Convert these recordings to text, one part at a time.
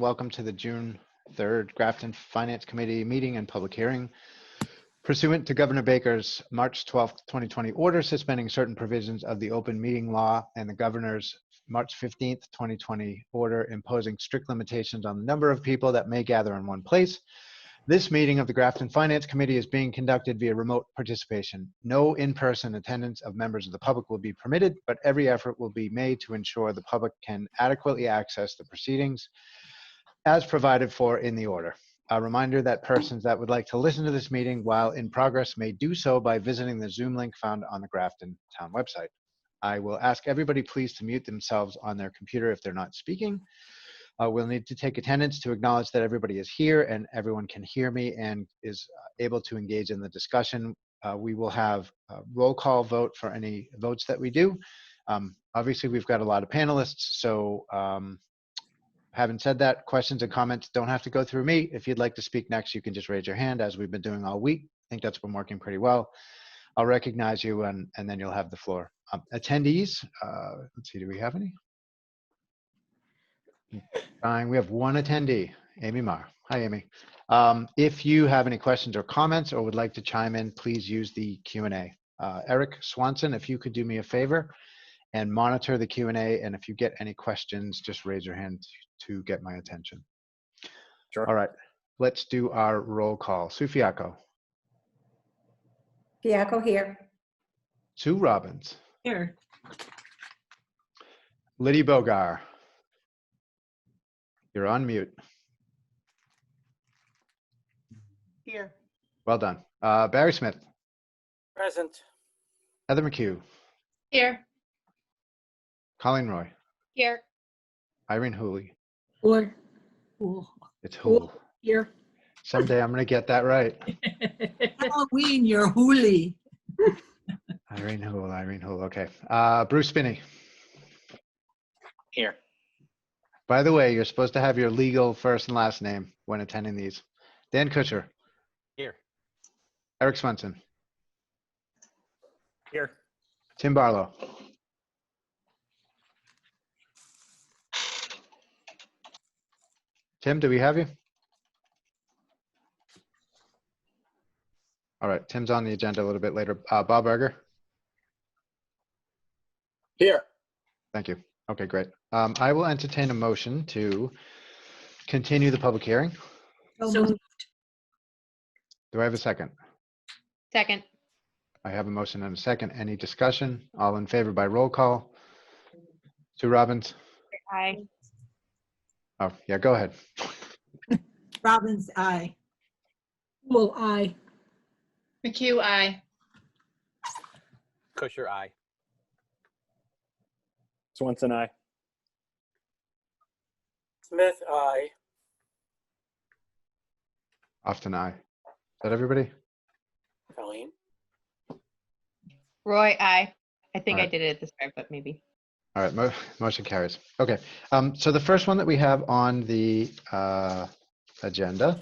welcome to the June 3rd Grafton Finance Committee meeting and public hearing. Pursuant to Governor Baker's March 12th, 2020 order suspending certain provisions of the open meeting law and the governor's March 15th, 2020 order imposing strict limitations on the number of people that may gather in one place, this meeting of the Grafton Finance Committee is being conducted via remote participation. No in-person attendance of members of the public will be permitted, but every effort will be made to ensure the public can adequately access the proceedings as provided for in the order. A reminder that persons that would like to listen to this meeting while in progress may do so by visiting the Zoom link found on the Grafton Town website. I will ask everybody please to mute themselves on their computer if they're not speaking. We'll need to take attendance to acknowledge that everybody is here and everyone can hear me and is able to engage in the discussion. We will have a roll call vote for any votes that we do. Obviously, we've got a lot of panelists, so having said that, questions and comments don't have to go through me. If you'd like to speak next, you can just raise your hand as we've been doing all week. I think that's been working pretty well. I'll recognize you and then you'll have the floor. Attendees, let's see, do we have any? We have one attendee, Amy Marr. Hi, Amy. If you have any questions or comments or would like to chime in, please use the Q&A. Eric Swanson, if you could do me a favor and monitor the Q&A, and if you get any questions, just raise your hand to get my attention. Sure. All right, let's do our roll call. Sue Fiacco. Fiacco here. Sue Robbins. Here. Liddy Bogar. You're on mute. Here. Well done. Barry Smith. Present. Heather McHugh. Here. Colleen Roy. Here. Irene Hooley. Or. It's Hool. Here. Someday I'm going to get that right. Halloween, you're Hooli. Irene Hool, Irene Hool. Okay. Bruce Spinney. Here. By the way, you're supposed to have your legal first and last name when attending these. Dan Kutcher. Here. Eric Swenson. Here. Tim Barlow. Tim, do we have you? All right, Tim's on the agenda a little bit later. Bob Berger. Here. Thank you. Okay, great. I will entertain a motion to continue the public hearing. So Do I have a second? Second. I have a motion and a second. Any discussion? All in favor by roll call? Sue Robbins? Aye. Oh, yeah, go ahead. Robbins, aye. Well, aye. McHugh, aye. Kutcher, aye. Swanson, aye. Smith, aye. Often aye. Is that everybody? Colleen. Roy, aye. I think I Alright. did it at the start, but maybe. All right, motion carries. Okay, so the first one that we have on the agenda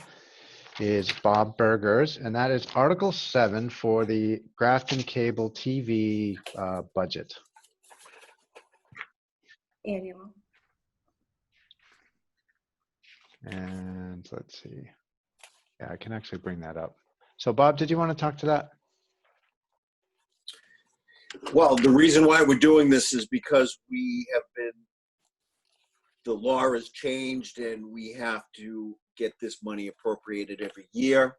is Bob Berger's, and that is Article 7 for the Grafton Cable TV budget. Annual. And let's see. Yeah, I can actually bring that up. So Bob, did you want to talk to that? Well, the reason why we're doing this is because the law has changed and we have to get this money appropriated every year.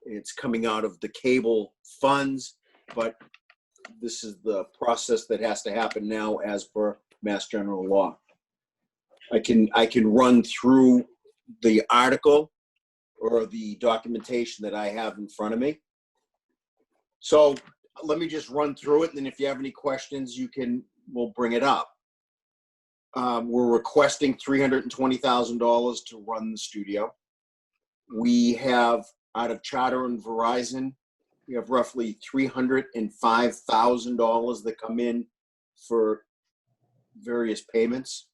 It's coming out of the cable funds, but this is the process that has to happen now as per Mass General Law. I can run through the article or the documentation that I have in front of me. So let me just run through it, and then if you have any questions, we'll bring it up. We're requesting $320,000 to run the studio. We have, out of Charter and Verizon, we have roughly $305,000 that come in for various payments.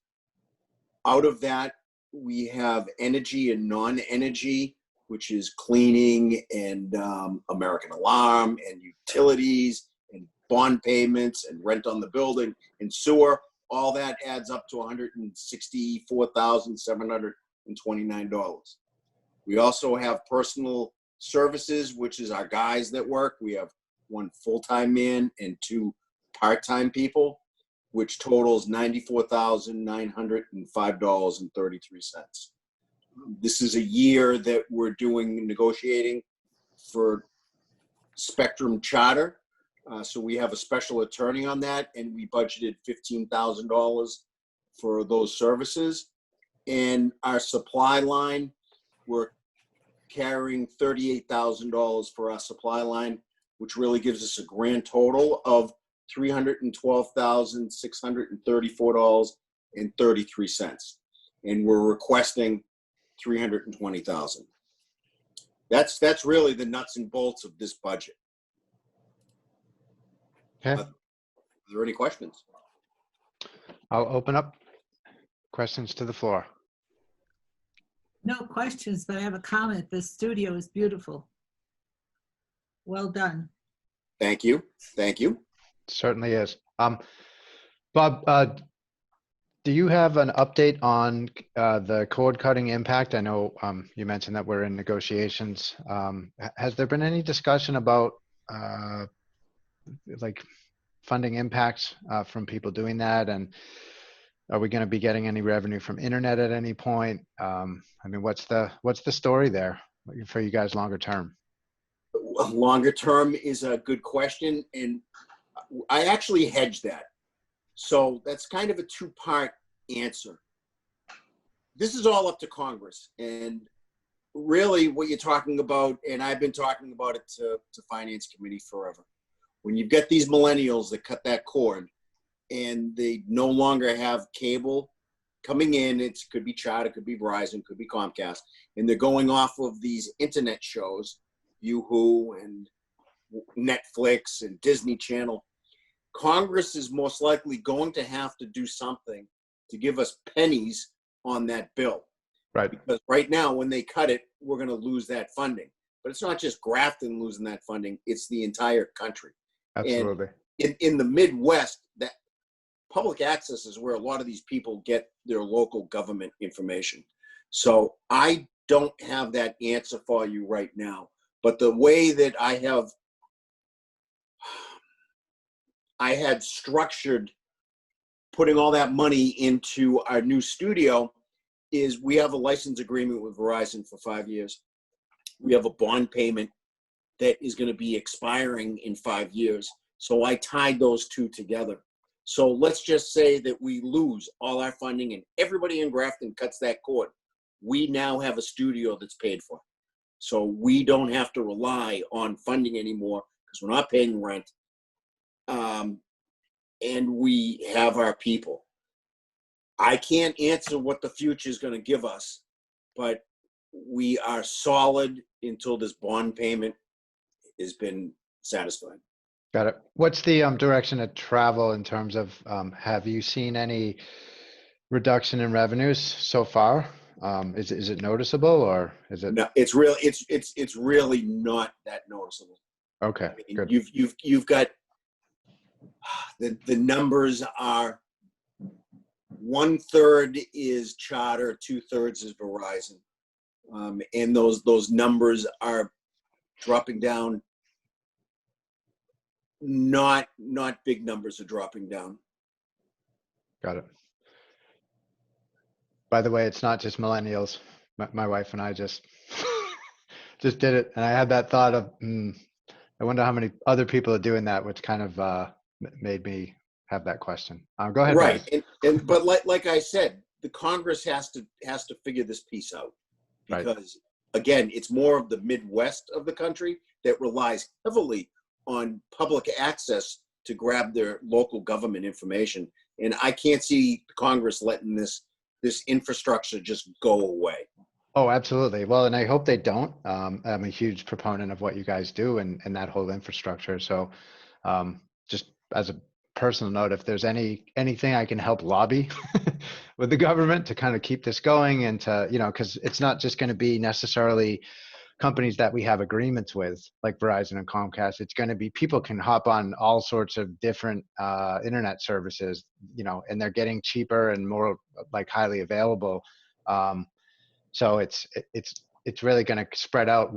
Out of that, we have energy and non-energy, which is cleaning and American Alarm and utilities and bond payments and rent on the building and sewer. All that adds up to $164,700 We also have personal services, which is our guys that work. We have one full-time man and two part-time people, which totals $94,905.33. This is a year that we're doing negotiating for Spectrum Charter. So we have a special attorney on that, and we budgeted $15,000 for those services. And our supply line, we're carrying $38,000 for our supply line, which really gives us a grand total of $312,634.33. And we're requesting $320,000. That's really the nuts and bolts of this budget. Okay, Are there any questions? I'll open up questions to the floor. No questions, but I have a comment. The studio is beautiful. Well done. Thank you. Thank you. Certainly is. Bob, do you have an update on the cord cutting impact? I know you mentioned that we're in negotiations. Has there been any discussion about like funding impacts from people doing that? And are we going to be getting any revenue from internet at any point? I mean, what's the story there for you guys longer term? Longer term is a good question, and I actually hedged that. So that's kind of a two-part answer. This is all up to Congress, and really what you're talking about, and I've been talking about it to Finance Committee forever. When you've got these millennials that cut that cord and they no longer have cable coming in, it could be Charter, it could be Verizon, could be Comcast, and they're going off of these internet shows, Yoo-Hoo and Netflix and Disney Channel. Congress is most likely going to have to do something to give us pennies on that bill. Right. Because right now, when they cut it, we're going to lose that funding. But it's not just Grafton losing that funding, it's the entire country. Absolutely. And in the Midwest, that public access is where a lot of these people get their local government information. So I don't have that answer for you right now. But the way that I had structured putting all that money into our new studio is we have a license agreement with Verizon for 5 years. We have a bond payment that is going to be expiring in 5 years. So I tied those two together. So let's just say that we lose all our funding and everybody in Grafton cuts that cord. We now have a studio that's paid for. So we don't have to rely on funding anymore because we're not paying rent. And we have our people. I can't answer what the future is going to give us, but we are solid until this bond payment has been satisfied. Got it. What's the direction of travel in terms of, have you seen any reduction in revenues so far? Is it noticeable, or is it? No, it's really not that noticeable. Okay, I mean, good. you've got the numbers are 1/3 is Charter, 2/3 is Verizon, and those numbers are dropping down. Not big numbers are dropping down. Got it. By the way, it's not just millennials. My wife and I just just did it, and I had that thought of, I wonder how many other people are doing that, which kind of made me have that question. Go ahead. Right, Bryce. but like I said, the Congress has to figure this piece out because again, it's more of the Midwest of the country that relies heavily on public access to grab their local government information, and I can't see Congress letting this infrastructure just go away. Oh, absolutely. Well, and I hope they don't. I'm a huge proponent of what you guys do and that whole infrastructure. So just as a personal note, if there's anything I can help lobby with the government to kind of keep this going and to, because it's not just going to be necessarily companies that we have agreements with, like Verizon and Comcast. It's going to be people can hop on all sorts of different internet services, and they're getting cheaper and more like highly available. So it's really going to spread out,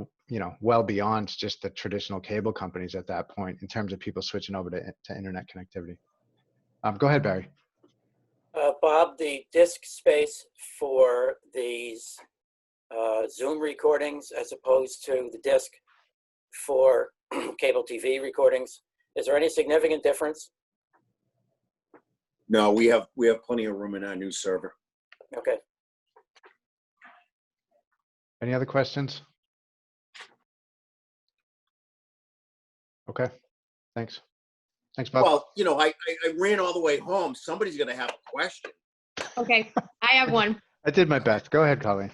well beyond just the traditional cable companies at that point in terms of people switching over to internet connectivity. Go ahead, Barry. Bob, the disk space for these Zoom recordings as opposed to the disk for cable TV recordings, is there any significant difference? No, we have plenty of room in our new server. Okay. Any other questions? Okay, thanks. Thanks, Bob. Well, I ran all the way home. Somebody's going to have a question. Okay, I have one. I did my best. Go ahead, Colleen.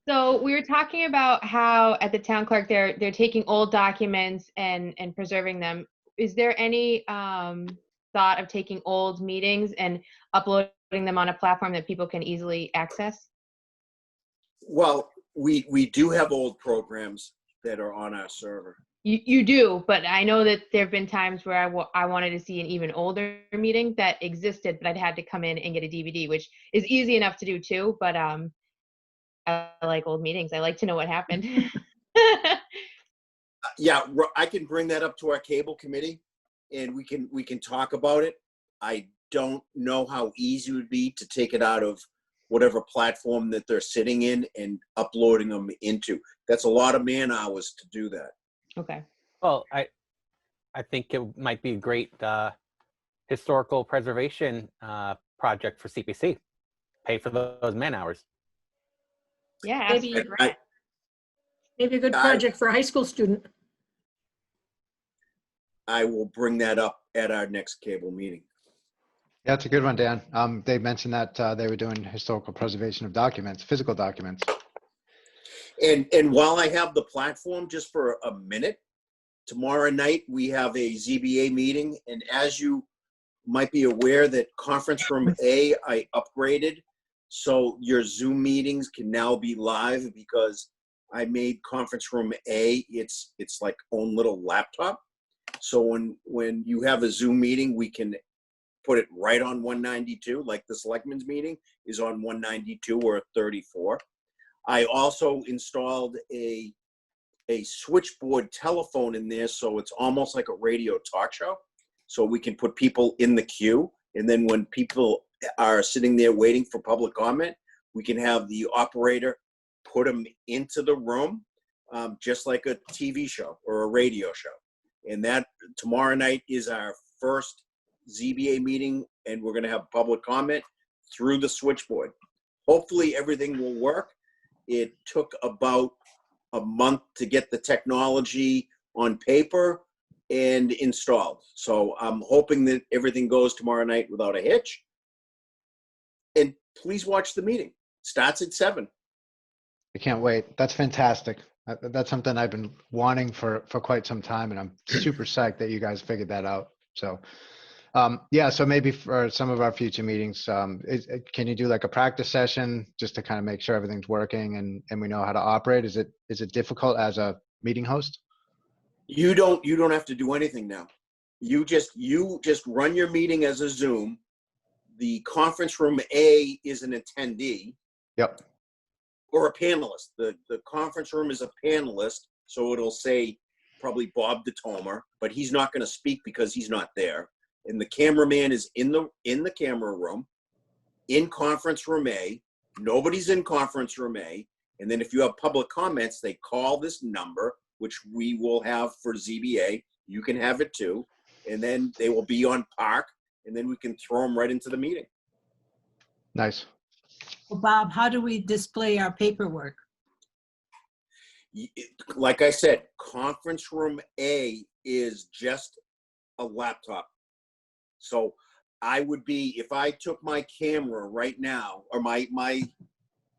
So we were talking about how at the town clerk, they're taking old documents and preserving them. Is there any thought of taking old meetings and uploading them on a platform that people can easily access? Well, we do have old programs that are on our server. You do, but I know that there have been times where I wanted to see an even older meeting that existed, but I'd had to come in and get a DVD, which is easy enough to do too. But I like old meetings. I like to know what happened. Yeah, I can bring that up to our cable committee, and we can talk about it. I don't know how easy it would be to take it out of whatever platform that they're sitting in and uploading them into. That's a lot of man hours to do that. Okay. Well, I think it might be a great historical preservation project for CPC. Pay for those man hours. Yeah. Ask Maybe- for a grant. Maybe a good project for a high school student. I will bring that up at our next cable meeting. Yeah, it's a good one, Dan. They mentioned that they were doing historical preservation of documents, physical documents. And while I have the platform, just for a minute, tomorrow night we have a ZBA meeting, and as you might be aware, that conference room A I upgraded, so your Zoom meetings can now be live because I made conference room A its like own little laptop. So when you have a Zoom meeting, we can put it right on 192, like the selectmen's meeting is on 192 or 34. I also installed a switchboard telephone in there, so it's almost like a radio talk show. So we can put people in the queue, and then when people are sitting there waiting for public comment, we can have the operator put them into the room, just like a TV show or a radio show. And that tomorrow night is our first ZBA meeting, and we're going to have public comment through the switchboard. Hopefully everything will work. It took about a month to get the technology on paper and installed. So I'm hoping that everything goes tomorrow night without a hitch. And please watch the meeting. Starts at 7. I can't wait. That's fantastic. That's something I've been wanting for quite some time, and I'm super psyched that you guys figured that out. So, yeah, so maybe for some of our future meetings, can you do like a practice session just to kind of make sure everything's working and we know how to operate? Is it difficult as a meeting host? You don't have to do anything now. You just run your meeting as a Zoom. The conference room A is an attendee. Yep. Or a panelist. The conference room is a panelist, so it'll say probably Bob DeTomer, but he's not going to speak because he's not there. And the cameraman is in the camera room, in conference room A. Nobody's in conference room A. And then if you have public comments, they call this number, which we will have for ZBA. You can have it too. And then they will be on Park, and then we can throw them right into the meeting. Nice. Well, Bob, how do we display our paperwork? Like I said, conference room A is just a laptop. So I would be, if I took my camera right now or my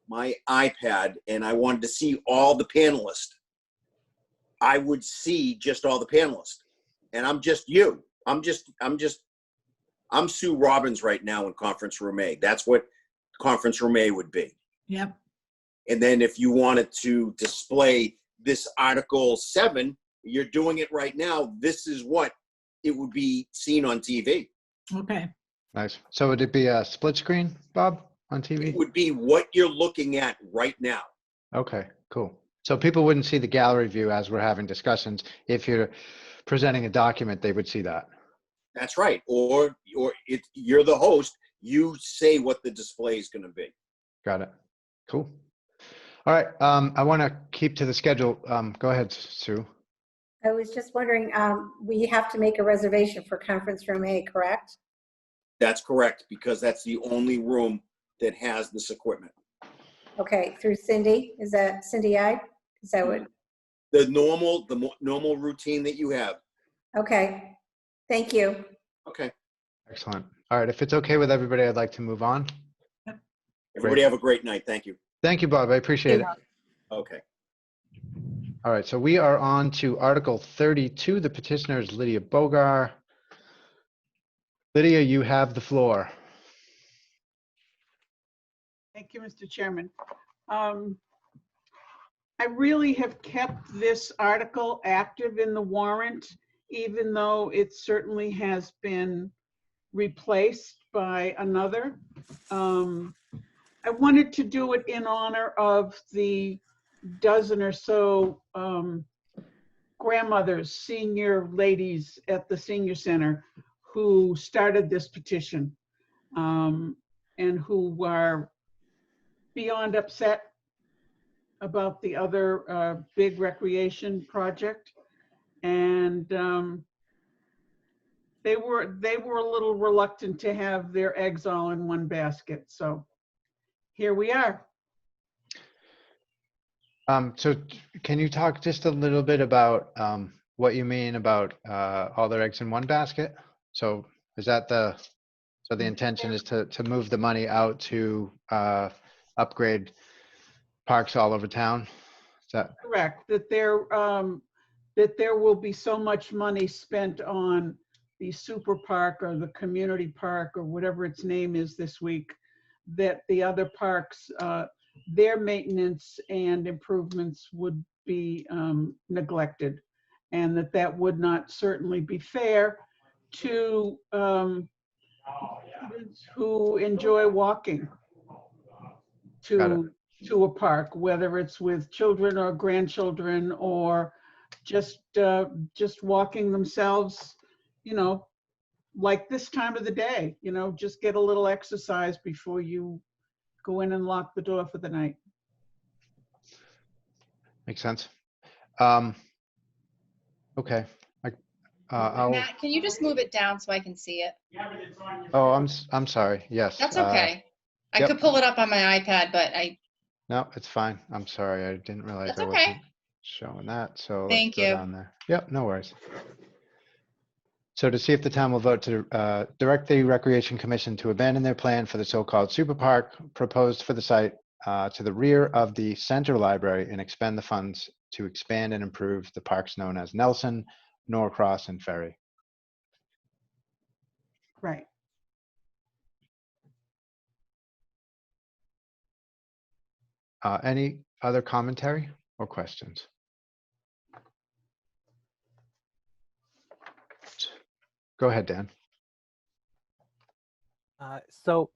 iPad and I wanted to see all the panelists, I would see just all the panelists. And I'm just you. I'm Sue Robbins right now in conference room A. That's what conference room A would be. Yep. And then if you wanted to display this Article 7, you're doing it right now. This is what it would be seen on TV. Okay. Nice. So would it be a split screen, Bob, on TV? It would be what you're looking at right now. Okay, cool. So people wouldn't see the gallery view as we're having discussions. If you're presenting a document, they would see that. That's right. Or you're the host. You say what the display is going to be. Got it. Cool. All right. I want to keep to the schedule. Go ahead, Sue. I was just wondering, we have to make a reservation for conference room A, correct? That's correct, because that's the only room that has this equipment. Okay, through Cindy, is that Cindy I? Is that what? The normal routine that you have. Okay, thank you. Okay. Excellent. All right. If it's okay with everybody, I'd like to move on. Everybody have a great night. Thank you. Thank you, Bob. I appreciate it. Okay. All right. So we are on to Article 32. The petitioner is Lydia Bogar. Lydia, you have the floor. Thank you, Mr. Chairman. I really have kept this article active in the warrant, even though it certainly has been replaced by another. I wanted to do it in honor of the dozen or so grandmothers, senior ladies at the senior center who started this petition and who are beyond upset about the other big recreation project. And they were a little reluctant to have their eggs all in one basket. So here we are. So can you talk just a little bit about what you mean about all their eggs in one basket? So is that the intention is to move the money out to upgrade parks all over town? Is that Correct, that there will be so much money spent on the super park or the community park or whatever its name is this week, that the other parks, their maintenance and improvements would be neglected, and that would not certainly be fair to students who enjoy walking to a park, whether it's with children or grandchildren or just walking themselves, you know, like this time of the day, you know, just get a little exercise before you go in and lock the door for the night. makes sense? Okay. Matt, can you just move it down so I can see it? Oh, I'm sorry. Yes. That's okay. I yep. could pull it up on my iPad, but No, it's fine. I'm sorry. I didn't realize That's I okay. wasn't showing that. So let's Thank go you. down there. Yep, no worries. So to see if the town will vote to direct the Recreation Commission to abandon their plan for the so-called super park proposed for the site to the rear of the center library and expend the funds to expand and improve the parks known as Nelson, Norcross, and Ferry. Right. Any other commentary or questions? Go ahead, Dan. So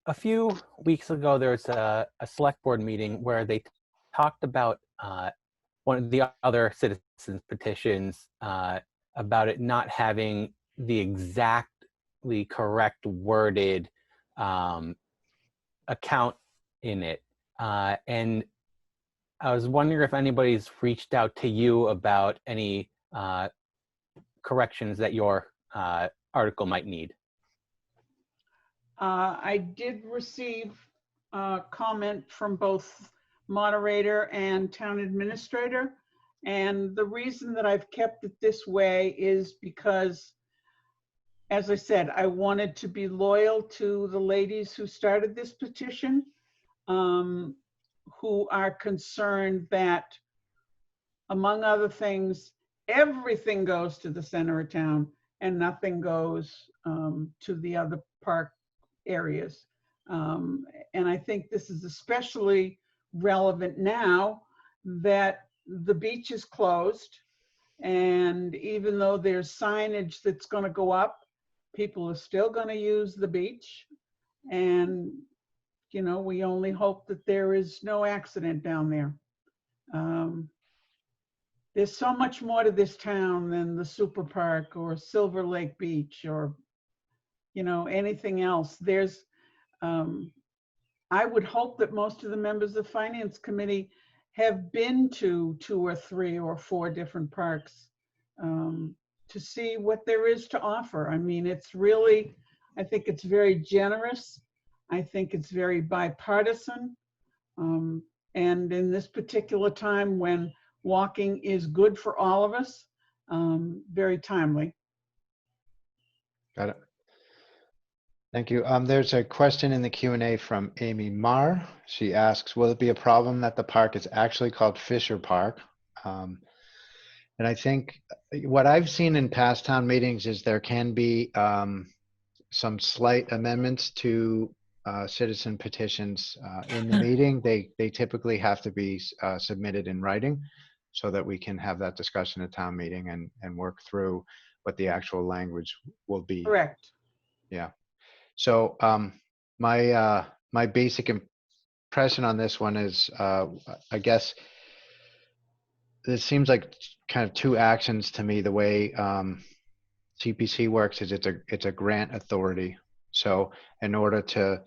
a few weeks ago, there was a select board meeting where they talked about one of the other citizens petitions about it not having the exactly correct worded account in it. And I was wondering if anybody's reached out to you about any corrections that your article might need. I did receive comment from both moderator and town administrator. And the reason that I've kept it this way is because, as I said, I wanted to be loyal to the ladies who started this petition, who are concerned that, among other things, everything goes to the center of town and nothing goes to the other park areas. And I think this is especially relevant now that the beach is closed. And even though there's signage that's going to go up, people are still going to use the beach. And you know, we only hope that there is no accident down there. There's so much more to this town than the Super Park or Silver Lake Beach or, you know, anything else. There's, I would hope that most of the members of the Finance Committee have been to 2 or 3 or 4 different parks to see what there is to offer. I mean, it's really, I think it's very generous. I think it's very bipartisan. And in this particular time when walking is good for all of us, very timely. Got it. Thank you. There's a question in the Q&A from Amy Marr. She asks, will it be a problem that the park is actually called Fisher Park? And I think what I've seen in past town meetings is there can be some slight amendments to citizen petitions in the meeting. They typically have to be submitted in writing so that we can have that discussion at town meeting and work through what the actual language will be. Correct. Yeah. So my basic impression on this one is, I guess, this seems like kind of 2 actions to me. The way CPC works is it's a grant authority. So in order to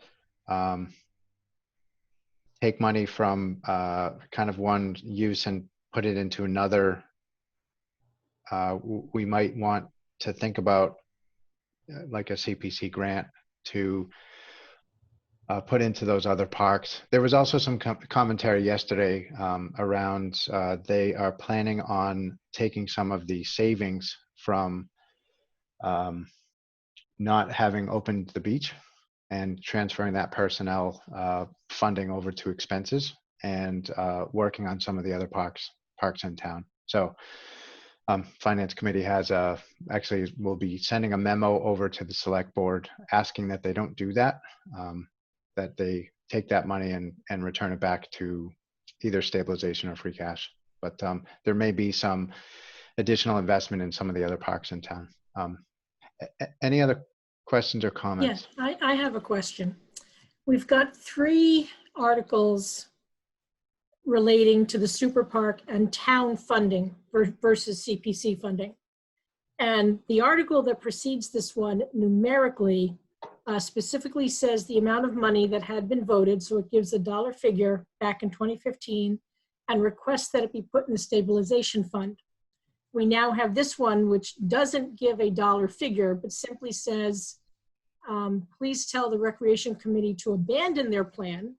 take money from kind of one use and put it into another, we might want to think about like a CPC grant to put into those other parks. There was also some commentary yesterday around they are planning on taking some of the savings from not having opened the beach and transferring that personnel funding over to expenses and working on some of the other parks in town. So Finance Committee has actually will be sending a memo over to the select board asking that they don't do that, that they take that money and return it back to either stabilization or free cash. But there may be some additional investment in some of the other parks in town. Any other questions or comments? Yes, I have a question. We've got 3 articles relating to the Super Park and town funding versus CPC funding. And the article that precedes this one numerically specifically says the amount of money that had been voted, so it gives a dollar figure back in 2015 and requests that it be put in the stabilization fund. We now have this one which doesn't give a dollar figure, but simply says, please tell the Recreation Committee to abandon their plan,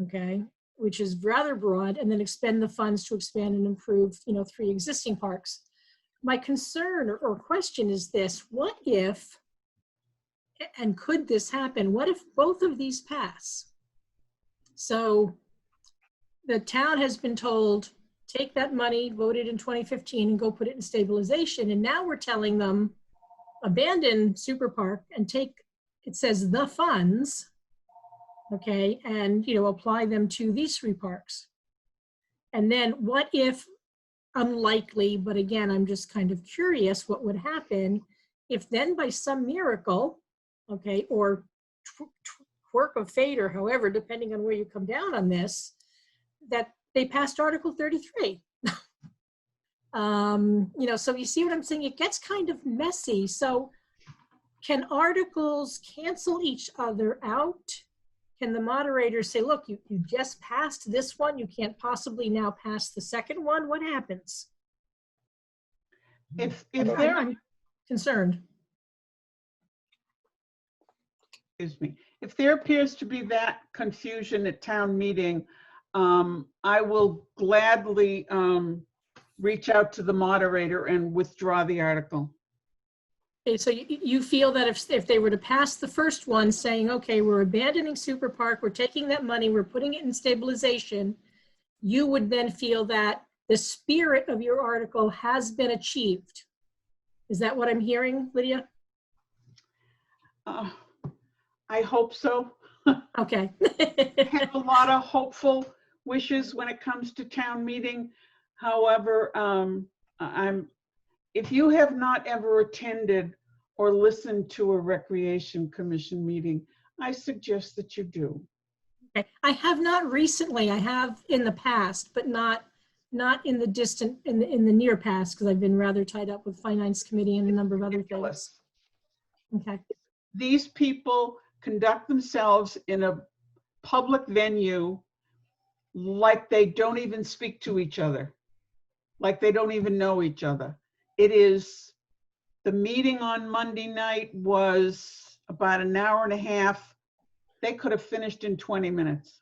okay, which is rather broad, and then expend the funds to expand and improve, 3 existing parks. My concern or question is this: what if, and could this happen, what if both of these pass? So the town has been told, take that money voted in 2015 and go put it in stabilization, and now we're telling them, abandon Super Park and take, it says the funds, okay, and apply them to these 3 parks. And then what if, unlikely, but again, I'm just kind of curious what would happen if then by some miracle, okay, or quirk of fate or however, depending on where you come down on this, that they passed Article 33. So you see what I'm saying? It gets kind of messy. So can articles cancel each other out? Can the moderator say, look, you just passed this one, you can't possibly now pass the second one? What happens? If there, I'm concerned. excuse me, if there appears to be that confusion at town meeting, I will gladly reach out to the moderator and withdraw the article. Okay, so you feel that if they were to pass the first one saying, okay, we're abandoning Super Park, we're taking that money, we're putting it in stabilization, you would then feel that the spirit of your article has been achieved. Is that what I'm hearing, Lydia? I hope so. Okay. I have a lot of hopeful wishes when it comes to town meeting. However, if you have not ever attended or listened to a Recreation Commission meeting, I suggest that you do. Okay. I have not recently, I have in the past, but not in the distant, in the near past, because I've been rather tied up with Finance Committee and a number of other things. Ridiculous. Okay. These people conduct themselves in a public venue like they don't even speak to each other, like they don't even know each other. The meeting on Monday night was about an hour and a half. They could have finished in 20 minutes.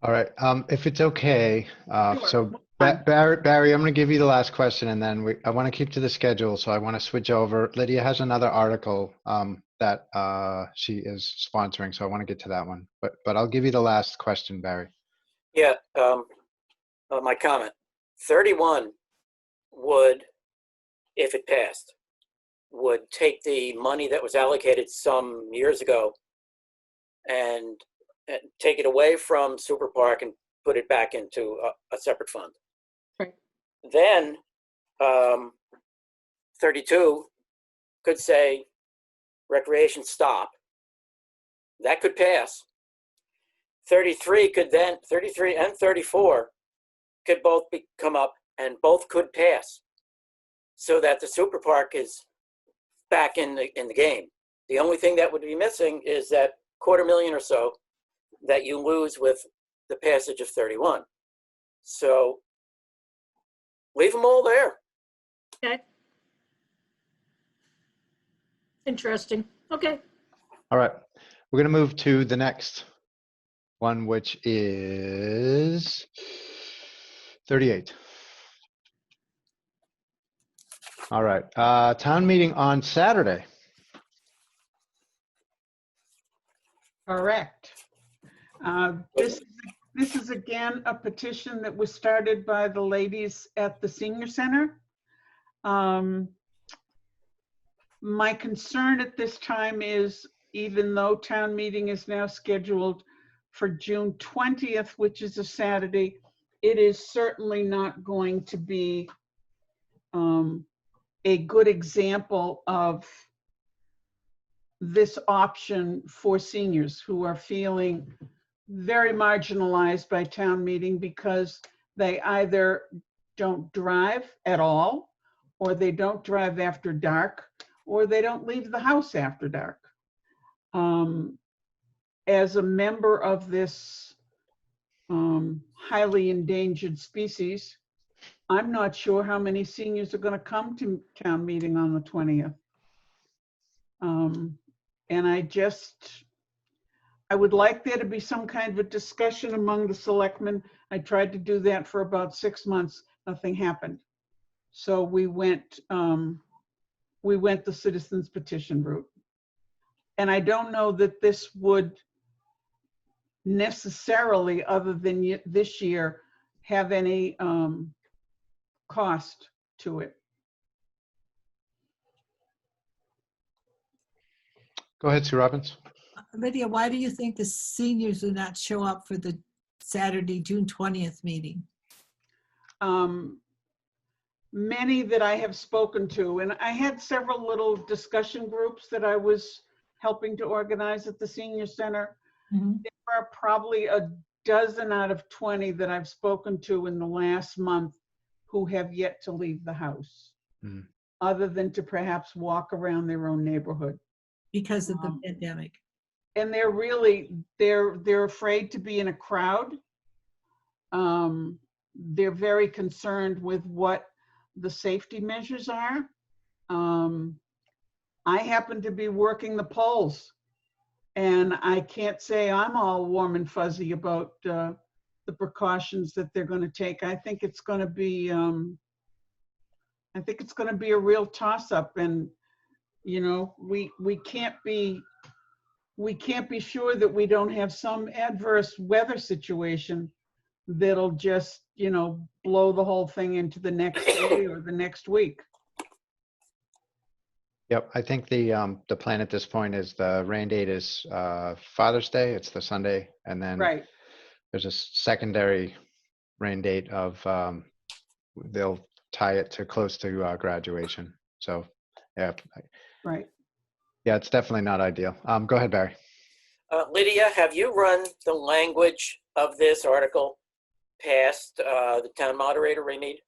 All right. If it's okay, Sure. so Barry, I'm going to give you the last question, and then I want to keep to the schedule, so I want to switch over. Lydia has another article that she is sponsoring, so I want to get to that one. But I'll give you the last question, Barry. Yeah, my comment. 31 would, if it passed, would take the money that was allocated some years ago and take it away from Super Park and put it back into a separate fund. Right. Then 32 could say recreation stop. That could pass. 33 and 34 could both come up and both could pass, so that the Super Park is back in the game. The only thing that would be missing is that $250,000 or so that you lose with the passage of 31. So leave them all there. Okay. Interesting. Okay. All right. We're going to move to the next one, which is 38. All right. Town meeting on Saturday. Correct. This is again a petition that was started by the ladies at the senior center. My concern at this time is, even though town meeting is now scheduled for June 20th, which is a Saturday, it is certainly not going to be a good example of this option for seniors who are feeling very marginalized by town meeting because they either don't drive at all, or they don't drive after dark, or they don't leave the house after dark. As a member of this highly endangered species, I'm not sure how many seniors are going to come to town meeting on the 20th. And I would like there to be some kind of a discussion among the selectmen. I tried to do that for about 6 months. Nothing happened. So we went the citizens petition route. And I don't know that this would necessarily, other than this year, have any cost to it. Go ahead, Sue Robbins. Lydia, why do you think the seniors do not show up for the Saturday, June 20th meeting? Many that I have spoken to, and I had several little discussion groups that I was helping to organize at the senior center. Mm-hmm. There are probably a dozen out of 20 that I've spoken to in the last month who have yet to leave the house, other than to perhaps walk around their own neighborhood. Because of the pandemic. And they're afraid to be in a crowd. They're very concerned with what the safety measures are. I happen to be working the polls, and I can't say I'm all warm and fuzzy about the precautions that they're going to take. I think it's going to be a real toss-up, and you know, we can't be sure that we don't have some adverse weather situation that'll just, you know, blow the whole thing into the next day or the next week. Yep, I think the plan at this point is the rain date is Father's Day. It's the Sunday, and then Right. there's a secondary rain date of they'll tie it to close to graduation. So yeah, Right. yeah, it's definitely not ideal. Go ahead, Barry. Lydia, have you run the language of this article past the town moderator, Ray Mead?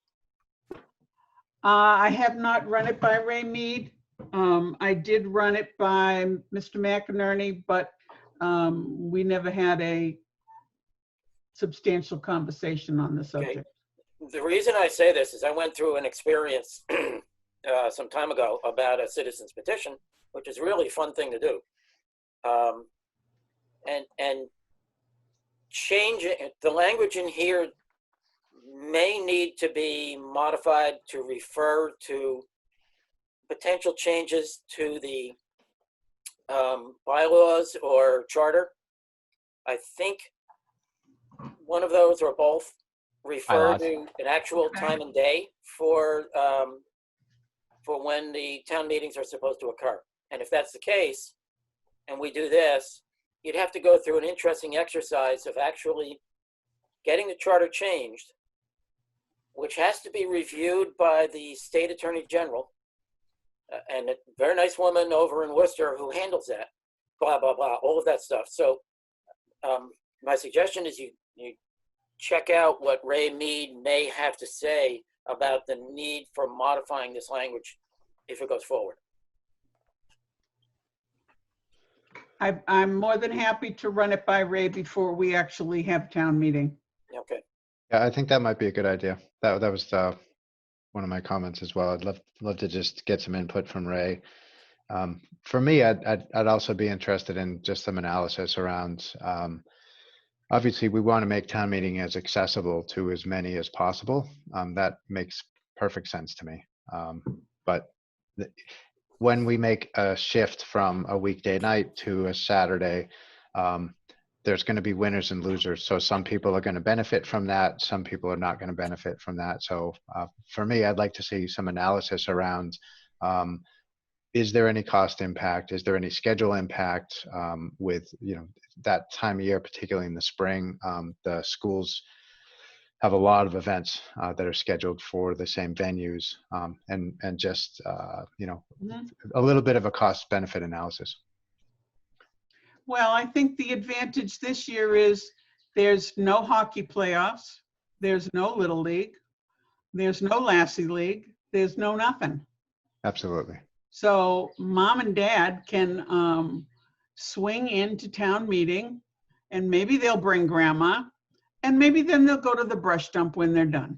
I have not run it by Ray Mead. I did run it by Mr. McInerney, but we never had a substantial conversation on the subject. The reason I say this is I went through an experience some time ago about a citizen's petition, which is really a fun thing to do. And changing the language in here may need to be modified to refer to potential changes to the bylaws or charter. I think one of those or both refer Bylaws. to an actual time and day for when the town meetings are supposed to occur. And if that's the case, and we do this, you'd have to go through an interesting exercise of actually getting the charter changed, which has to be reviewed by the state attorney general, and a very nice woman over in Worcester who handles that, blah, blah, blah, all of that stuff. So my suggestion is you check out what Ray Mead may have to say about the need for modifying this language if it goes forward. I'm more than happy to run it by Ray before we actually have town meeting. Okay. Yeah, I think that might be a good idea. That was one of my comments as well. I'd love to just get some input from Ray. For me, I'd also be interested in just some analysis around. Obviously, we want to make town meeting as accessible to as many as possible. That makes perfect sense to me. But when we make a shift from a weekday night to a Saturday, there's going to be winners and losers. So some people are going to benefit from that. Some people are not going to benefit from that. So for me, I'd like to see some analysis around, is there any cost impact? Is there any schedule impact with, that time of year, particularly in the spring? The schools have a lot of events that are scheduled for the same venues, and just, a little bit of a cost benefit analysis. Well, I think the advantage this year is there's no hockey playoffs, there's no Little League, there's no Lassie League, there's no nothing. Absolutely. So mom and dad can swing into town meeting, and maybe they'll bring grandma, and maybe then they'll go to the brush dump when they're done.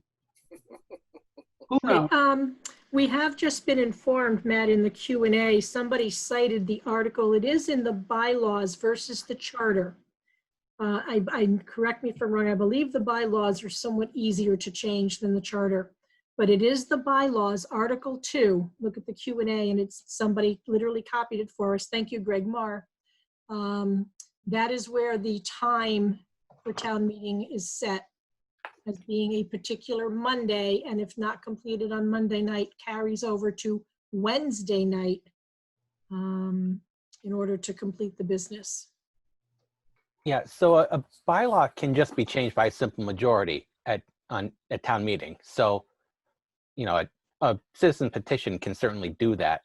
Who knows? We have just been informed, Matt, in the Q&A, somebody cited the article. It is in the bylaws versus the charter. Correct me if I'm wrong, I believe the bylaws are somewhat easier to change than the charter, but it is the bylaws, Article 2. Look at the Q&A, and it's somebody literally copied it for us. Thank you, Greg Marr. That is where the time for town meeting is set as being a particular Monday, and if not completed on Monday night, carries over to Wednesday night in order to complete the business. Yeah, so a bylaw can just be changed by a simple majority at town meeting. So, a citizen petition can certainly do that.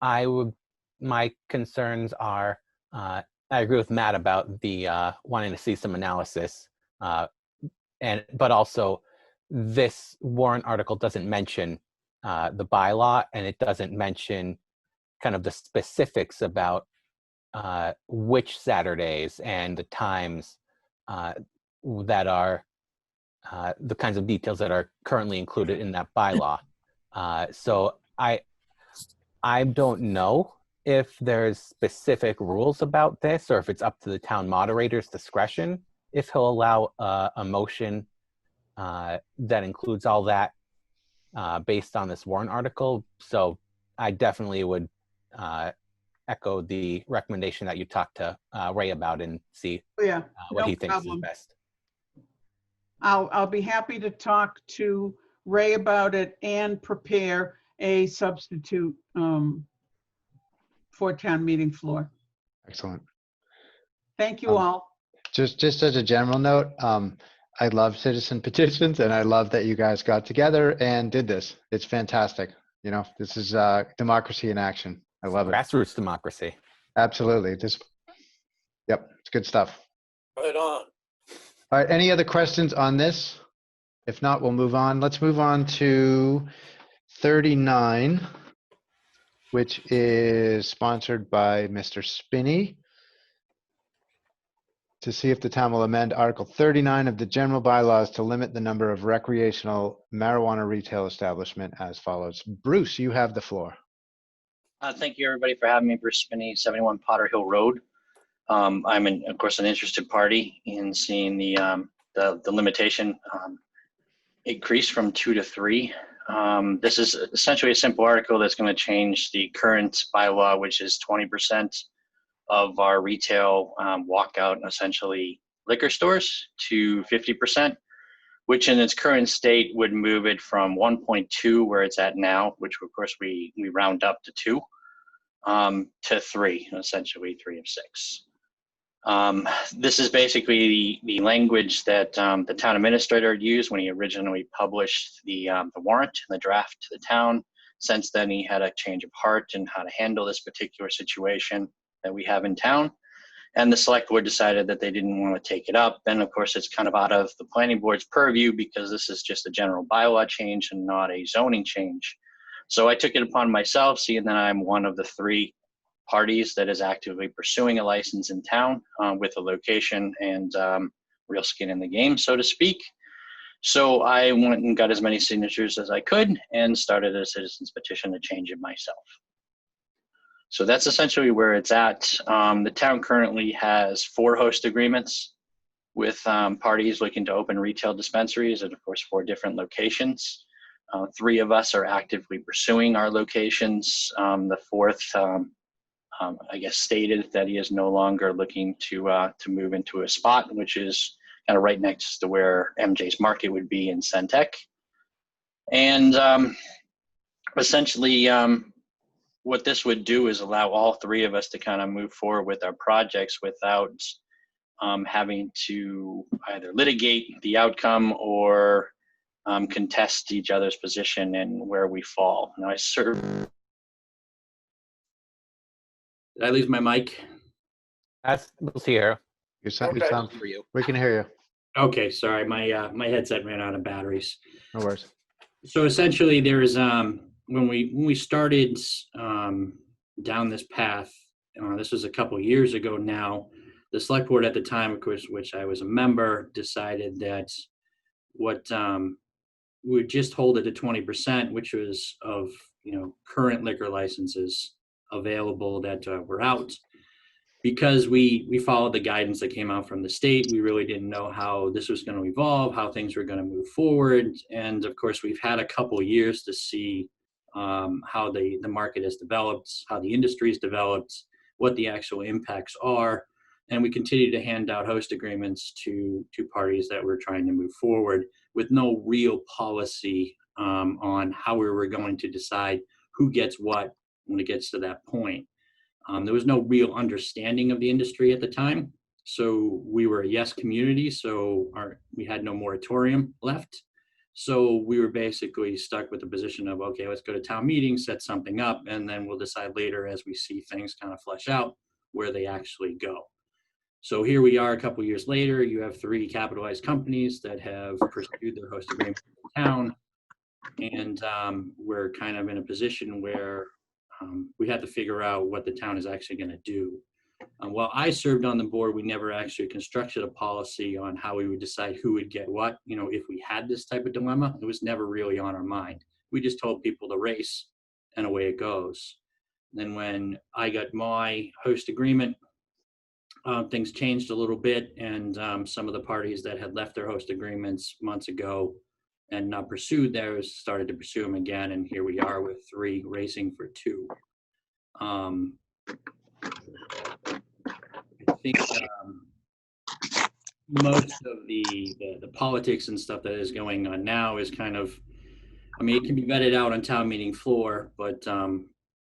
My concerns are, I agree with Matt about the wanting to see some analysis, but also this warrant article doesn't mention the bylaw, and it doesn't mention kind of the specifics about which Saturdays and the times that are the kinds of details that are currently included in that bylaw. So I don't know if there's specific rules about this, or if it's up to the town moderator's discretion, if he'll allow a motion that includes all that based on this warrant article. So I definitely would echo the recommendation that you talked to Ray about and see what he thinks is best. I'll be happy to talk to Ray about it and prepare a substitute for town meeting floor. Excellent. Thank you all. Just as a general note, I love citizen petitions, and I love that you guys got together and did this. It's fantastic. This is democracy in action. I love it. Grassroots democracy. Absolutely. Yep, it's good stuff. Right on. All right, any other questions on this? If not, we'll move on. Let's move on to 39, which is sponsored by Mr. Spinney, to see if the town will amend Article 39 of the general bylaws to limit the number of recreational marijuana retail establishment as follows. Bruce, you have the floor. Thank you, everybody, for having me. Bruce Spinney, 71 Potter Hill Road. I'm, of course, an interested party in seeing the limitation increase from 2 to 3. This is essentially a simple article that's going to change the current bylaw, which is 20% of our retail walkout, essentially liquor stores, to 50%, which in its current state would move it from 1.2, where it's at now, which of course we round up to 2, to 3, essentially 3 of 6. This is basically the language that the town administrator used when he originally published the warrant and the draft to the town. Since then, he had a change of heart in how to handle this particular situation that we have in town. And the select board decided that they didn't want to take it up. And of course, it's kind of out of the planning board's purview because this is just a general bylaw change and not a zoning change. So I took it upon myself, seeing that I'm one of the 3 parties that is actively pursuing a license in town with a location and real skin in the game, so to speak. So I went and got as many signatures as I could and started a citizen's petition to change it myself. So that's essentially where it's at. The town currently has 4 host agreements with parties looking to open retail dispensaries at, of course, 4 different locations. 3 of us are actively pursuing our locations. The 4th, I guess, stated that he is no longer looking to move into a spot, which is kind of right next to where MJ's Market would be in Centec. And essentially, what this would do is allow all 3 of us to kind of move forward with our projects without having to either litigate the outcome or contest each other's position and where we fall. Now, I serve. Did I lose my mic? That's here. You sound, Okay. For you. we can hear you. Okay, sorry, my headset ran out of batteries. No worries. So essentially, there is when we started down this path. This was a couple years ago now. The select board at the time, of course, which I was a member, decided that what we would just hold it to 20%, which was of current liquor licenses available that were out. Because we followed the guidance that came out from the state, we really didn't know how this was going to evolve, how things were going to move forward. And of course, we've had a couple years to see how the market has developed, how the industry has developed, what the actual impacts are. And we continue to hand out host agreements to parties that were trying to move forward with no real policy on how we were going to decide who gets what when it gets to that point. There was no real understanding of the industry at the time. So we were a yes community, so we had no moratorium left. So we were basically stuck with the position of, okay, let's go to town meeting, set something up, and then we'll decide later as we see things kind of flesh out where they actually go. So here we are a couple years later, you have 3 capitalized companies that have pursued their host agreement in town. And we're kind of in a position where we had to figure out what the town is actually going to do. While I served on the board, we never actually constructed a policy on how we would decide who would get what. If we had this type of dilemma, it was never really on our mind. We just told people to race and away it goes. Then when I got my host agreement, things changed a little bit, and some of the parties that had left their host agreements months ago and not pursued theirs started to pursue them again, and here we are with 3 racing for 2. I think most of the politics and stuff that is going on now is kind of, it can be vetted out on town meeting floor, but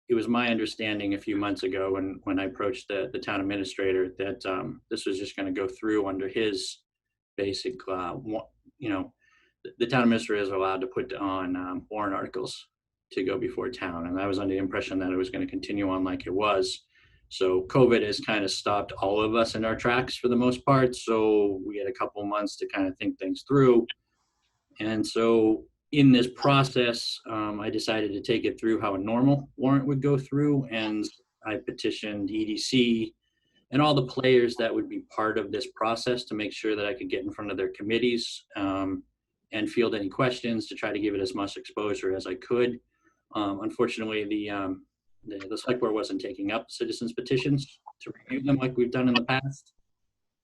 it was my understanding a few months ago when I approached the town administrator that this was just going to go through under his basic, the town administrator is allowed to put on warrant articles to go before town. And I was under the impression that it was going to continue on like it was. So COVID has kind of stopped all of us in our tracks for the most part. So we had a couple months to kind of think things through. And so in this process, I decided to take it through how a normal warrant would go through. And I petitioned EDC and all the players that would be part of this process to make sure that I could get in front of their committees and field any questions to try to give it as much exposure as I could. Unfortunately, the select board wasn't taking up citizens petitions to review them like we've done in the past.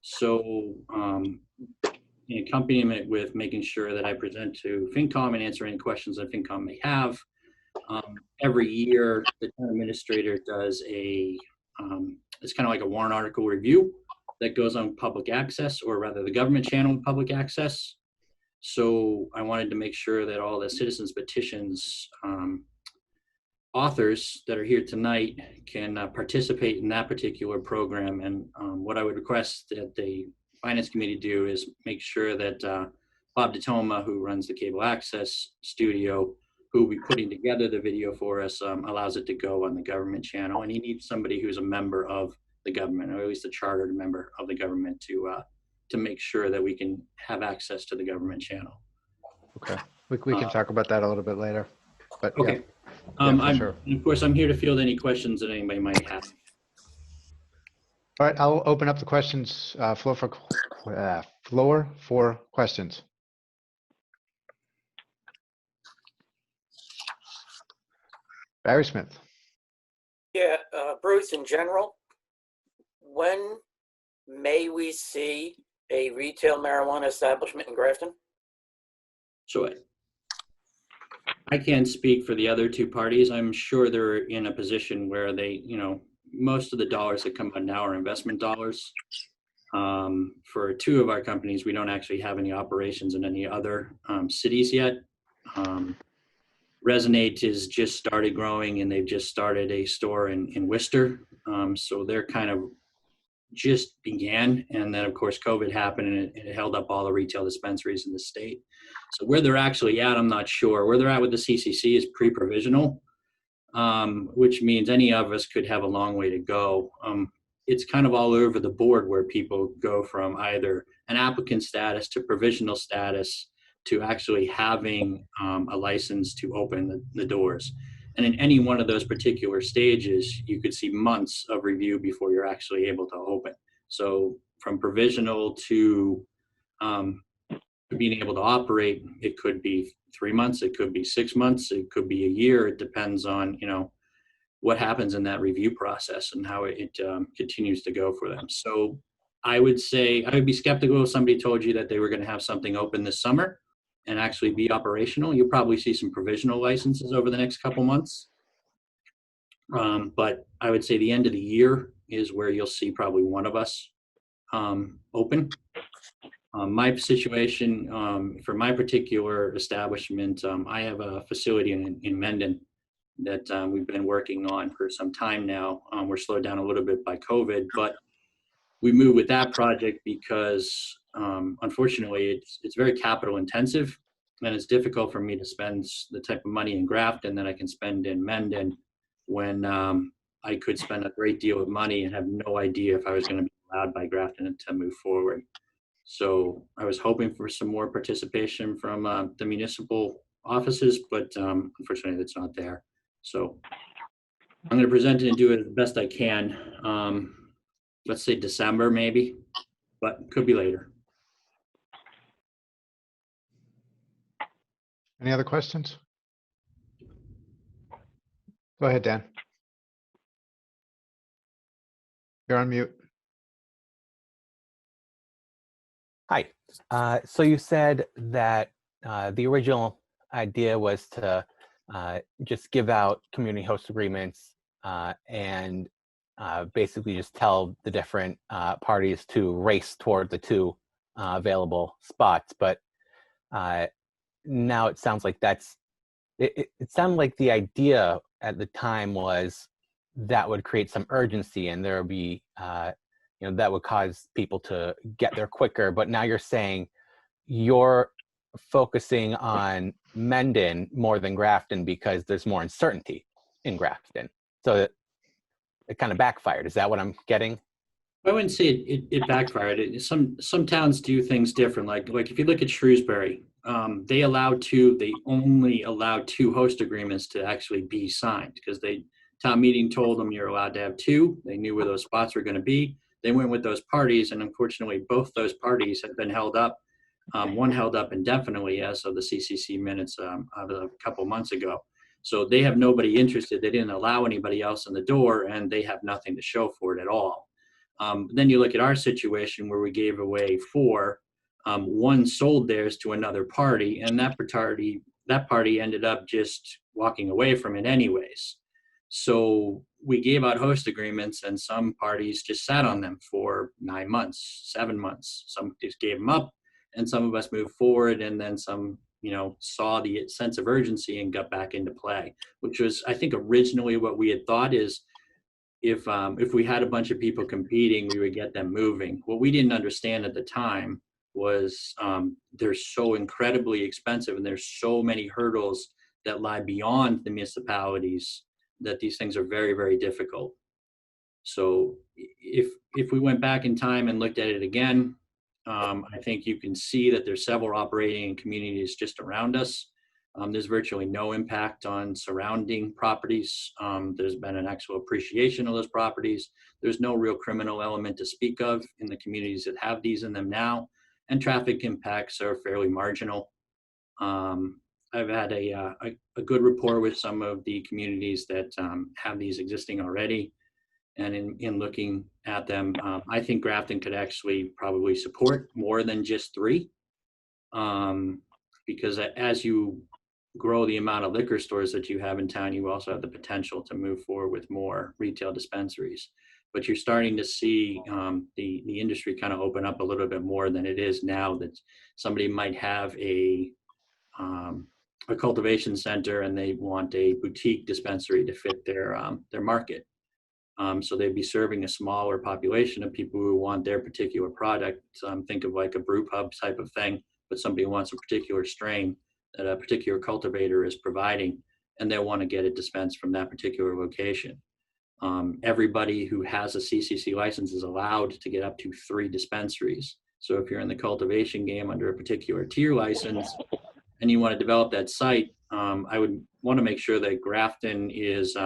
So in accompaniment with making sure that I present to FinCom and answer any questions that FinCom may have, every year the town administrator does it's kind of like a warrant article review that goes on public access, or rather the government channel of public access. So I wanted to make sure that all the citizens petitions authors that are here tonight can participate in that particular program. And what I would request that the Finance Committee do is make sure that Bob DeToma, who runs the Cable Access Studio, who will be putting together the video for us, allows it to go on the government channel. And he needs somebody who's a member of the government, or at least a chartered member of the government, to make sure that we can have access to the government channel. Okay, we can talk about that a little bit later. But okay. Yeah, sure. Of course, I'm here to field any questions that anybody might have. All right, I'll open up the questions, floor for questions. Barry Smith. Yeah, Bruce, in general, when may we see a retail marijuana establishment in Grafton? So I can't speak for the other two parties. I'm sure they're in a position where they, most of the dollars that come out now are investment dollars. For two of our companies, we don't actually have any operations in any other cities yet. Resonate has just started growing, and they've just started a store in Worcester. So they're kind of just began. And then of course, COVID happened, and it held up all the retail dispensaries in the state. So where they're actually at, I'm not sure. Where they're at with the CCC is pre-provisional, which means any of us could have a long way to go. It's kind of all over the board where people go from either an applicant status to provisional status to actually having a license to open the doors. And in any one of those particular stages, you could see months of review before you're actually able to open. So from provisional to being able to operate, it could be 3 months, it could be 6 months, it could be a year. It depends on, what happens in that review process and how it continues to go for them. So I would say, I would be skeptical if somebody told you that they were going to have something open this summer and actually be operational. You'll probably see some provisional licenses over the next couple months. But I would say the end of the year is where you'll see probably one of us open. My situation, for my particular establishment, I have a facility in Mendon that we've been working on for some time now. We're slowed down a little bit by COVID, but we moved with that project because unfortunately it's very capital intensive, and it's difficult for me to spend the type of money in Grafton that I can spend in Mendon when I could spend a great deal of money and have no idea if I was going to be allowed by Grafton to move forward. So I was hoping for some more participation from the municipal offices, but unfortunately that's not there. So I'm going to present it and do it the best I can. Let's say December maybe, but could be later. Any other questions? Go ahead, Dan. You're on mute. Hi. So you said that the original idea was to just give out community host agreements and basically just tell the different parties to race toward the two available spots. But now it sounds like it sounded like the idea at the time was that would create some urgency, and there would be, that would cause people to get there quicker. But now you're saying you're focusing on Mendon more than Grafton because there's more uncertainty in Grafton. So it kind of backfired. Is that what I'm getting? I wouldn't say it backfired. Some towns do things different. Like if you look at Shrewsbury, they only allowed 2 host agreements to actually be signed because town meeting told them you're allowed to have 2. They knew where those spots were going to be. They went with those parties, and unfortunately, both those parties have been held up. One held up indefinitely as of the CCC minutes of a couple months ago. So they have nobody interested. They didn't allow anybody else in the door, and they have nothing to show for it at all. Then you look at our situation where we gave away 4. One sold theirs to another party, and that party ended up just walking away from it anyways. So we gave out host agreements, and some parties just sat on them for 9 months, 7 months. Some just gave them up, and some of us moved forward, and then some, saw the sense of urgency and got back into play, which was, I think, originally what we had thought is if we had a bunch of people competing, we would get them moving. What we didn't understand at the time was they're so incredibly expensive, and there's so many hurdles that lie beyond the municipalities that these things are very, very difficult. So if we went back in time and looked at it again, I think you can see that there's several operating communities just around us. There's virtually no impact on surrounding properties. There's been an actual appreciation of those properties. There's no real criminal element to speak of in the communities that have these in them now, and traffic impacts are fairly marginal. I've had a good rapport with some of the communities that have these existing already. And in looking at them, I think Grafton could actually probably support more than just 3. Because as you grow the amount of liquor stores that you have in town, you also have the potential to move forward with more retail dispensaries. But you're starting to see the industry kind of open up a little bit more than it is now, that somebody might have a cultivation center and they want a boutique dispensary to fit their market. So they'd be serving a smaller population of people who want their particular product. Think of like a brew pub type of thing, but somebody wants a particular strain that a particular cultivator is providing, and they want to get it dispensed from that particular location. Everybody who has a CCC license is allowed to get up to 3 dispensaries. So if you're in the cultivation game under a particular tier license and you want to develop that site, I would want to make sure that Grafton is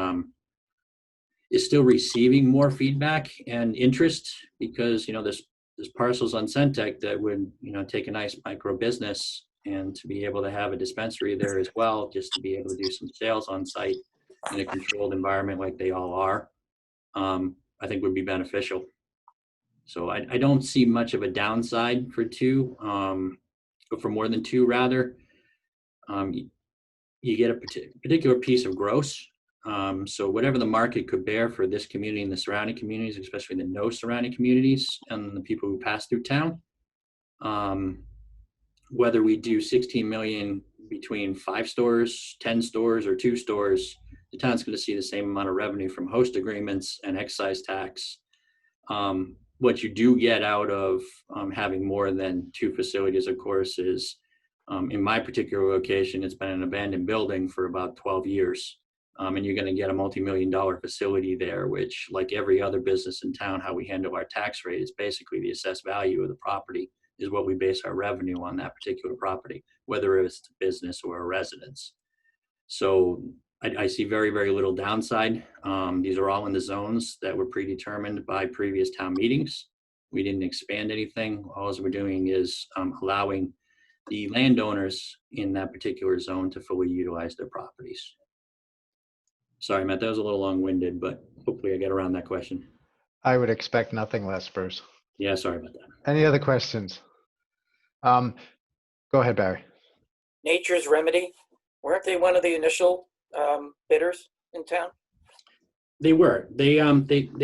still receiving more feedback and interest, because there's parcels on Centec that would take a nice micro business, and to be able to have a dispensary there as well, just to be able to do some sales on site in a controlled environment like they all are, I think would be beneficial. So I don't see much of a downside for 2, or for more than 2 rather. You get a particular piece of gross. So whatever the market could bear for this community and the surrounding communities, especially the no surrounding communities and the people who pass through town, whether we do 16 million between 5 stores, 10 stores, or 2 stores, the town's going to see the same amount of revenue from host agreements and excise tax. What you do get out of having more than 2 facilities, of course, is in my particular location, it's been an abandoned building for about 12 years. And you're going to get a multi-million-dollar facility there, which, like every other business in town, how we handle our tax rate is basically the assessed value of the property is what we base our revenue on that particular property, whether it's a business or a residence. So I see very, very little downside. These are all in the zones that were predetermined by previous town meetings. We didn't expand anything. All we're doing is allowing the landowners in that particular zone to fully utilize their properties. Sorry, Matt, that was a little long-winded, but hopefully I got around that question. I would expect nothing less, Bruce. Yeah, sorry about that. Any other questions? Go ahead, Barry. Nature's Remedy, weren't they one of the initial bidders in town? They were. They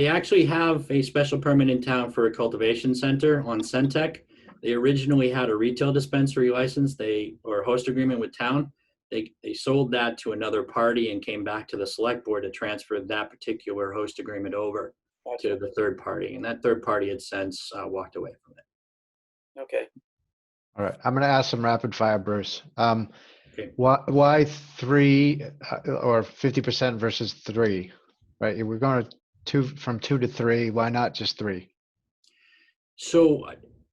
actually have a special permit in town for a cultivation center on Centec. They originally had a retail dispensary license, or a host agreement with town. They sold that to another party and came back to the select board to transfer that particular host agreement over to the third party. And that third party had since walked away from it. Okay. All right. I'm going to ask some rapid fire, Bruce. Okay. Why 3 or 50% versus 3? Right. We're going to from 2 to 3? Why not just 3? So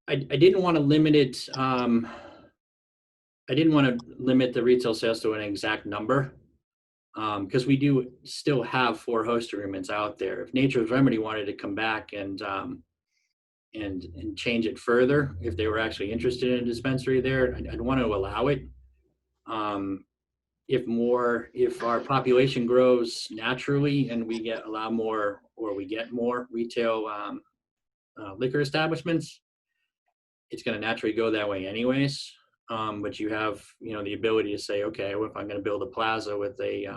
I didn't want to limit it. I didn't want to limit the retail sales to an exact number, because we do still have 4 host agreements out there. If Nature's Remedy wanted to come back and change it further, if they were actually interested in a dispensary there, I'd want to allow it. If our population grows naturally and we get more retail liquor establishments, it's going to naturally go that way anyways. But you have, the ability to say, okay, well, if I'm going to build a plaza with a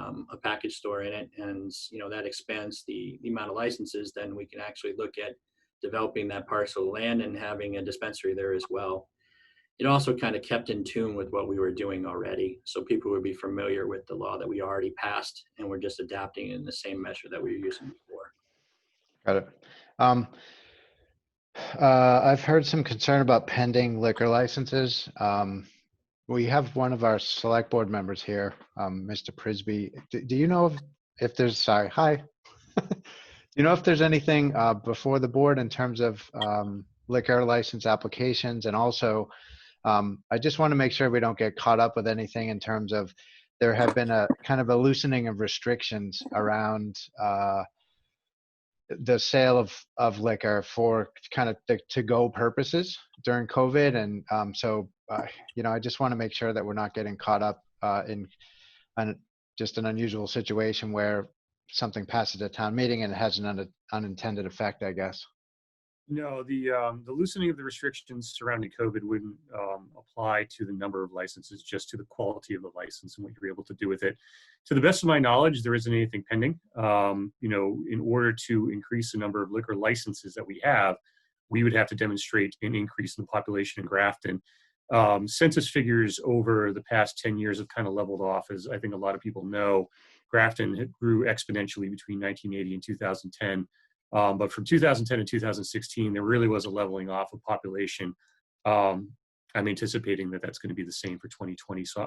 package store in it, and that expands the amount of licenses, then we can actually look at developing that parcel of land and having a dispensary there as well. It also kind of kept in tune with what we were doing already, so people would be familiar with the law that we already passed, and we're just adapting in the same measure that we were using before. Got it. I've heard some concern about pending liquor licenses. We have one of our select board members here, Mr. Prisby. Do you know if there's, sorry, hi. Do you know if there's anything before the board in terms of liquor license applications? And also, I just want to make sure we don't get caught up with anything in terms of there have been a kind of a loosening of restrictions around the sale of liquor for kind of the to-go purposes during COVID. And so, I just want to make sure that we're not getting caught up in just an unusual situation where something passes a town meeting and it has an unintended effect, I guess. No, the loosening of the restrictions surrounding COVID wouldn't apply to the number of licenses, just to the quality of the license and what you're able to do with it. To the best of my knowledge, there isn't anything pending. In order to increase the number of liquor licenses that we have, we would have to demonstrate an increase in the population in Grafton. Census figures over the past 10 years have kind of leveled off, as I think a lot of people know. Grafton grew exponentially between 1980 and 2010. But from 2010 to 2016, there really was a leveling off of population. I'm anticipating that that's going to be the same for 2020. So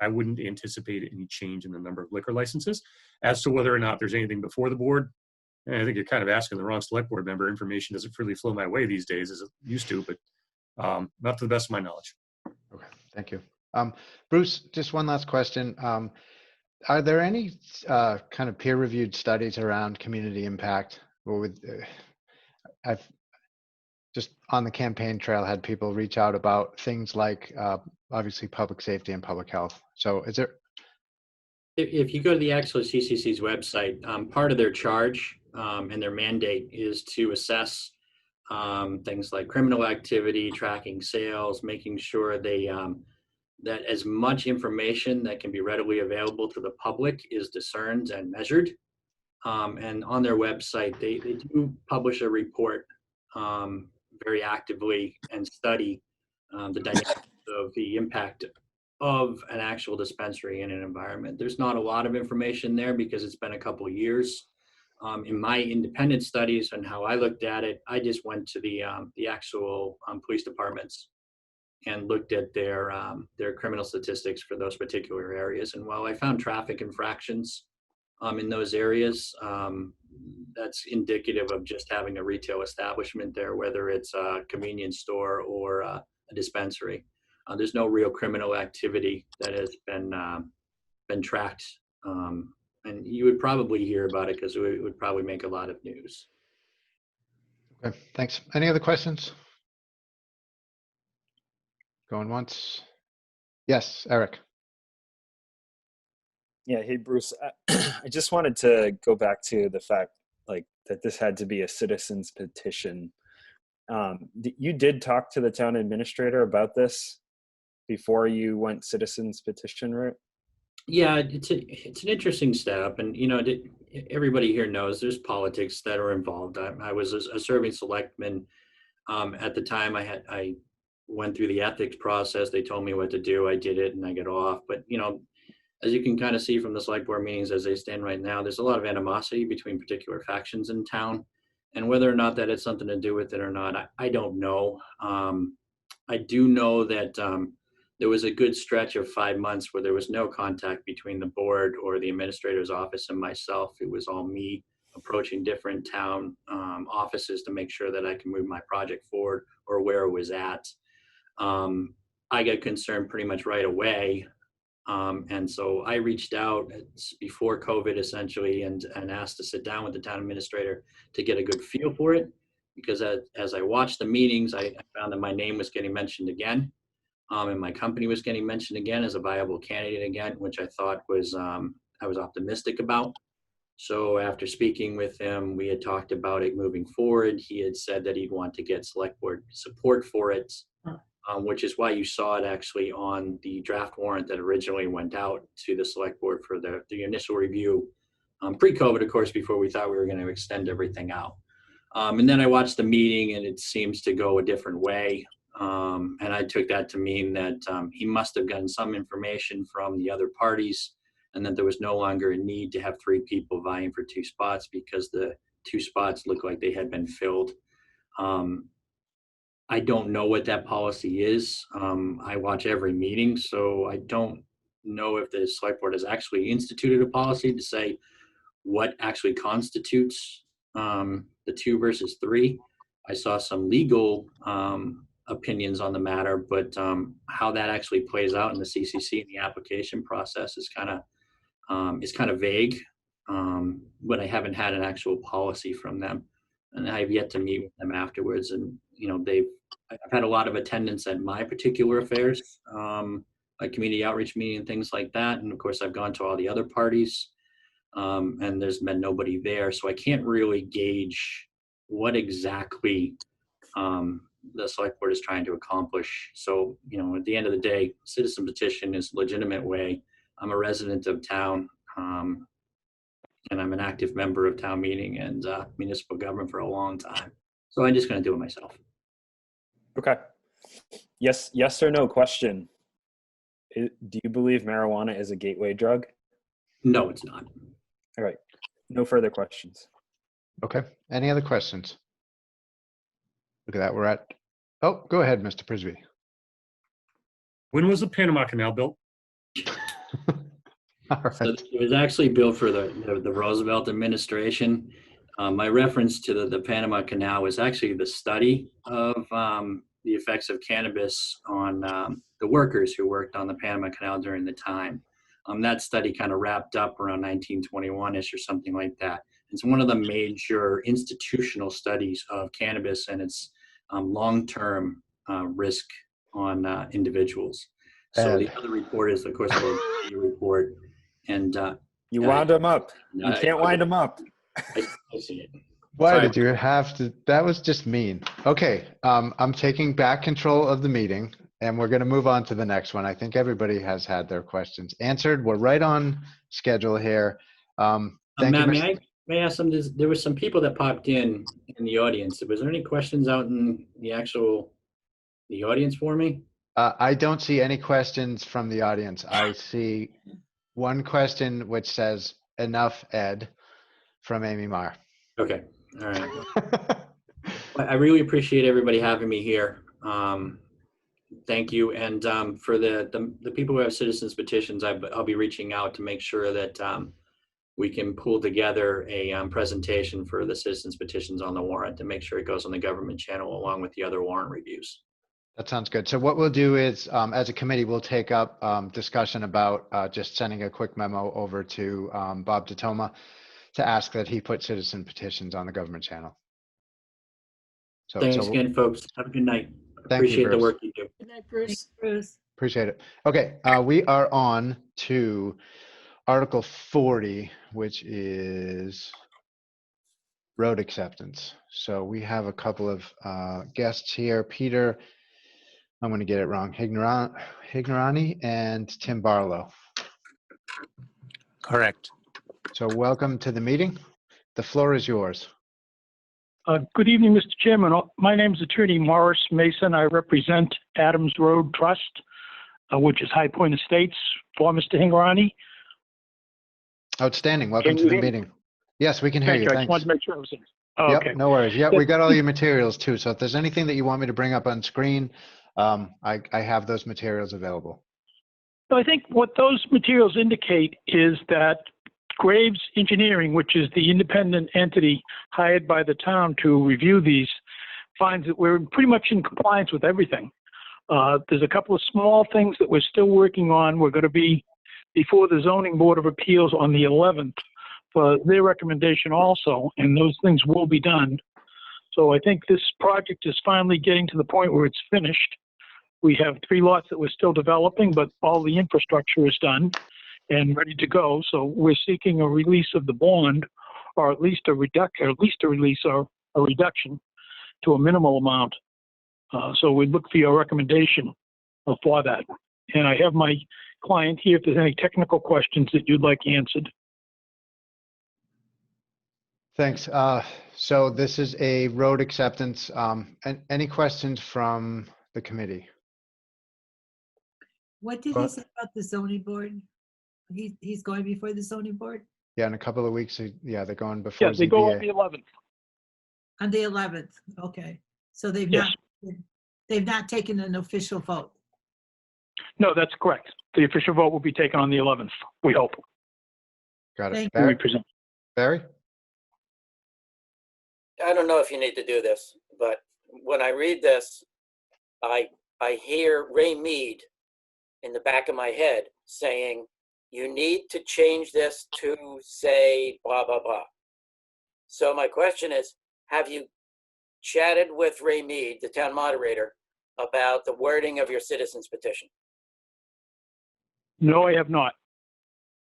I wouldn't anticipate any change in the number of liquor licenses. As to whether or not there's anything before the board, I think you're kind of asking the wrong select board member. Information doesn't really flow my way these days as it used to, but not to the best of my knowledge. Okay, thank you. Bruce, just one last question. Are there any kind of peer-reviewed studies around community impact? Or I've just on the campaign trail had people reach out about things like obviously public safety and public health. So is there? If you go to the actual CCC's website, part of their charge and their mandate is to assess things like criminal activity, tracking sales, making sure they that as much information that can be readily available to the public is discerned and measured. And on their website, they do publish a report very actively and study the dynamics of the impact of an actual dispensary in an environment. There's not a lot of information there because it's been a couple of years. In my independent studies and how I looked at it, I just went to the actual police departments and looked at their criminal statistics for those particular areas. And while I found traffic infractions in those areas, that's indicative of just having a retail establishment there, whether it's a convenience store or a dispensary. There's no real criminal activity that has been tracked, and you would probably hear about it because it would probably make a lot of news. Okay, thanks. Any other questions? Going once. Yes, Eric. Yeah, hey Bruce, I just wanted to go back to the fact that this had to be a citizen's petition. You did talk to the town administrator about this before you went citizen's petition route? Yeah, it's an interesting step, and everybody here knows there's politics that are involved. I was a serving selectman at the time. I went through the ethics process. They told me what to do. I did it, and I got off. But as you can kind of see from the select board meetings as they stand right now, there's a lot of animosity between particular factions in town. And whether or not that had something to do with it or not, I don't know. I do know that there was a good stretch of 5 months where there was no contact between the board or the administrator's office and myself. It was all me approaching different town offices to make sure that I can move my project forward or where it was at. I got concerned pretty much right away. And so I reached out before COVID essentially and asked to sit down with the town administrator to get a good feel for it. Because as I watched the meetings, I found that my name was getting mentioned again. And my company was getting mentioned again as a viable candidate again, which I thought was, I was optimistic about. So after speaking with him, we had talked about it moving forward. He had said that he'd want to get select board support for it, which is why you saw it actually on the draft warrant that originally went out to the select board for the initial review, pre-COVID, of course, before we thought we were going to extend everything out. And then I watched the meeting and it seems to go a different way. And I took that to mean that he must have gotten some information from the other parties and that there was no longer a need to have 3 people vying for 2 spots because the 2 spots looked like they had been filled. I don't know what that policy is. I watch every meeting, so I don't know if the select board has actually instituted a policy to say what actually constitutes the 2 versus 3. I saw some legal opinions on the matter, but how that actually plays out in the CCC and the application process is kind of vague. But I haven't had an actual policy from them, and I've yet to meet with them afterwards. And you know, I've had a lot of attendance at my particular affairs, like community outreach meeting and things like that. And of course, I've gone to all the other parties, and there's been nobody there, so I can't really gauge what exactly the select board is trying to accomplish. So, you know, at the end of the day, citizen petition is a legitimate way. I'm a resident of town, and I'm an active member of town meeting and municipal government for a long time. So I'm just going to do it myself. Okay. Yes or no question. Do you believe marijuana is a gateway drug? No, it's not. All right. No further questions. Okay. Any other questions? Look at that. We're at, oh, go ahead, Mr. Prisby. When was the Panama Canal built? All right. So it was actually built for the Roosevelt administration. My reference to the Panama Canal was actually the study of the effects of cannabis on the workers who worked on the Panama Canal during the time. That study kind of wrapped up around 1921-ish or something like that. It's one of the major institutional studies of cannabis and its long-term risk on individuals. So the other report is, of course, the report. And you wound them up. You can't wind them up. I see it. Why did you have to? That was just mean. Okay, I'm taking back control of the meeting, and we're going to move on to the next one. I think everybody has had their questions answered. We're right on schedule here. Thank you. May I ask some? There were some people that popped in the audience. Was there any questions out in the audience for me? I don't see any questions from the audience. I see one question which says, "Enough, Ed," from Amy Marr. Okay. All right. I really appreciate everybody having me here. Thank you. And for the people who have citizens petitions, I'll be reaching out to make sure that we can pull together a presentation for the citizens petitions on the warrant to make sure it goes on the government channel along with the other warrant reviews. That sounds good. So what we'll do is, as a committee, we'll take up discussion about just sending a quick memo over to Bob Totoma to ask that he put citizen petitions on the government channel. So, thanks again, folks. Have a good night. Thank Appreciate you, the work you do. Good night, Bruce. Thanks, Bruce. Appreciate it. Okay, we are on to Article 40, which is road acceptance. So we have a couple of guests here. Peter, I'm going to get it wrong, Hignorani and Tim Barlow. Correct. So welcome to the meeting. The floor is yours. Good evening, Mr. Chairman. My name is Attorney Morris Mason. I represent Adams Road Trust, which is High Point Estates, for Mr. Hingorani. Outstanding. Welcome to the meeting. Yes, we can hear you. I Thanks. just wanted to make sure I was in. Oh, Yep, okay. no worries. Yeah, we got all your materials too. So if there's anything that you want me to bring up on screen, I have those materials available. So I think what those materials indicate is that Graves Engineering, which is the independent entity hired by the town to review these, finds that we're pretty much in compliance with everything. There's a couple of small things that we're still working on. We're going to be before the Zoning Board of Appeals on the 11th for their recommendation also, and those things will be done. So I think this project is finally getting to the point where it's finished. We have 3 lots that we're still developing, but all the infrastructure is done and ready to go. So we're seeking a release of the bond, or at least a release or a reduction to a minimal amount. So we look for your recommendation for that. And I have my client here if there's any technical questions that you'd like answered. Thanks. So this is a road acceptance. And any questions from the committee? What did he say about the zoning board? He's going before the zoning board? Yeah, in a couple of weeks. Yeah, they're going before Yeah, they go on ZBA. the 11th. On the 11th, okay. So they've Yes. not taken an official vote. No, that's correct. The official vote will be taken on the 11th, we hope. Got it. Thank We Barry? present. Barry? I don't know if you need to do this, but when I read this, I hear Ray Mead in the back of my head saying, you need to change this to say blah, blah, blah. So my question is, have you chatted with Ray Mead, the town moderator, about the wording of your citizens petition? No, I have not.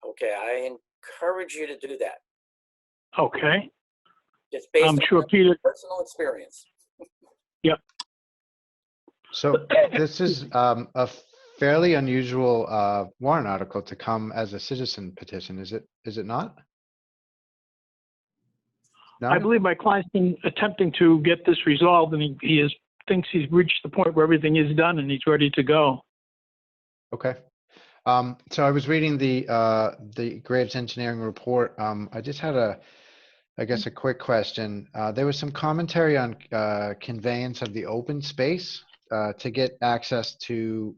Okay, I encourage you to do that. Okay. Just based I'm on sure Peter, personal experience. yep. So this is a fairly unusual warrant article to come as a citizen petition, is it not? No? I believe my client's been attempting to get this resolved, and he thinks he's reached the point where everything is done and he's ready to go. Okay. So I was reading the Graves Engineering report. I just had I guess a quick question. There was some commentary on conveyance of the open space to get access to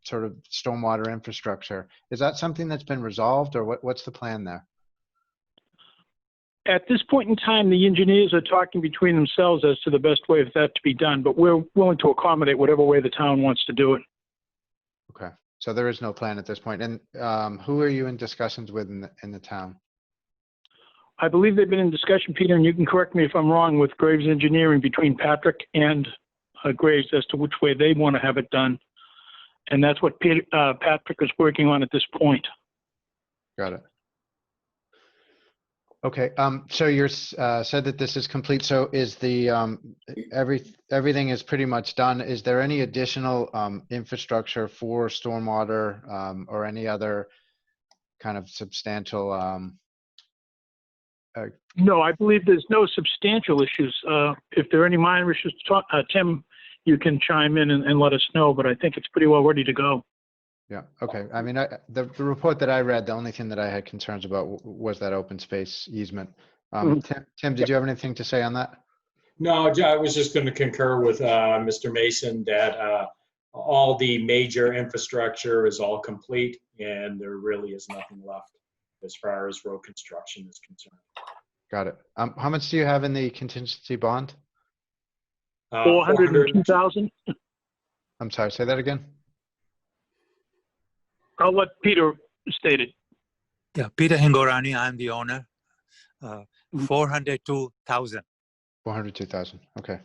sort of stormwater infrastructure. Is that something that's been resolved, or what's the plan there? At this point in time, the engineers are talking between themselves as to the best way for that to be done, but we're willing to accommodate whatever way the town wants to do it. Okay. So there is no plan at this point. And who are you in discussions with in the town? I believe they've been in discussion, Peter, and you can correct me if I'm wrong, with Graves Engineering between Patrick and Graves as to which way they want to have it done. And that's what Patrick is working on at this point. Got it. Okay. So you said that this is complete. So is the everything is pretty much done. Is there any additional infrastructure for stormwater or any other kind of substantial? No, I believe there's no substantial issues. If there are any minor issues, Tim, you can chime in and let us know, but I think it's pretty well ready to go. Yeah. Okay. I mean, the report that I read, the only thing that I had concerns about was that open space easement. Tim, did you have anything to say on that? No, I was just going to concur with Mr. Mason that all the major infrastructure is all complete and there really is nothing left as far as road construction is concerned. Got it. How much do you have in the contingency bond? 402,000. I'm sorry, say that again. I'll let Peter state it. Yeah, Peter Hingorani, I'm the owner. 402,000. 402,000. Okay.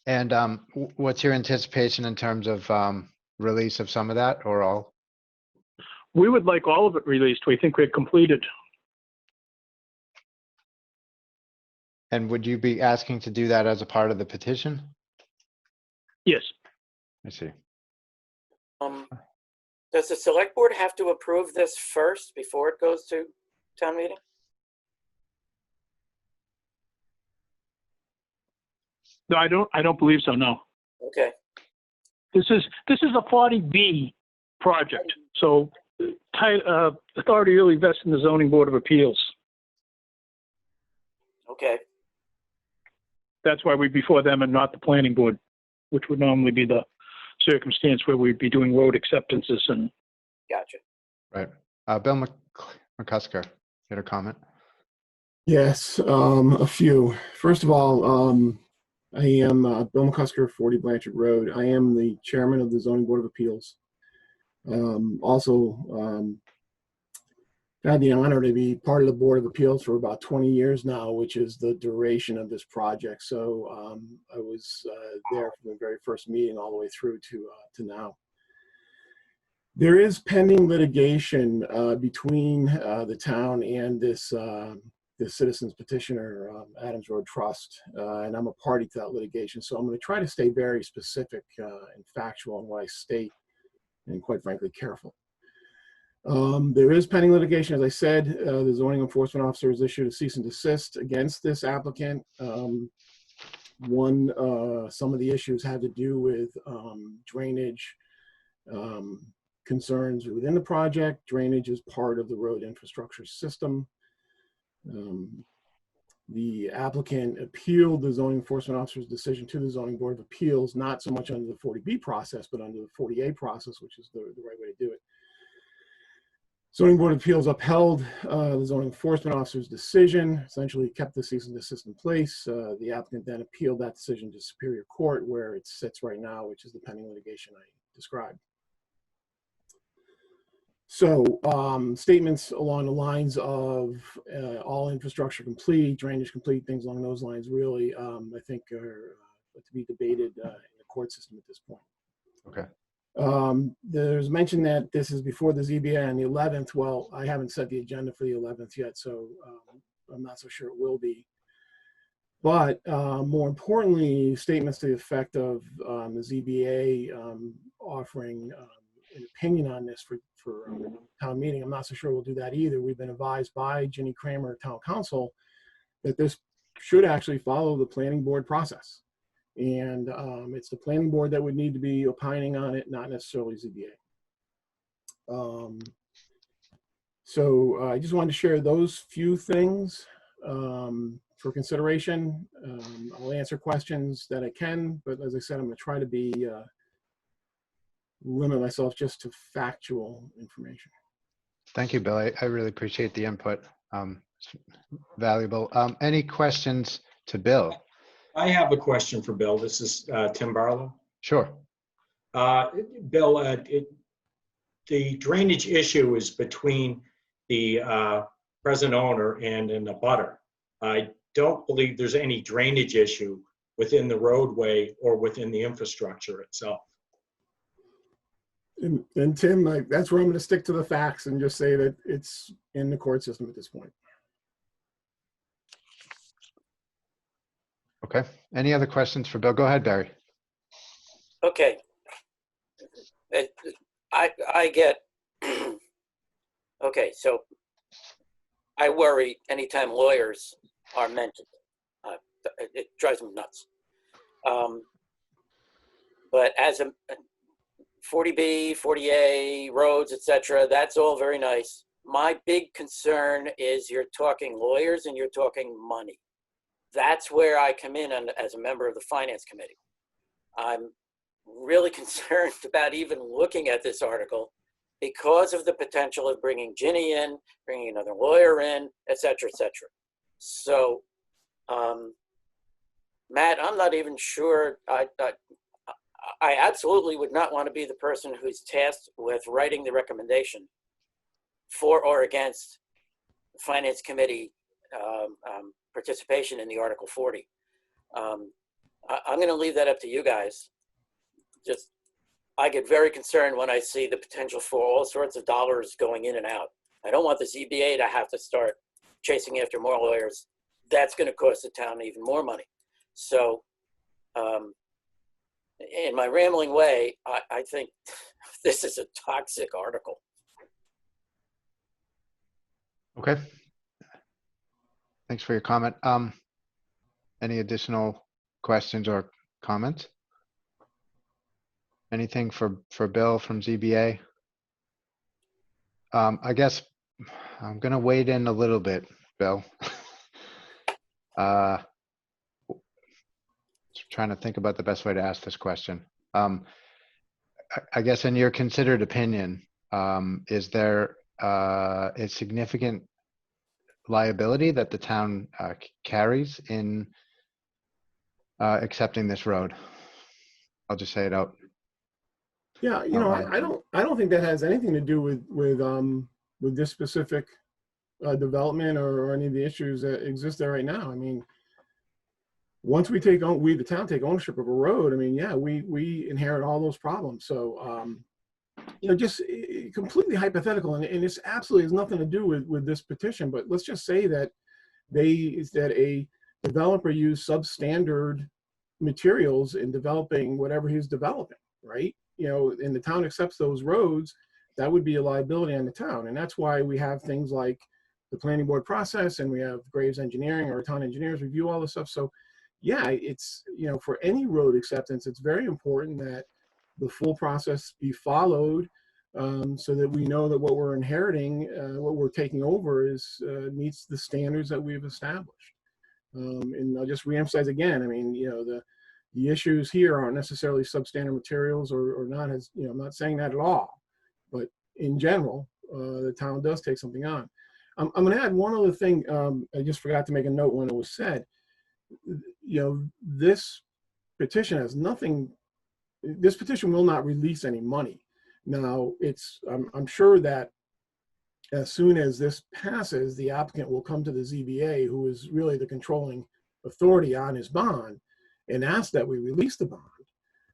And what's your anticipation in terms of release of some of that, or all? We would like all of it released. We think we're completed. And would you be asking to do that as a part of the petition? Yes. I see. Does the select board have to approve this first before it goes to town meeting? No, I don't believe so, no. Okay. This is a 40B project, so authority really vests in the Zoning Board of Appeals. Okay. That's why we're before them and not the planning board, which would normally be the circumstance where we'd be doing road acceptances and Gotcha. Right. Bill McCusker, you had a comment? Yes, a few. First of all, I am Bill McCusker, 40 Blanchard Road. I am the chairman of the Zoning Board of Appeals. Also, had the honor to be part of the Board of Appeals for about 20 years now, which is the duration of this project. So I was there from the very first meeting all the way through to now. There is pending litigation between the town and this citizens petitioner, Adams Road Trust, and I'm a party to that litigation. So I'm going to try to stay very specific and factual in what I state, and quite frankly, careful. There is pending litigation. As I said, the zoning enforcement officer has issued a cease and desist against this applicant. Some of the issues had to do with drainage concerns within the project. Drainage is part of the road infrastructure system. The applicant appealed the zoning enforcement officer's decision to the Zoning Board of Appeals, not so much under the 40B process, but under the 40A process, which is the right way to do it. Zoning Board of Appeals upheld the zoning enforcement officer's decision, essentially kept the cease and desist in place. The applicant then appealed that decision to Superior Court, where it sits right now, which is the pending litigation I described. So statements along the lines of all infrastructure complete, drainage complete, things along those lines really, I think are to be debated in the court system at this point. Okay. There's mention that this is before the ZBA on the 11th. Well, I haven't set the agenda for the 11th yet, so I'm not so sure it will be. But more importantly, statements to the effect of the ZBA offering an opinion on this for town meeting. I'm not so sure we'll do that either. We've been advised by Ginny Kramer, town council, that this should actually follow the planning board process. And it's the planning board that would need to be opining on it, not necessarily ZBA. So I just wanted to share those few things for consideration. I'll answer questions that I can, but as I said, I'm going to try to be limit myself just to factual information. Thank you, Bill. I really appreciate the input. It's valuable. Any questions to Bill? I have a question for Bill. This is Tim Barlow. Sure. Bill, the drainage issue is between the present owner and an abutter. I don't believe there's any drainage issue within the roadway or within the infrastructure itself. And Tim, that's where I'm going to stick to the facts and just say that it's in the court system at this point. Okay. Any other questions for Bill? Go ahead, Barry. Okay. I get, okay, so I worry anytime lawyers are mentioned. It drives me nuts. But as a 40B, 40A, roads, etc., that's all very nice. My big concern is you're talking lawyers and you're talking money. That's where I come in as a member of the Finance Committee. I'm really concerned about even looking at this article because of the potential of bringing Ginny in, bringing another lawyer in, etc., etc. So, Matt, I'm not even sure. I absolutely would not want to be the person who's tasked with writing the recommendation for or against the Finance Committee participation in the Article 40. I'm going to leave that up to you guys. Just, I get very concerned when I see the potential for all sorts of dollars going in and out. I don't want the ZBA to have to start chasing after more lawyers. That's going to cost the town even more money. So, in my rambling way, I think this is a toxic article. Okay. Thanks for your comment. Any additional questions or comments? Anything for Bill from ZBA? I guess I'm going to wade in a little bit, Bill. Trying to think about the best way to ask this question. I guess in your considered opinion, is there a significant liability that the town carries in accepting this road? I'll just say it out. Yeah, you know, I don't think that has anything to do with this specific development or any of the issues that exist there right now. I mean, once we the town take ownership of a road, I mean, yeah, we inherit all those problems. So, you know, just completely hypothetical, and it's absolutely has nothing to do with this petition. But let's just say that a developer used substandard materials in developing whatever he's developing, right? You know, and the town accepts those roads, that would be a liability on the town. And that's why we have things like the planning board process, and we have Graves Engineering or town engineers review all this stuff. So yeah, it's, you know, for any road acceptance, it's very important that the full process be followed, so that we know that what we're inheriting, what we're taking over meets the standards that we've established. And I'll just reemphasize again, I mean, you know, the issues here aren't necessarily substandard materials or not, as, you know, I'm not saying that at all, but in general, the town does take something on. I'm going to add one other thing. I just forgot to make a note when it was said. You know, this petition has nothing, this petition will not release any money. Now, I'm sure that as soon as this passes, the applicant will come to the ZBA, who is really the controlling authority on his bond, and ask that we release the bond.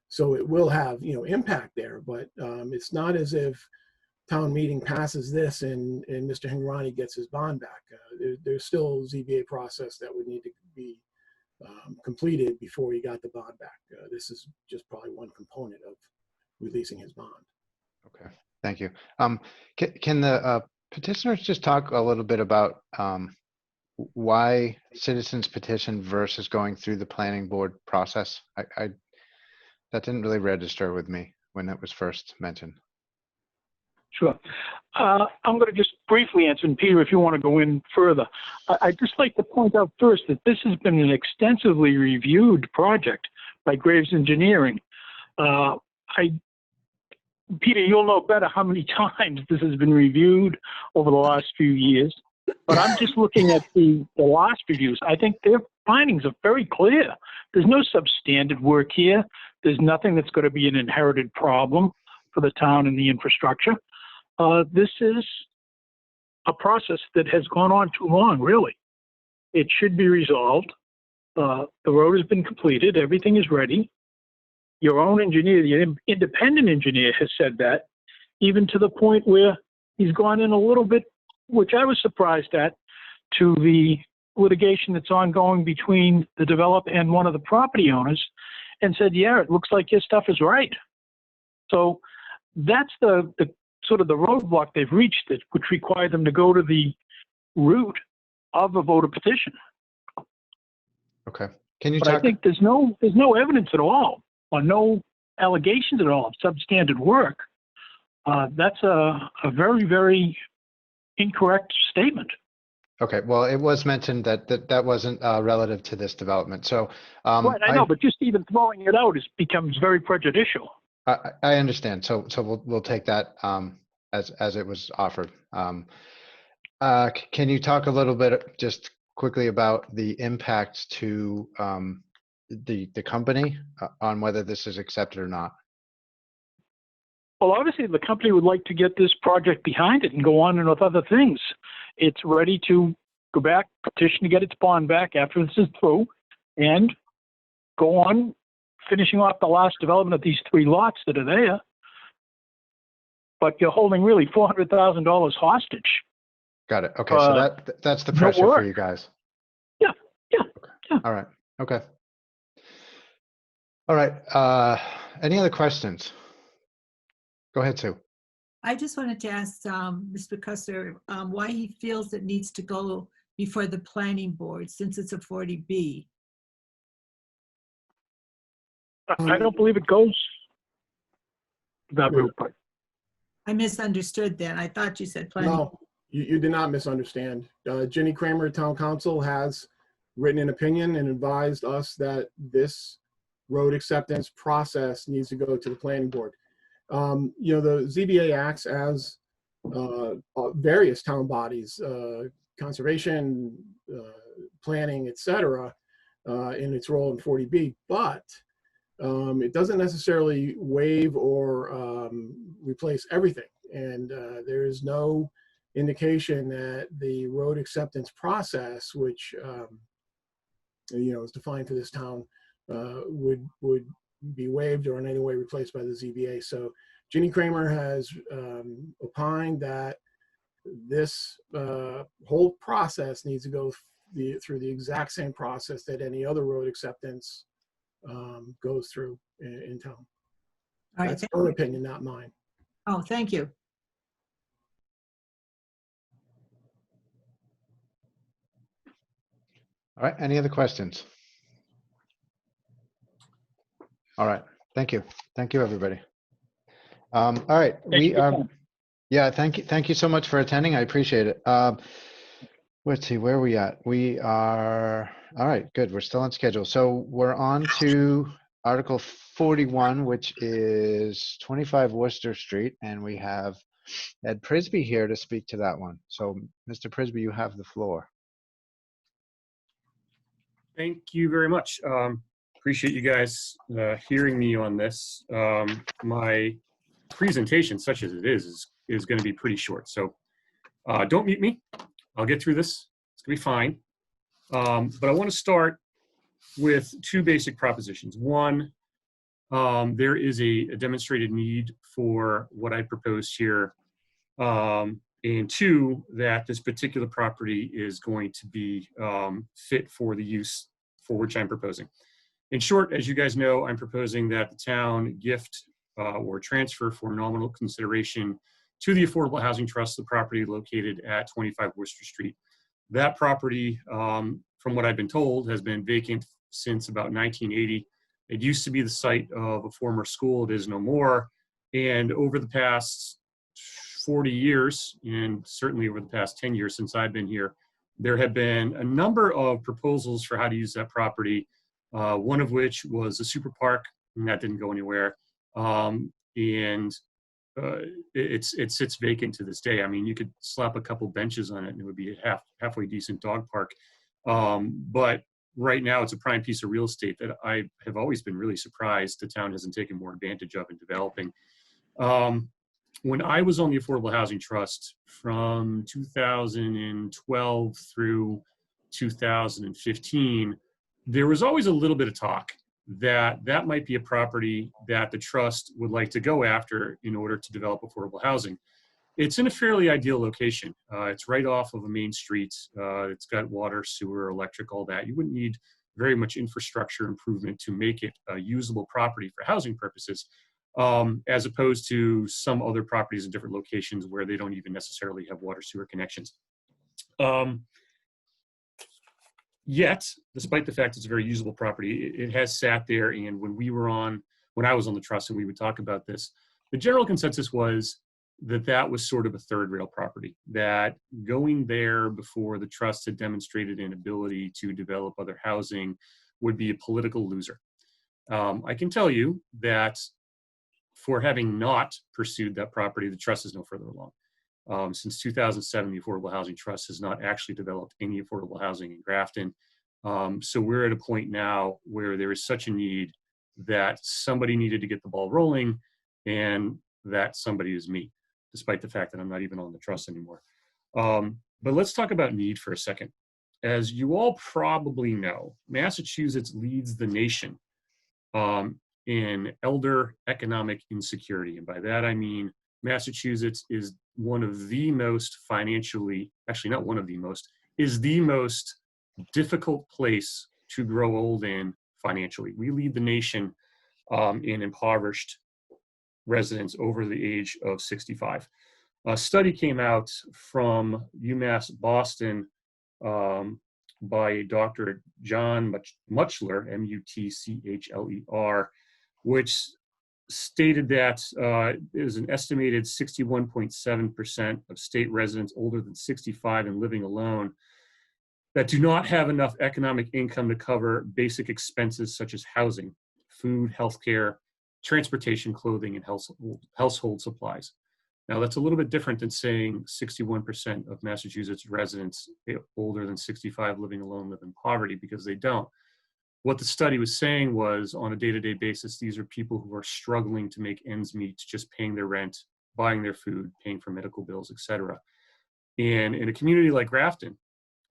So it will have, you know, impact there, but it's not as if town meeting passes this and Mr. Hingorani gets his bond back. There's still a ZBA process that would need to be completed before he got the bond back. This is just probably one component of releasing his bond. Okay, thank you. Can the petitioners just talk a little bit about why citizens petition versus going through the planning board process? That didn't really register with me when it was first mentioned. Sure. I'm going to just briefly answer, and Peter, if you want to go in further. I'd just like to point out first that this has been an extensively reviewed project by Graves Engineering. Peter, you'll know better how many times this has been reviewed over the last few years, but I'm just looking at the last reviews. I think their findings are very clear. There's no substandard work here. There's nothing that's going to be an inherited problem for the town and the infrastructure. This is a process that has gone on too long, really. It should be resolved. The road has been completed. Everything is ready. Your own engineer, the independent engineer, has said that, even to the point where he's gone in a little bit, which I was surprised at, to the litigation that's ongoing between the developer and one of the property owners, and said, yeah, it looks like your stuff is right. So that's the sort of the roadblock they've reached, that which required them to go to the route of a voter petition. Okay. Can you But talk? I think there's no evidence at all, or no allegations at all of substandard work. That's a very, very incorrect statement. Okay. Well, it was mentioned that wasn't relative to this development. So Right, I know, but just even throwing it out becomes very prejudicial. I understand. So we'll take that as it was offered. Can you talk a little bit just quickly about the impact to the company on whether this is accepted or not? Well, obviously, the company would like to get this project behind it and go on and with other things. It's ready to go back, petition to get its bond back after this is through, and go on finishing off the last development of these 3 lots that are there. But you're holding really $400,000 hostage. Got it. Okay, so that's the pressure for you guys. Yeah. All right. Okay. All right. Any other questions? Go ahead, Sue. I just wanted to ask Mr. Custer why he feels it needs to go before the planning board since it's a 40B. I don't believe it goes that route. I misunderstood then. I thought you said planning. No, you did not misunderstand. Ginny Kramer, Town Council, has written an opinion and advised us that this road acceptance process needs to go to the planning board. The ZBA acts as various town bodies, conservation, planning, etc., in its role in 40B, but it doesn't necessarily waive or replace everything. And there is no indication that the road acceptance process, which is defined for this town, would be waived or in any way replaced by the ZBA. So Ginny Kramer has opined that this whole process needs to go through the exact same process that any other road acceptance goes through in town. All right, That's her opinion, not mine. Oh, thank you. All right, any other questions? All right, thank you. Thank you, everybody. All right, yeah, thank you so much for attending. I appreciate it. Let's see, where are we at? We are, all right, good. We're still on schedule. So we're on to Article 41, which is 25 Worcester Street, and we have Ed Prisby here to speak to that one. So, Mr. Prisby, you have the floor. Thank you very much. Appreciate you guys hearing me on this. My presentation, such as it is going to be pretty short. So don't mute me. I'll get through this. It's going to be fine. But I want to start with two basic propositions. One, there is a demonstrated need for what I proposed here. And two, that this particular property is going to be fit for the use for which I'm proposing. In short, as you guys know, I'm proposing that the town gift or transfer for nominal consideration to the Affordable Housing Trust the property located at 25 Worcester Street. That property, from what I've been told, has been vacant since about 1980. It used to be the site of a former school. It is no more. And over the past 40 years, and certainly over the past 10 years since I've been here, there have been a number of proposals for how to use that property, one of which was a super park, and that didn't go anywhere. It sits vacant to this day. I mean, you could slap a couple benches on it and it would be a halfway decent dog park. But right now it's a prime piece of real estate that I have always been really surprised the town hasn't taken more advantage of in developing. When I was on the Affordable Housing Trust from 2012 through 2015, there was always a little bit of talk that that might be a property that the trust would like to go after in order to develop affordable housing. It's in a fairly ideal location. It's right off of a main street. It's got water, sewer, electric, all that. You wouldn't need very much infrastructure improvement to make it a usable property for housing purposes, as opposed to some other properties in different locations where they don't even necessarily have water, sewer connections. Yet, despite the fact it's a very usable property, it has sat there. And when I was on the trust and we would talk about this, the general consensus was that that was sort of a third rail property, that going there before the trust had demonstrated an ability to develop other housing would be a political loser. I can tell you that for having not pursued that property, the trust is no further along. Since 2007, the Affordable Housing Trust has not actually developed any affordable housing in Grafton. So we're at a point now where there is such a need that somebody needed to get the ball rolling, and that somebody is me, despite the fact that I'm not even on the trust anymore. But let's talk about need for a second. As you all probably know, Massachusetts leads the nation in elder economic insecurity. And by that, I mean Massachusetts is one of the most financially, actually not one of the most, is the most difficult place to grow old in financially. We lead the nation in impoverished residents over the age of 65. A study came out from UMass Boston by Dr. John Mutchler, M-U-T-C-H-L-E-R, which stated that there's an estimated 61.7% of state residents older than 65 and living alone that do not have enough economic income to cover basic expenses such as housing, food, healthcare, transportation, clothing, and household supplies. Now, that's a little bit different than saying 61% of Massachusetts residents older than 65 living alone live in poverty, because they don't. What the study was saying was, on a day-to-day basis, these are people who are struggling to make ends meet, just paying their rent, buying their food, paying for medical bills, etc. And in a community like Grafton,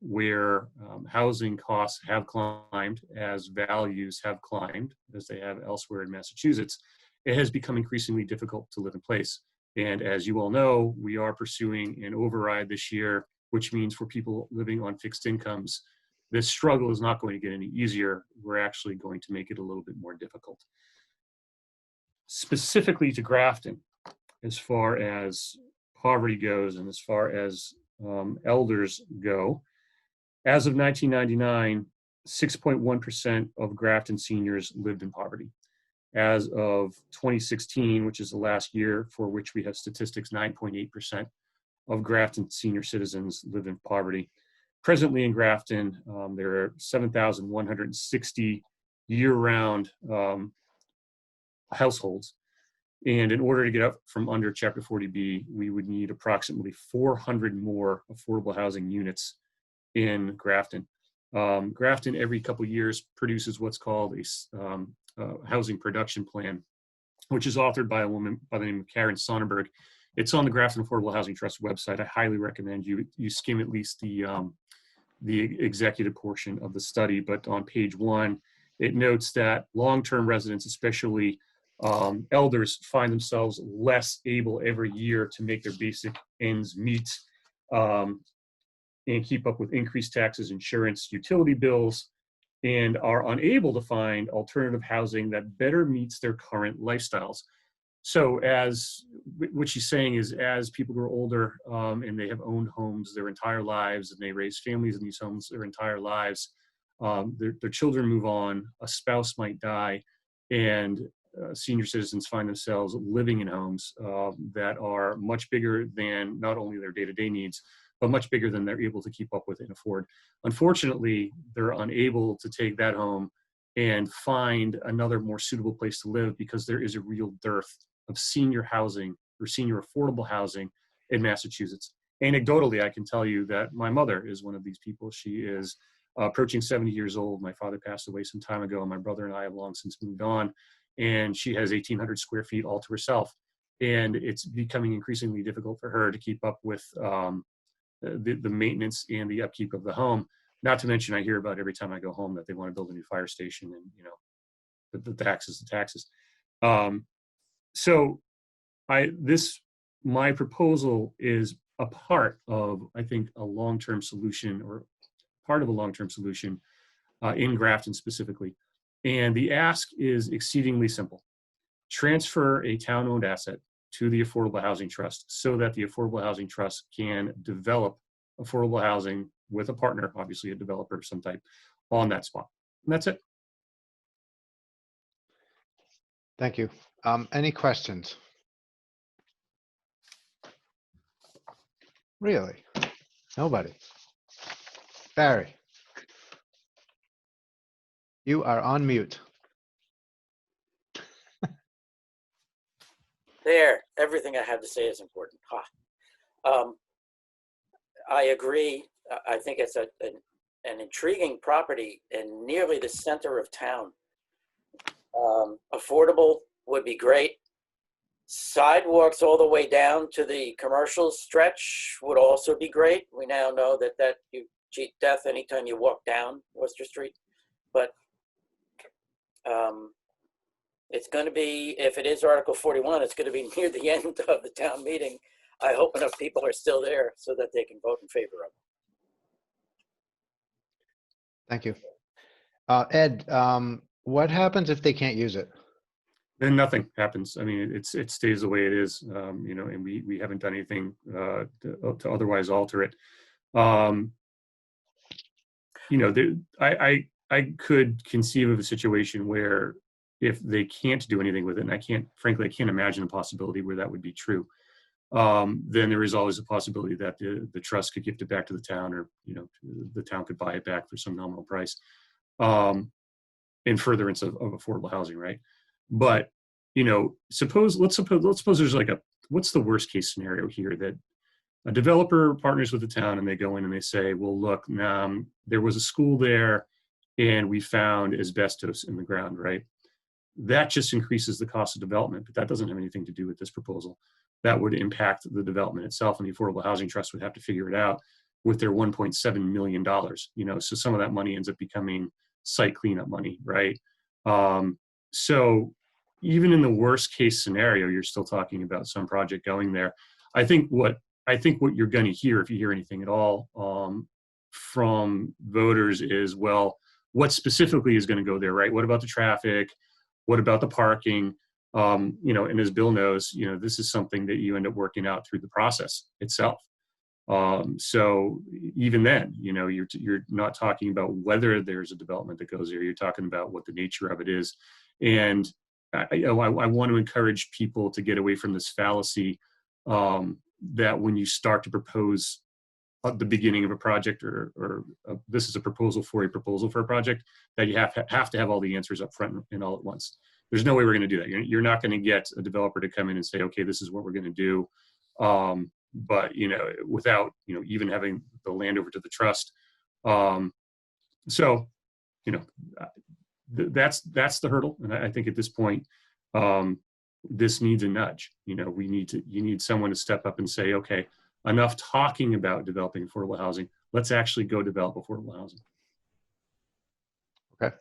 where housing costs have climbed as values have climbed, as they have elsewhere in Massachusetts, it has become increasingly difficult to live in place. And as you all know, we are pursuing an override this year, which means for people living on fixed incomes, this struggle is not going to get any easier. We're actually going to make it a little bit more difficult. Specifically to Grafton, as far as poverty goes and as far as elders go, as of 1999, 6.1% of Grafton seniors lived in poverty. As of 2016, which is the last year for which we have statistics, 9.8% of Grafton senior citizens live in poverty. Presently in Grafton, there are 7,160 year-round households. And in order to get up from under Chapter 40B, we would need approximately 400 more affordable housing units in Grafton. Grafton, every couple of years, produces what's called a housing production plan, which is authored by a woman by the name of Karen Sonnenberg. It's on the Grafton Affordable Housing Trust website. I highly recommend you skim at least the executive portion of the study. But on page 1, it notes that long-term residents, especially elders, find themselves less able every year to make their basic ends meet and keep up with increased taxes, insurance, utility bills, and are unable to find alternative housing that better meets their current lifestyles. So as what she's saying is, as people grow older and they have owned homes their entire lives and they raise families in these homes their entire lives, their children move on, a spouse might die, and senior citizens find themselves living in homes that are much bigger than not only their day-to-day needs, but much bigger than they're able to keep up with and afford. Unfortunately, they're unable to take that home and find another more suitable place to live because there is a real dearth of senior housing or senior affordable housing in Massachusetts. Anecdotally, I can tell you that my mother is one of these people. She is approaching 70 years old. My father passed away some time ago, and my brother and I have long since moved on. And she has 1,800 square feet all to herself. And it's becoming increasingly difficult for her to keep up with the maintenance and the upkeep of the home. Not to mention, I hear about every time I go home that they want to build a new fire station, and the taxes. So my proposal is a part of, I think, a long-term solution, or part of a long-term solution in Grafton specifically. And the ask is exceedingly simple. Transfer a town-owned asset to the Affordable Housing Trust so that the Affordable Housing Trust can develop affordable housing with a partner, obviously a developer of some type, on that spot. And that's it. Thank you. Any questions? Really? Nobody? Barry? You are on mute. There, everything I have to say is important. I agree. I think it's an intriguing property in nearly the center of town. Affordable would be great. Sidewalks all the way down to the commercial stretch would also be great. We now know that you cheat death anytime you walk down Worcester Street. But it's going to be, if it is Article 41, it's going to be near the end of the town meeting. I hope enough people are still there so that they can vote in favor of it. Thank you. Ed, what happens if they can't use it? Then nothing happens. I mean, it stays the way it is, and we haven't done anything to otherwise alter it. I could conceive of a situation where if they can't do anything with it, and I can't imagine a possibility where that would be true, then there is always a possibility that the trust could gift it back to the town, or the town could buy it back for some nominal price, in furtherance of affordable housing, right? But let's suppose there's like what's the worst case scenario here, that a developer partners with the town and they go in and they say, well, look, there was a school there and we found asbestos in the ground, right? That just increases the cost of development, but that doesn't have anything to do with this proposal. That would impact the development itself, and the Affordable Housing Trust would have to figure it out with their $1.7 million, so some of that money ends up becoming site cleanup money, right? So even in the worst case scenario, you're still talking about some project going there. I think what you're going to hear, if you hear anything at all, from voters is, well, what specifically is going to go there, right? What about the traffic? What about the parking? And as Bill knows, this is something that you end up working out through the process itself. So even then, you're not talking about whether there's a development that goes there. You're talking about what the nature of it is. And I want to encourage people to get away from this fallacy that when you start to propose at the beginning of a project, or this is a proposal for a project, that you have to have all the answers up front and all at once. There's no way we're going to do that. You're not going to get a developer to come in and say, okay, this is what we're going to do. But without even having the land over to the trust. That's the hurdle. And I think at this point, this needs a nudge. You need someone to step up and say, okay, enough talking about developing affordable housing. Let's actually go develop affordable housing. Okay.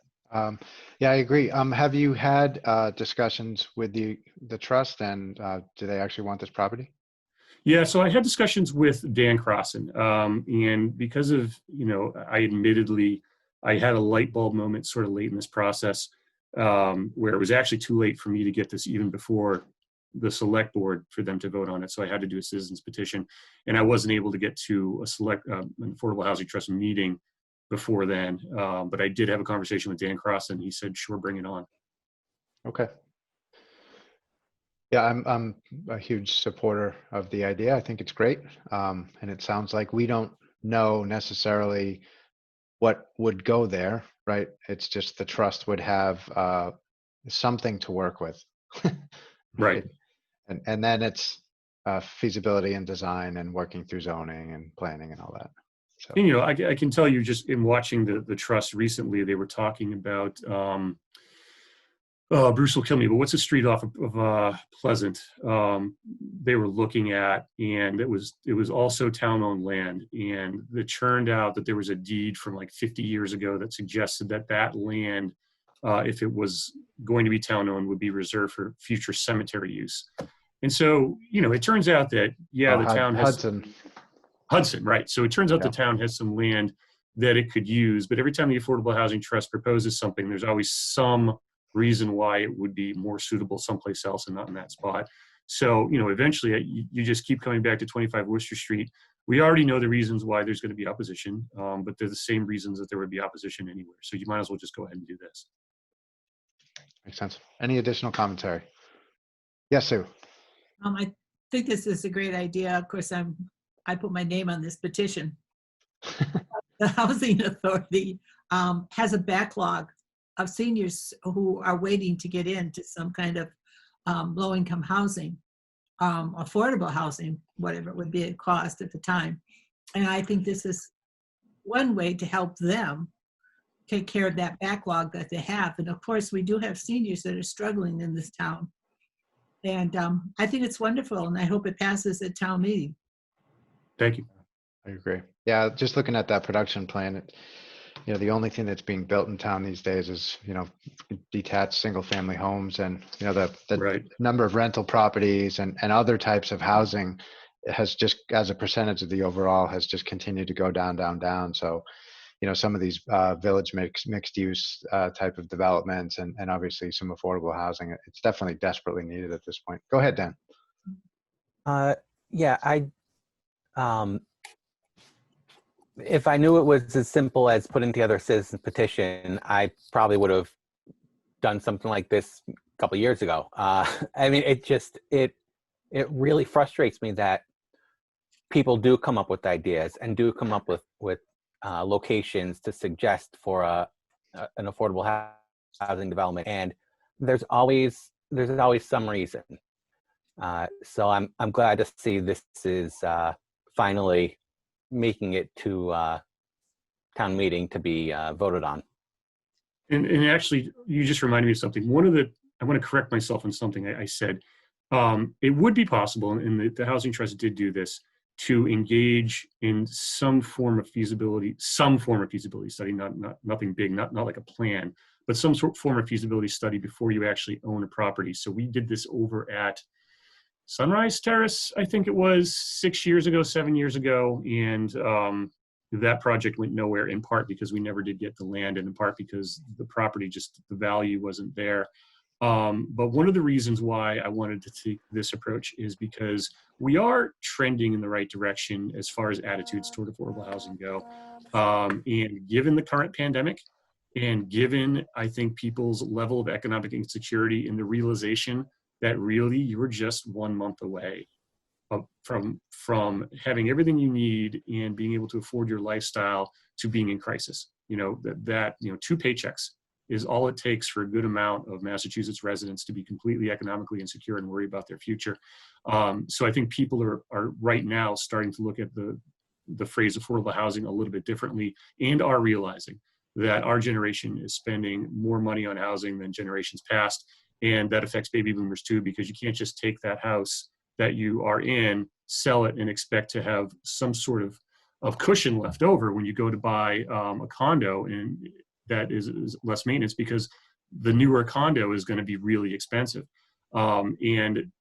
Yeah, I agree. Have you had discussions with the trust, and do they actually want this property? Yeah, so I had discussions with Dan Crossan, and because of, I had a light bulb moment sort of late in this process, where it was actually too late for me to get this even before the select board for them to vote on it. So I had to do a citizens petition, and I wasn't able to get to an Affordable Housing Trust meeting before then. But I did have a conversation with Dan Crossan. He said, sure, bring it on. Okay. Yeah, I'm a huge supporter of the idea. I think it's great. And it sounds like we don't know necessarily what would go there, right? It's just the trust would have something to work with. Right. And then it's feasibility and design and working through zoning and planning and all that. So. I can tell you, just in watching the trust recently, they were talking about, Bruce will kill me, but what's the street off of Pleasant? They were looking at, and it was also town-owned land, and it turned out that there was a deed from like 50 years ago that suggested that land, if it was going to be town-owned, would be reserved for future cemetery use. And so, it turns out that, the town has... Hudson, right. So it turns out the town has some land that it could use, but every time the Affordable Housing Trust proposes something, there's always some reason why it would be more suitable someplace else and not in that spot. So, eventually you just keep coming back to 25 Worcester Street. We already know the reasons why there's going to be opposition, but they're the same reasons that there would be opposition anywhere. So you might as well just go ahead and do this. Makes sense. Any additional commentary? Yes, Sue. I think this is a great idea. Of course, I put my name on this petition. The Housing Authority has a backlog of seniors who are waiting to get into some kind of low-income housing, affordable housing, whatever it would be at cost at the time. And I think this is one way to help them take care of that backlog that they have. And of course, we do have seniors that are struggling in this town. And I think it's wonderful, and I hope it passes at town meeting. Thank you. I agree. Yeah, just looking at that production plan, the only thing that's being built in town these days is, detached single-family homes, and the right. number of rental properties and other types of housing has just, as a percentage of the overall, has just continued to go down. So, some of these village mixed use type of developments and obviously some affordable housing, it's definitely desperately needed at this point. Go ahead, Dan. If I knew it was as simple as putting together a citizen petition, I probably would have done something like this a couple of years ago. It really frustrates me that people do come up with ideas and do come up with locations to suggest for an affordable housing development, and there's always there's always some reason. So I'm glad to see this is finally making it to town meeting to be voted on. And actually, you just reminded me of something. I want to correct myself on something I said. It would be possible, and the Housing Trust did do this, to engage in some form of feasibility study, nothing big, not like a plan, but some form of feasibility study before you actually own a property. So we did this over at Sunrise Terrace, I think it was 7 years ago, and that project went nowhere, in part because we never did get the land, and in part because the property, just the value wasn't there. But one of the reasons why I wanted to take this approach is because we are trending in the right direction as far as attitudes toward affordable housing go. And given the current pandemic, and given, I think, people's level of economic insecurity and the realization that really you're just 1 month away from having everything you need and being able to afford your lifestyle to being in crisis. That 2 paychecks is all it takes for a good amount of Massachusetts residents to be completely economically insecure and worry about their future. So I think people are right now starting to look at the phrase affordable housing a little bit differently, and are realizing that our generation is spending more money on housing than generations past. And that affects baby boomers too, because you can't just take that house that you are in, sell it, and expect to have some sort of cushion left over when you go to buy a condo, and that is less maintenance, because the newer condo is going to be really expensive. And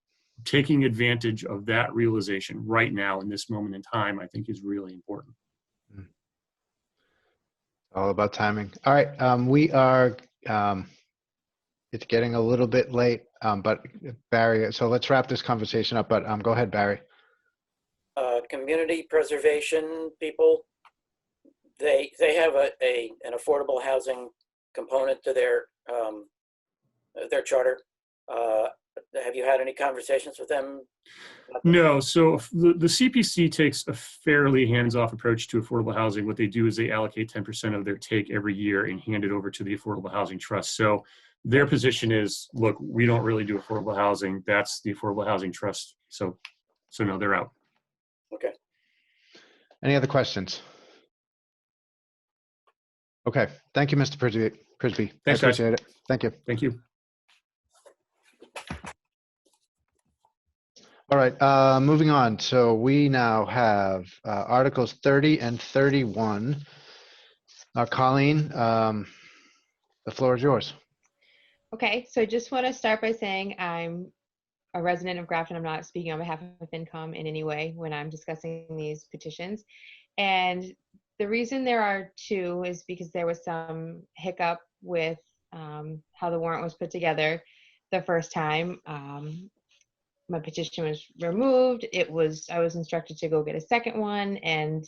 taking advantage of that realization right now in this moment in time, I think, is really important. All about timing. All right, we are, it's getting a little bit late, but Barry, so let's wrap this conversation up, but go ahead, Barry. Community preservation people, they have an affordable housing component to their charter. Have you had any conversations with them? No. So the CPC takes a fairly hands-off approach to affordable housing. What they do is they allocate 10% of their take every year and hand it over to the Affordable Housing Trust. So their position is, look, we don't really do affordable housing. That's the Affordable Housing Trust. So no, they're out. Okay. Any other questions? Okay. Thank you, Mr. Prisby. Thanks, I appreciate it. Thank you. Thank you. All right, moving on. So we now have Articles 30 and 31. Colleen, the floor is yours. Okay, so I just want to start by saying I'm a resident of Grafton. I'm not speaking on behalf of FinCom in any way when I'm discussing these petitions. And the reason there are 2 is because there was some hiccup with how the warrant was put together the first time. My petition was removed. I was instructed to go get a second one, and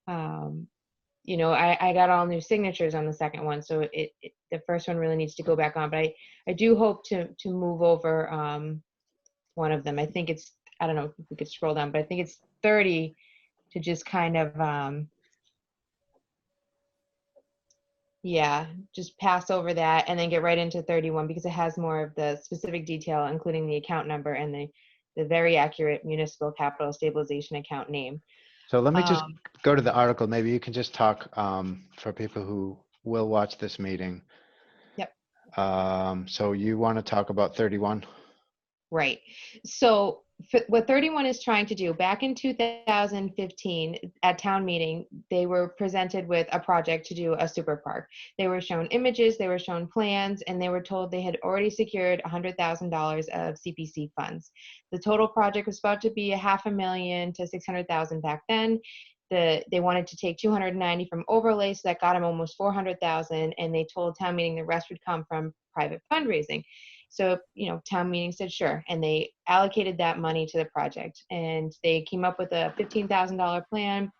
I got all new signatures on the second one, so the first one really needs to go back on. But I do hope to move over one of them. I think it's, I don't know if we could scroll down, but I think it's 30, to just kind of just pass over that and then get right into 31, because it has more of the specific detail, including the account number and the very accurate municipal capital stabilization account name. So let me just go to the article. Maybe you can just talk for people who will watch this meeting. Yep. So you want to talk about 31? Right. So what 31 is trying to do, back in 2015 at town meeting, they were presented with a project to do a super park. They were shown images, they were shown plans, and they were told they had already secured $100,000 of CPC funds. The total project was about to be $500,000 to $600,000 back then. They wanted to take 290 from overlay, so that got them almost 400,000, and they told town meeting the rest would come from private fundraising. So, town meeting said sure, and they allocated that money to the project, and they came up with a $15,000 plan,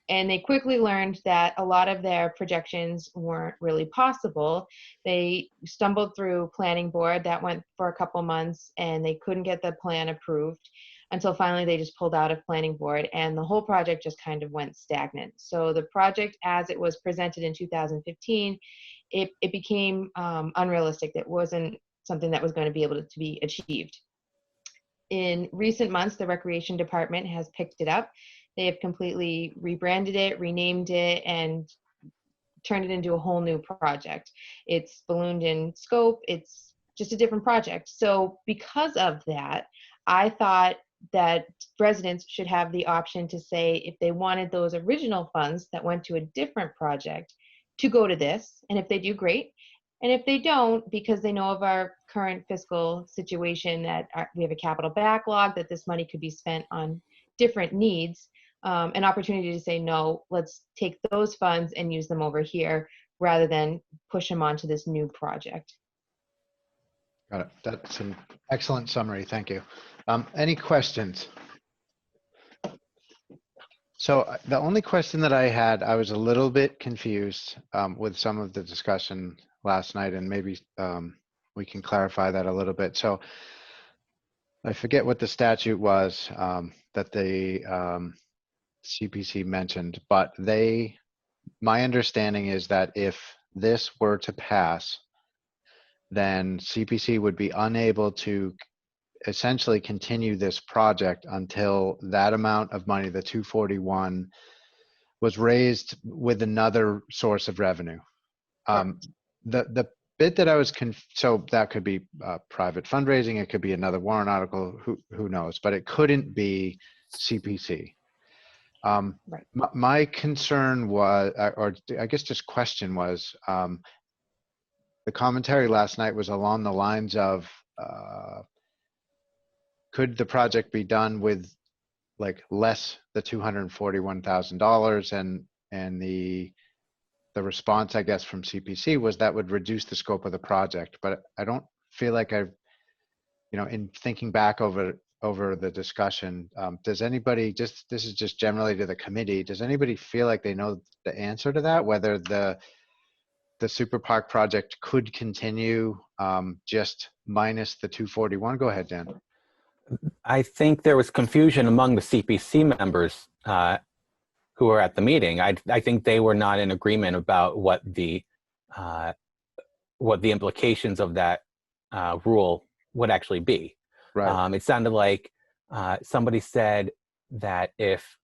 and they quickly learned that a lot of their projections weren't really possible. They stumbled through planning board. That went for a couple months, and they couldn't get the plan approved until finally they just pulled out of planning board, and the whole project just kind of went stagnant. So the project, as it was presented in 2015, it became unrealistic. It wasn't something that was going to be able to be achieved. In recent months, the Recreation Department has picked it up. They have completely rebranded it, renamed it, and turned it into a whole new project. It's ballooned in scope. It's just a different project. So because of that, I thought that residents should have the option to say if they wanted those original funds that went to a different project to go to this. And if they do, great. And if they don't, because they know of our current fiscal situation, that we have a capital backlog, that this money could be spent on different needs, an opportunity to say, no, let's take those funds and use them over here rather than push them onto this new project. Got it. That's an excellent summary. Thank you. Any questions? So the only question that I had, I was a little bit confused with some of the discussion last night, and maybe we can clarify that a little bit. So I forget what the statute was that the CPC mentioned, but my understanding is that if this were to pass, then CPC would be unable to essentially continue this project until that amount of money, the 241, was raised with another source of revenue. The bit that I was so that could be private fundraising, it could be another warrant article, who knows, but it couldn't be CPC. Right. My concern was, or I guess just question was, the commentary last night was along the lines of, could the project be done with like less the $241,000, and the response, I guess, from CPC was that would reduce the scope of the project. But I don't feel like I've, in thinking back over the discussion, does anybody, this is just generally to the committee, does anybody feel like they know the answer to that, whether the Super Park project could continue just minus the 241? Go ahead, Dan. I think there was confusion among the CPC members who were at the meeting. I think they were not in agreement about what the implications of that rule would actually be. Right. It sounded like somebody said that if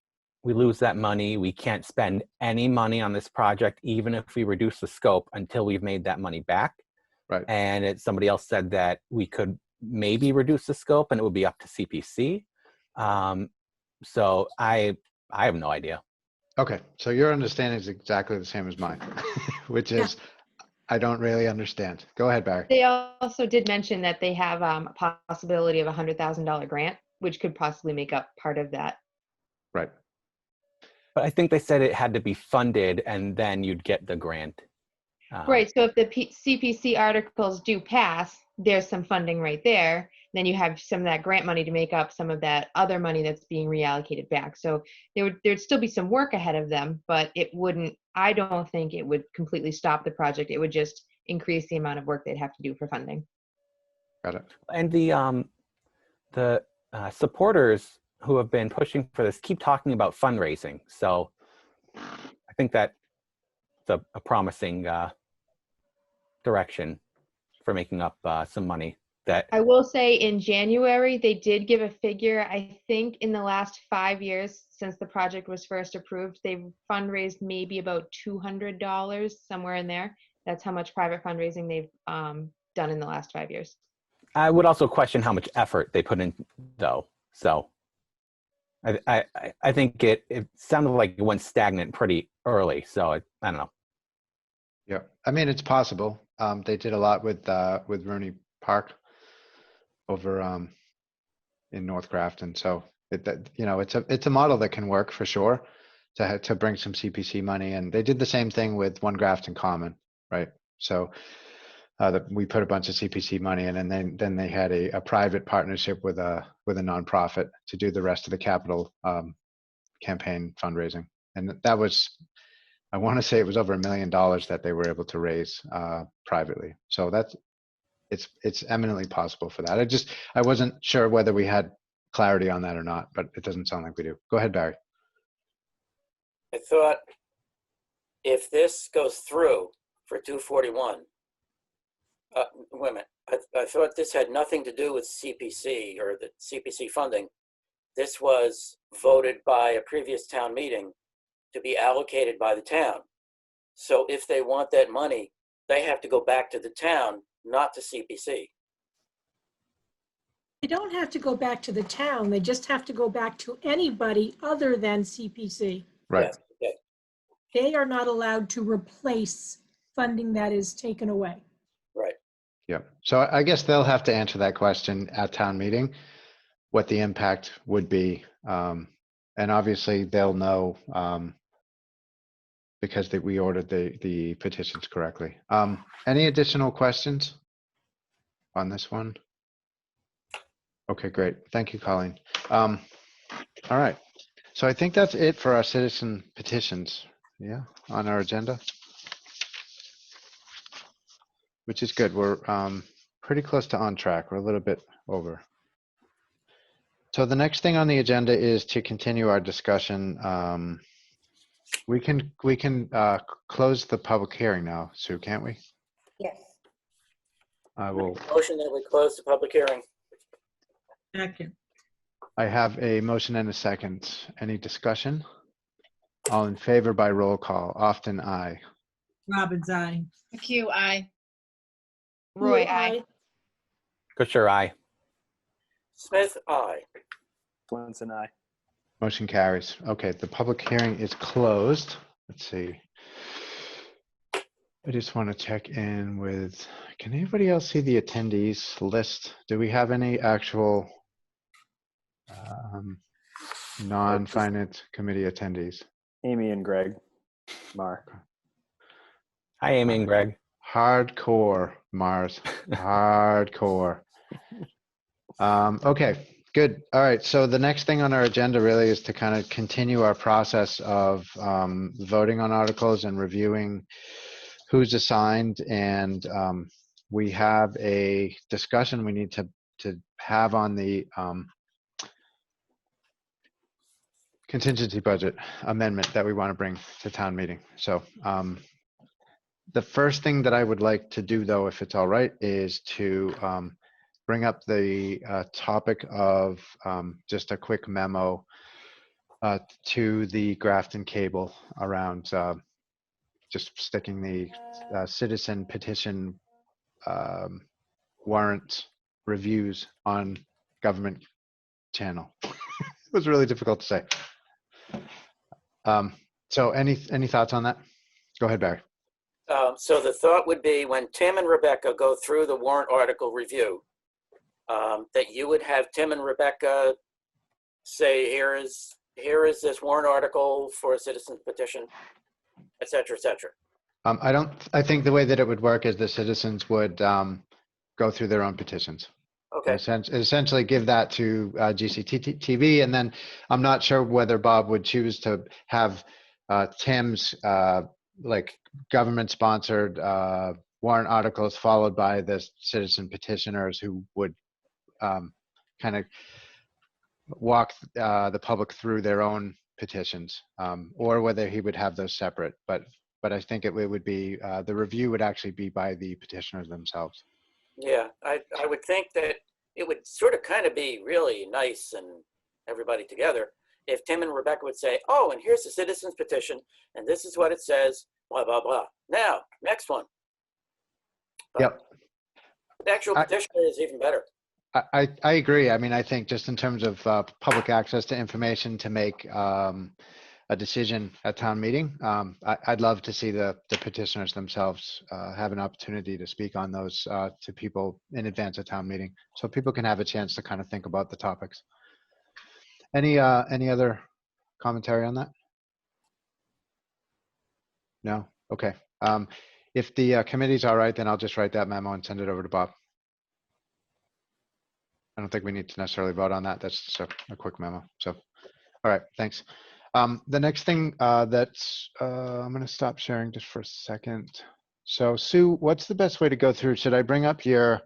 we lose that money, we can't spend any money on this project, even if we reduce the scope, until we've made that money back. Right. And somebody else said that we could maybe reduce the scope and it would be up to CPC. So I have no idea. Okay, so your understanding is exactly the same as mine, which is I don't really understand. Go ahead, Barry. They also did mention that they have a possibility of a $100,000 grant, which could possibly make up part of that. Right. But I think they said it had to be funded and then you'd get the grant. Right, so if the CPC articles do pass, there's some funding right there. Then you have some of that grant money to make up some of that other money that's being reallocated back. So there'd still be some work ahead of them, but it wouldn't, I don't think it would completely stop the project. It would just increase the amount of work they'd have to do for funding. Got it. And the supporters who have been pushing for this keep talking about fundraising. So I think that's a promising direction for making up some money. That I will say in January, they did give a figure. I think in the last 5 years since the project was first approved, they've fundraised maybe about $200, somewhere in there. That's how much private fundraising they've done in the last 5 years. I would also question how much effort they put in, though. So I think it sounded like it went stagnant pretty early. So I don't know. Yeah, I mean, it's possible. They did a lot with Rooney Park over in North Grafton. So it's a model that can work for sure to bring some CPC money. And they did the same thing with One Grafton Common, right? So we put a bunch of CPC money in, and then they had a private partnership with a nonprofit to do the rest of the capital campaign fundraising. And that was, I want to say it was over $1 million that they were able to raise privately. So it's eminently possible for that. I wasn't sure whether we had clarity on that or not, but it doesn't sound like we do. Go ahead, Barry. I thought if this goes through for 241, wait a minute, I thought this had nothing to do with CPC or the CPC funding. This was voted by a previous town meeting to be allocated by the town. So if they want that money, they have to go back to the town, not to CPC. They don't have to go back to the town. They just have to go back to anybody other than CPC. Right. Yes, okay. They are not allowed to replace funding that is taken away. Right. Yep. So I guess they'll have to answer that question at town meeting, what the impact would be. And obviously they'll know because we ordered the petitions correctly. Any additional questions on this one? Okay, great. Thank you, Colleen. All right. So I think that's it for our citizen petitions. Yeah, on our agenda, which is good. We're pretty close to on track. We're a little bit over. So the next thing on the agenda is to continue our discussion. We can close the public hearing now, Sue, can't we? Yes. I will. Motion that we close the public hearing. Second. I have a motion and a second. Any discussion? All in favor by roll call. Often aye. Robbins, aye. McHugh, aye. Roy, aye. Kusher, aye. Smith, aye. Swenson, aye. Motion carries. Okay, the public hearing is closed. Let's see. I just want to check in with, can anybody else see the attendees list? Do we have any actual non-finance committee attendees? Amy and Greg. Mark. Hi, Amy and Greg. Hardcore, Mars. Hardcore. Okay, good. All right, so the next thing on our agenda really is to kind of continue our process of voting on articles and reviewing who's assigned. And we have a discussion we need to have on the contingency budget amendment that we want to bring to town meeting. So the first thing that I would like to do, though, if it's all right, is to bring up the topic of just a quick memo to the Grafton Cable around just sticking the citizen petition warrant reviews on government channel. It was really difficult to say. So any thoughts on that? Go ahead, Barry. So the thought would be when Tim and Rebecca go through the warrant article review, that you would have Tim and Rebecca say, here is this warrant article for a citizen's petition, et cetera, et cetera. I think the way that it would work is the citizens would go through their own petitions. Okay. Essentially give that to GCTV, and then I'm not sure whether Bob would choose to have Tim's like government-sponsored warrant articles followed by the citizen petitioners who would kind of walk the public through their own petitions, or whether he would have those separate. But I think it would be the review would actually be by the petitioners themselves. Yeah, I would think that it would sort of kind of be really nice and everybody together if Tim and Rebecca would say, oh, and here's the citizen's petition, and this is what it says, blah, blah, blah. Now, next one. But yep. The actual petition is even better. I agree. I mean, I think just in terms of public access to information to make a decision at town meeting, I'd love to see the petitioners themselves have an opportunity to speak on those to people in advance of town meeting, so people can have a chance to kind of think about the topics. Any other commentary on that? No? Okay. If the committee's all right, then I'll just write that memo and send it over to Bob. I don't think we need to necessarily vote on that. That's just a quick memo. So, all right, thanks. The next thing that's, I'm going to stop sharing just for a second. So Sue, what's the best way to go through? Should I bring up your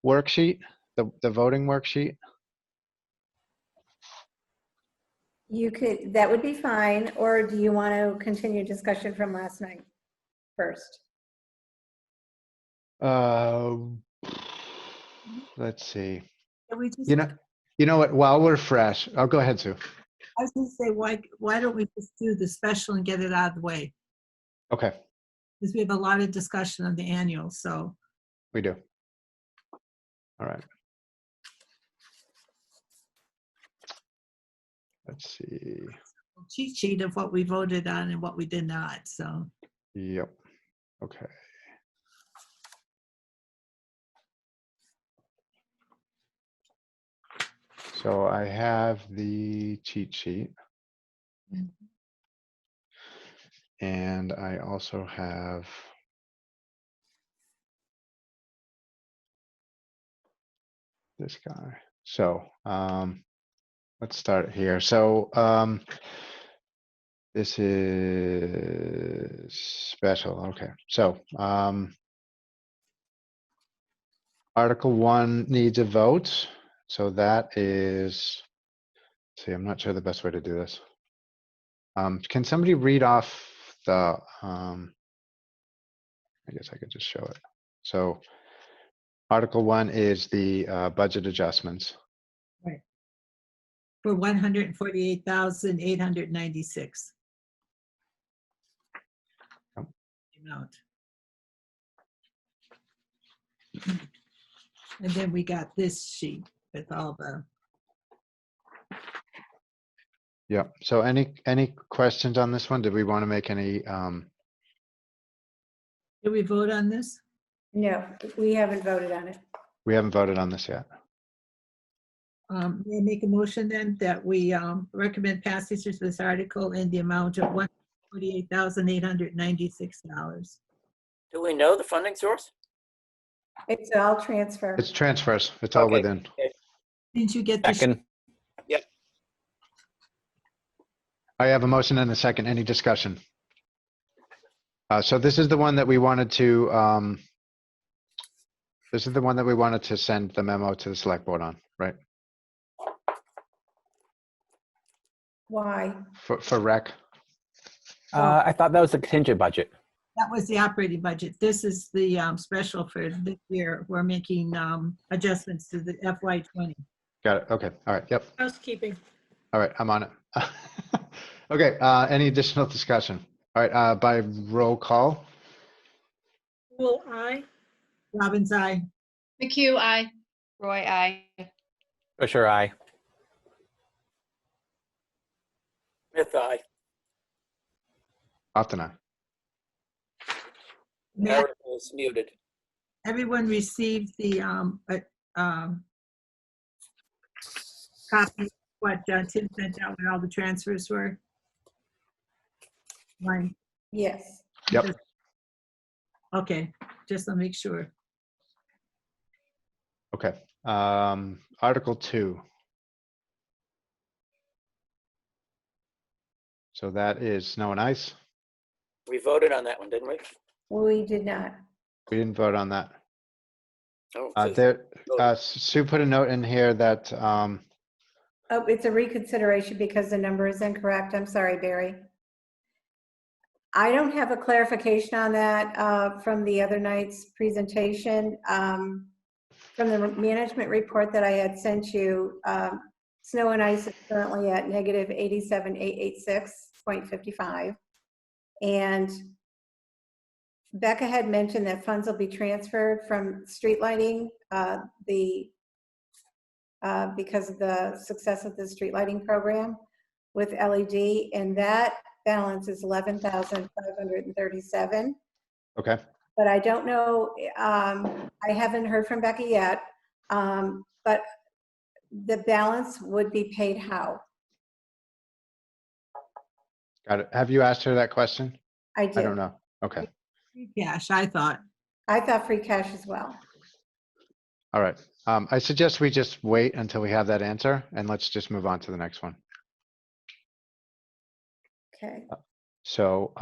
worksheet, the voting worksheet? You could, that would be fine. Or do you want to continue discussion from last night first? Let's see. Can we just, You know what? While we're fresh, I'll go ahead, Sue. I was gonna say, why don't we just do the special and get it out of the way? Okay, Because we have a lot of discussion on the annual, so. we do. All right. Let's see. Cheat sheet of what we voted on and what we did not, so. Yep. Okay. So I have the cheat sheet. And I also have this guy. So let's start here. So this is special. Okay. So Article 1 needs a vote. So that is, let's see, I'm not sure the best way to do this. Can somebody read off the, I guess I could just show it. So Article 1 is the budget adjustments. Right. For 148,896. Yep. Amount. And then we got this sheet with all the. Yeah. So any questions on this one? Did we want to make any? Did we vote on this? No, we haven't voted on it. We haven't voted on this yet. May I make a motion then that we recommend passage of this article in the amount of $148,896. Do we know the funding source? It's all transfer. It's transfers. It's all Okay. within. Didn't you get the? Second. Yep. I have a motion and a second. Any discussion? So this is the one that we wanted to. This is the one that we wanted to send the memo to the select board on, right? Why? For rec. I thought that was the contingent budget. That was the operating budget. This is the special for this year. We're making adjustments to the FY20. Got it. Okay. All right. Yep. Housekeeping. All right. I'm on it. Okay. Any additional discussion? All right. By roll call. Will I? Robbins, aye. McHugh, aye. Roy, I. Fisher, aye. Smith, aye. Often aye. Matt, Eric is muted. everyone received the copy of what Tim sent out when all the transfers were? Mine. Yes. Yep. Okay, just to make sure. Okay. Article 2. So that is snow and ice. We voted on that one, didn't we? We did not. We didn't vote on that. Oh, Sue put a note in here that Oh, it's a reconsideration because the number is incorrect. I'm sorry, Barry. I don't have a clarification on that from the other night's presentation. From the management report that I had sent you, snow and ice is currently at negative 87,886.55. And Becca had mentioned that funds will be transferred from street lighting because of the success of the street lighting program with LED, and that balance is 11,537. Okay. But I don't know, I haven't heard from Becca yet, but the balance would be paid how? Got it. Have you asked her that question? I did. I don't know. Okay. Free cash, I thought. I thought free cash as well. All right. I suggest we just wait until we have that answer and let's just move on to the next one. Okay. So,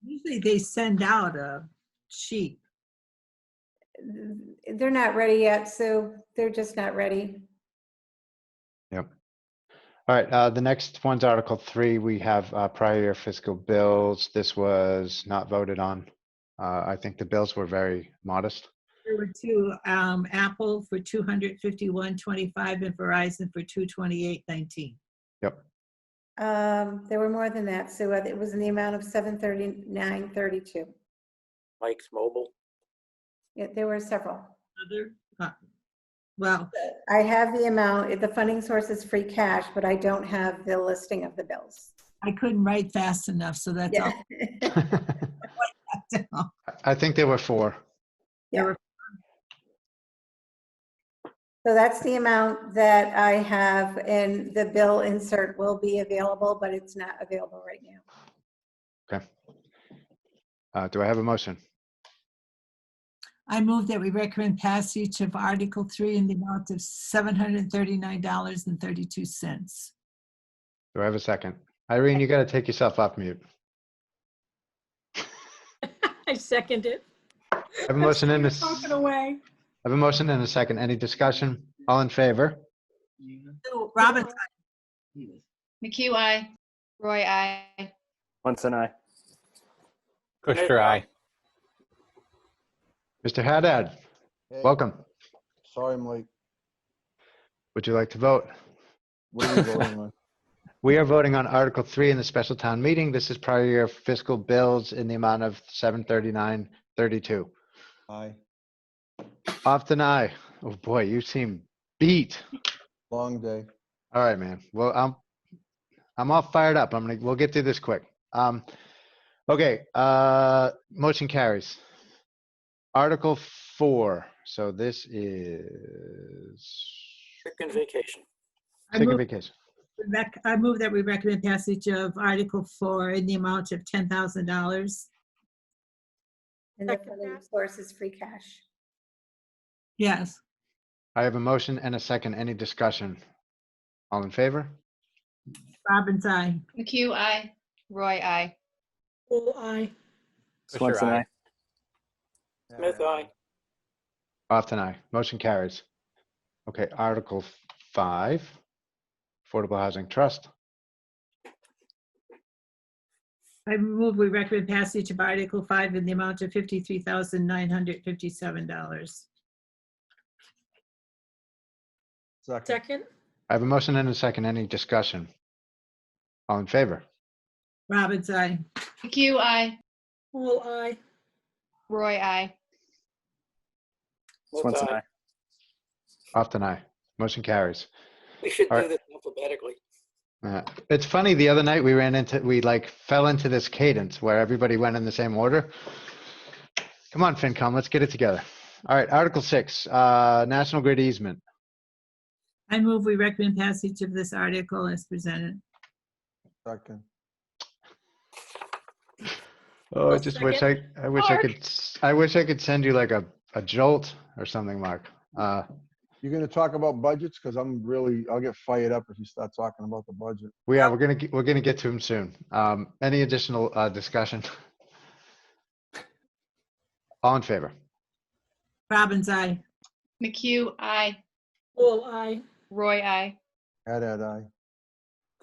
Usually they send out a sheet. They're not ready yet, so they're just not ready. yep. All right. The next one's Article 3. We have prior year fiscal bills. This was not voted on. I think the bills were very modest. There were two, Apple for $251.25 and Verizon for $228.19. Yep. There were more than that, Sue. It was in the amount of $739.32. Mike's Mobile. Yeah, there were several. Well, I have the amount, the funding source is free cash, but I don't have the listing of the bills. I couldn't write fast enough, so that's Yeah. all. I think there were 4. Yeah. So that's the amount that I have, and the bill insert will be available, but it's not available right now. Okay. Do I have a motion? I move that we recommend passage of Article 3 in the amount of $739.32. Do I have a second? Irene, you got to take yourself off mute. I second it. I have a motion and a, Talking away. I have a motion and a second. Any discussion? All in favor? Robin, McHugh, aye. Roy, I. Once and I. Kushner, aye. Mr. Haddad, welcome. Sorry I'm late. Would you like to vote? What are we voting on? We are voting on Article 3 in the special town meeting. This is prior year fiscal bills in the amount of $739.32. Aye. Off and aye. Oh boy, you seem beat. Long day. All right, man. Well, I'm all fired up. We'll get through this quick. Okay, motion carries. Article 4. So this is Chicken vacation. chicken vacation. I move that we recommend passage of Article 4 in the amount of $10,000. And the funding source is free cash. Yes. I have a motion and a second. Any discussion? All in favor? Robbins, aye. McHugh, aye. Roy, I. Full aye. Swanson, aye. Smith, aye. Off and aye. Motion carries. Okay, Article 5, Affordable Housing Trust. I move we recommend passage of Article 5 in the amount of $53,957. Second. I have a motion and a second. Any discussion? All in favor? Robbins, aye. McHugh, aye. Full aye. Roy, I. Swanson, aye. Off and aye. Motion carries. We should All do right. this alphabetically. It's funny, the other night we fell into this cadence where everybody went in the same order. Come on, FinCom, let's get it together. All right, Article 6, National Grid easement. I move we recommend passage of this article as presented. Second. Oh, I just wish I wish I could send you like a jolt or something, Mark. You're gonna talk about budgets? Because I'll get fired up if you start talking about the budget. We're gonna get to him soon. Any additional discussion? All in favor? Robbins, aye. McHugh, aye. Full aye. Roy, I. Haddad, aye.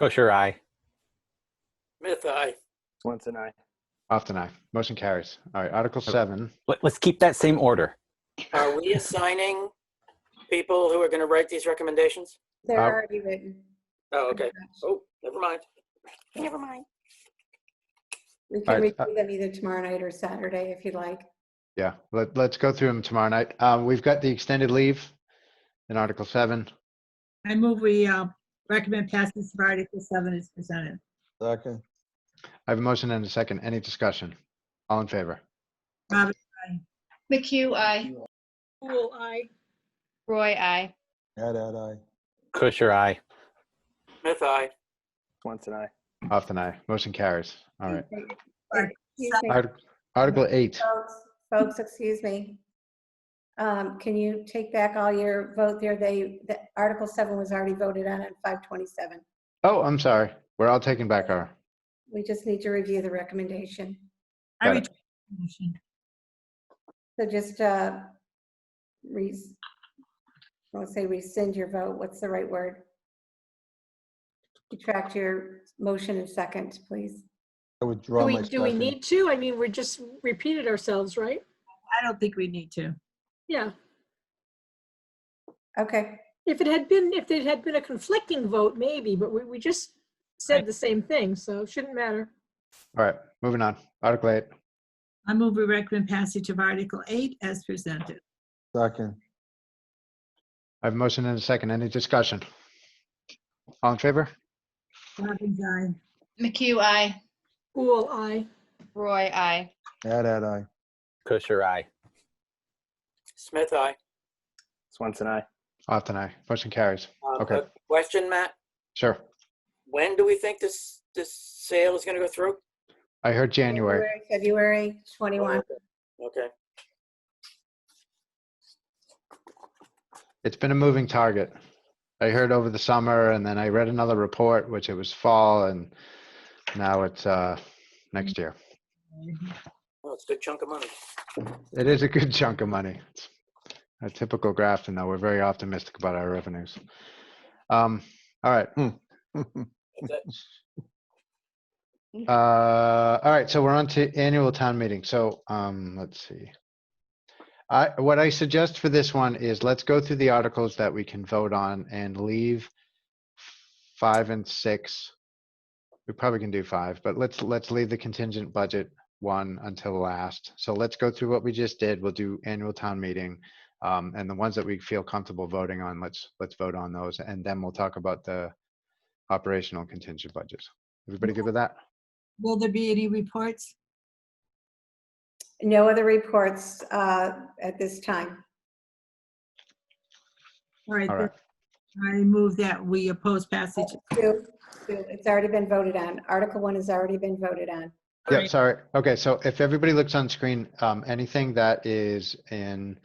Kosher, aye. Smith, aye. Swanson, aye. Off and aye. Motion carries. All right, Article 7. Let's keep that same order. Are we assigning people who are going to write these recommendations? They're already written. Oh, okay. Oh, never mind. Never mind. We All can right, review them either tomorrow night or Saturday if you'd like. Yeah, let's go through them tomorrow night. We've got the extended leave in Article 7. I move we recommend passage of Article 7 as presented. Second. I have a motion and a second. Any discussion? All in favor? Robbins, aye. McHugh, aye. Full aye. Roy, I. Haddad, aye. Kosher, aye. Smith, aye. Swanson, aye. Off and aye. Motion carries. All right. Excuse me. Article 8. Folks, excuse me. Can you take back all your vote there? The Article 7 was already voted on at 527. Oh, I'm sorry. We're all taking back our. We just need to review the recommendation. Got it. So just I won't say rescind your vote. What's the right word? Retract your motion in second, please. I withdraw my Do we second. need to? I mean, we're just repeated ourselves, right? I don't think we need to. Yeah. Okay. If it had been a conflicting vote, maybe, but we just said the same thing, so it shouldn't matter. All right, moving on. Article 8. I move we recommend passage of Article 8 as presented. Second. I have a motion and a second. Any discussion? All in favor? Robbins, aye. McHugh, aye. Poole, aye. Roy, aye. Aye. Kusher, aye. Smith, aye. Swanson, aye. Often aye. Motion carries. Okay, A question, Matt. sure. When do we think this sale is going to go through? I heard January. February 21. Okay. It's been a moving target. I heard over the summer, and then I read another report, which it was fall, and now it's next year. Well, it's a good chunk of money. It is a good chunk of money. It's a typical Grafton, though. We're very optimistic about our revenues. All right. All right, so we're on to annual town meeting. So let's see. What I suggest for this one is let's go through the articles that we can vote on and leave 5 and 6. We probably can do 5, but let's leave the contingent budget one until last. So let's go through what we just did. We'll do annual town meeting, and the ones that we feel comfortable voting on, let's vote on those, and then we'll talk about the operational contingent budgets. Everybody good with that? Will there be any reports? No other reports at this time. All right. All right. I move that we oppose passage. Two. It's already been voted on. Article 1 has already been voted on. Yeah, sorry. Okay, so if everybody looks on screen, anything that is in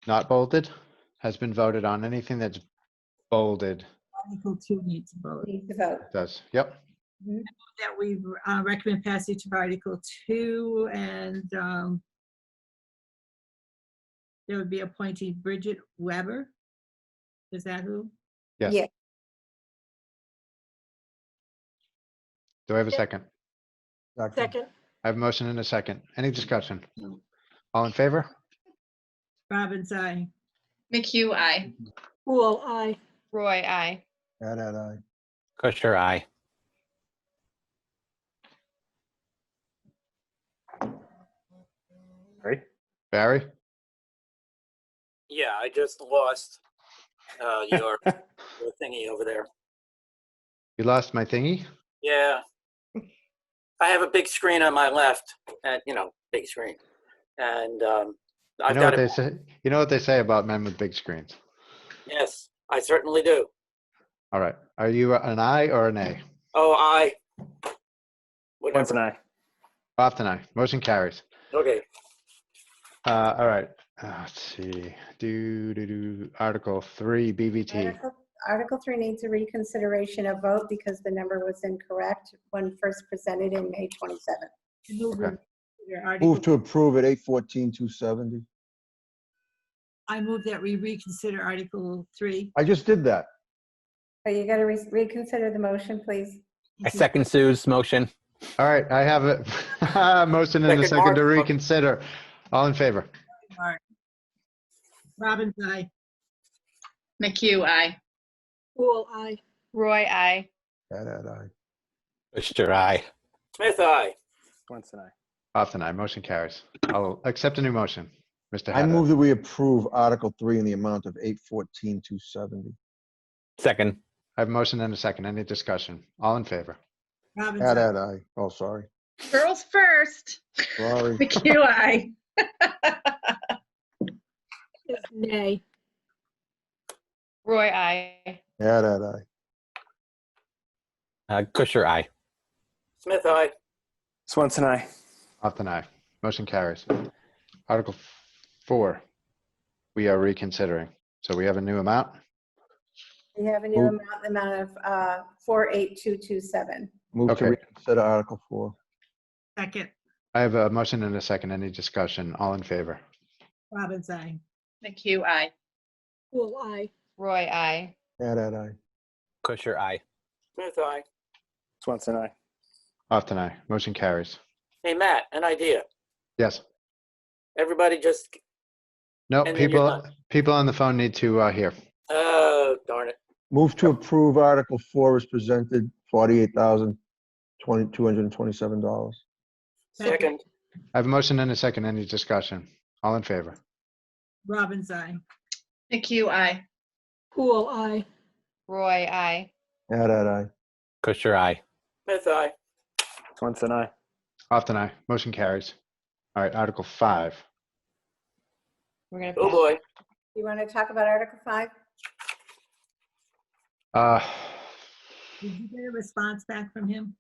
not bolded has been voted on. Anything that's bolded Article 2 needs a vote. Needs to vote. does. Yep. That we recommend passage of Article 2, and there would be appointing Bridget Weber. Is that who? Yes. Yeah. Do I have a second? Second. I have a motion and a second. Any discussion? All in favor? Robbins, aye. McHugh, aye. Poole, aye. Roy, aye. Aye. Kusher, aye. Right? Barry? Yeah, I just lost your thingy over there. You lost my thingy? Yeah. I have a big screen on my left, and big screen. And I've got it. You know what they say about men with big screens? Yes, I certainly do. All right. Are you an aye or an A? Oh, I. Swanson, aye. Often aye. Motion carries. Okay. All right. Let's see. Article 3, BVT. Article 3 needs a reconsideration of vote because the number was incorrect when first presented in May 27th. Okay. Move to approve at 814-270. I move that we reconsider Article 3. I just did that. So you got to reconsider the motion, please. I second Sue's motion. All right. I have a motion and a second to reconsider. All in favor? All right. Robbins, aye. McHugh, aye. Poole, aye. Roy, aye. Aye. Kusher, aye. Smith, aye. Swanson, aye. Often aye. Motion carries. I'll accept a new motion. Mr. I Haddad. move that we approve Article 3 in the amount of 814-270. Second. I have a motion and a second. Any discussion? All in favor? Robbins, aye. Aye. Oh, sorry. Girls first. Sorry. McHugh, aye. Nay. Roy, aye. Aye. Kusher, aye. Smith, aye. Swanson, aye. Often aye. Motion carries. Article 4, we are reconsidering. So we have a new amount. We have a new amount of 48227. Move to Okay. reconsider Article 4. Second. I have a motion and a second. Any discussion? All in favor? Robbins, aye. McHugh, aye. Poole, aye. Roy, aye. Aye. Kusher, aye. Smith, aye. Swanson, aye. Often aye. Motion carries. Hey, Matt, an idea. Yes. Everybody just No, And then you're people on the phone need to hear. Oh, darn it. Move to approve Article 4 as presented, $48,227. Second, I have a motion and a second. Any discussion? All in favor? Robbins, aye. McHugh, aye. Poole, aye. Roy, aye. Aye. Kusher, aye. Smith, aye. Swenson, aye. Often aye. Motion carries. All right, Article 5. We're gonna. Oh, boy. You want to talk about Article 5? Did you get a response back from him?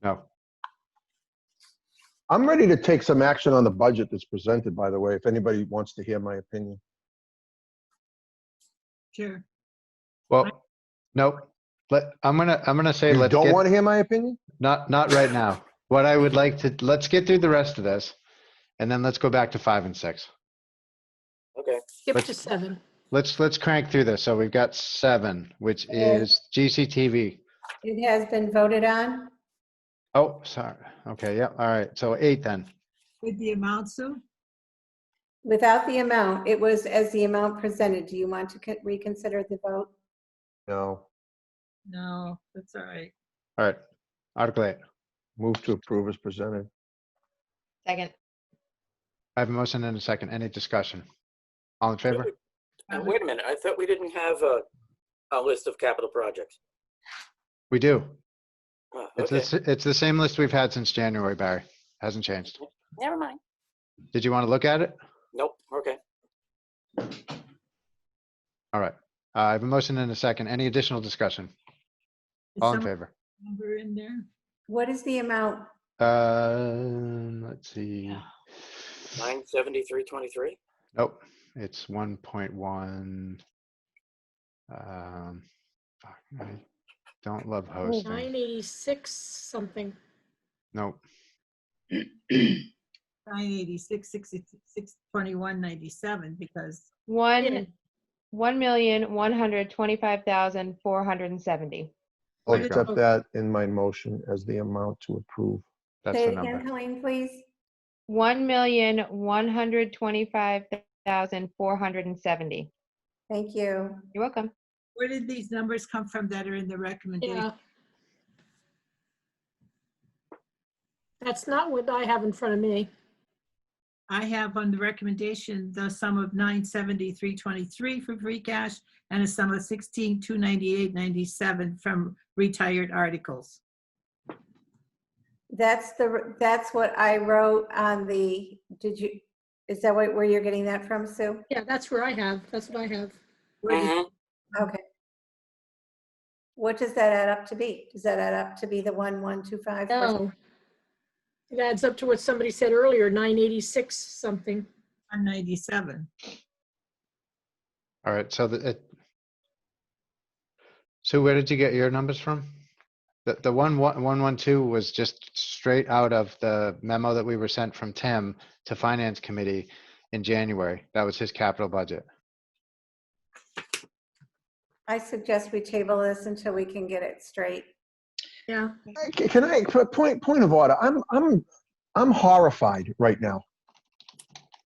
No. I'm ready to take some action on the budget that's presented, by the way, if anybody wants to hear my opinion. Sure. Well, no. I'm gonna say You let's don't get, want to hear my opinion? not right now. What I would like to, let's get through the rest of this, and then let's go back to 5 and 6. Okay. Skip Let's- to 7. Let's crank through this. So we've got 7, which is GCTV. It has been voted on. Oh, sorry. Okay, yeah, all right. So 8 then. With the amount, Sue? Without the amount, it was as the amount presented. Do you want to reconsider the vote? No. No, that's all right. All right, Article 8. Move to approve as presented. Second. I have a motion and a second. Any discussion? All in favor? Wait a minute. I thought we didn't have a list of capital projects. We do. Oh, It's okay. it's the same list we've had since January, Barry. Hasn't changed. Never mind. Did you want to look at it? Nope. Okay. All right. I have a motion and a second. Any additional discussion? Is All in some favor? number in there? What is the amount? Let's see. 973.23. Nope, it's 1.1. Fuck, I don't love hosting. 986 something. Nope. 986, 66, 21, 97, because One 1,125,470. I'll There you go. accept that in my motion as the amount to approve. That's Say the it again, number. Colleen, please. 1,125,470. Thank you. You're welcome. where did these numbers come from that are in the recommendation? Yeah. That's not what I have in front of me. I have on the recommendation, the sum of 970,323 for free cash and a sum of 16,298.97 from retired articles. That's what I wrote on the, is that where you're getting that from, Sue? Yeah, that's what I have. Okay. What does that add up to be? Does that add up to be the 1,125? No. It adds up to what somebody said earlier, 986 something. 197. All right, so so where did you get your numbers from? The 112 was just straight out of the memo that we were sent from Tim to Finance Committee in January. That was his capital budget. I suggest we table this until we can get it straight. Yeah. Can I, point of order, I'm horrified right now.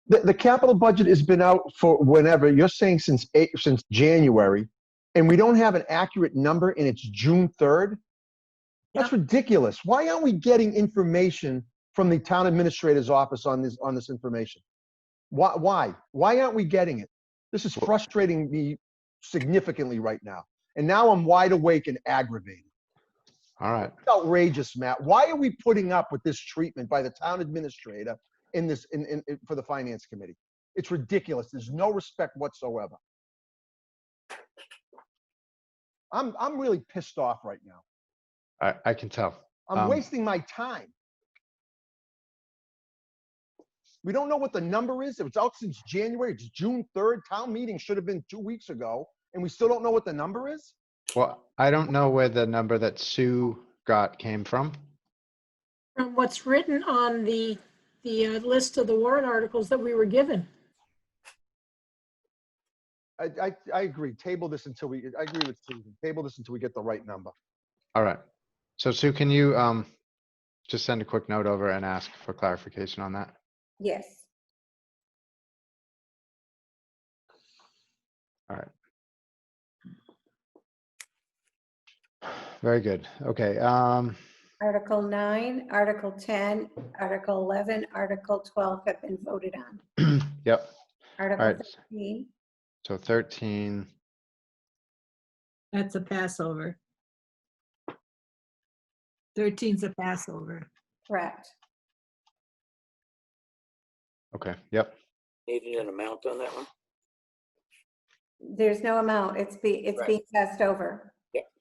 The capital budget has been out for whenever, you're saying since January, and we don't have an accurate number and it's June 3rd? That's ridiculous. Why aren't we getting information from the town administrator's office on this information? Why aren't we getting it? This is frustrating me significantly right now. And now I'm wide awake and aggravated. All right. It's outrageous, Matt. Why are we putting up with this treatment by the town administrator for the finance committee? It's ridiculous. There's no respect whatsoever. I'm really pissed off right now. I can tell. I'm wasting my time. We don't know what the number is. It was out since January. It's June 3rd. Town meeting should have been 2 weeks ago, and we still don't know what the number is? Well, I don't know where the number that Sue got came from. From what's written on the list of the warrant articles that we were given. I agree. Table this until I agree with Susan. Table this until we get the right number. All right. So Sue, can you just send a quick note over and ask for clarification on that? Yes. All right. Very good. Okay. Article 9, Article 10, Article 11, Article 12 have been voted on. Yep. All Article right. 13, So 13. That's a Passover. 13's a Passover. correct. Okay. Yep. Needed an amount on that one? There's no amount. It's being passed over.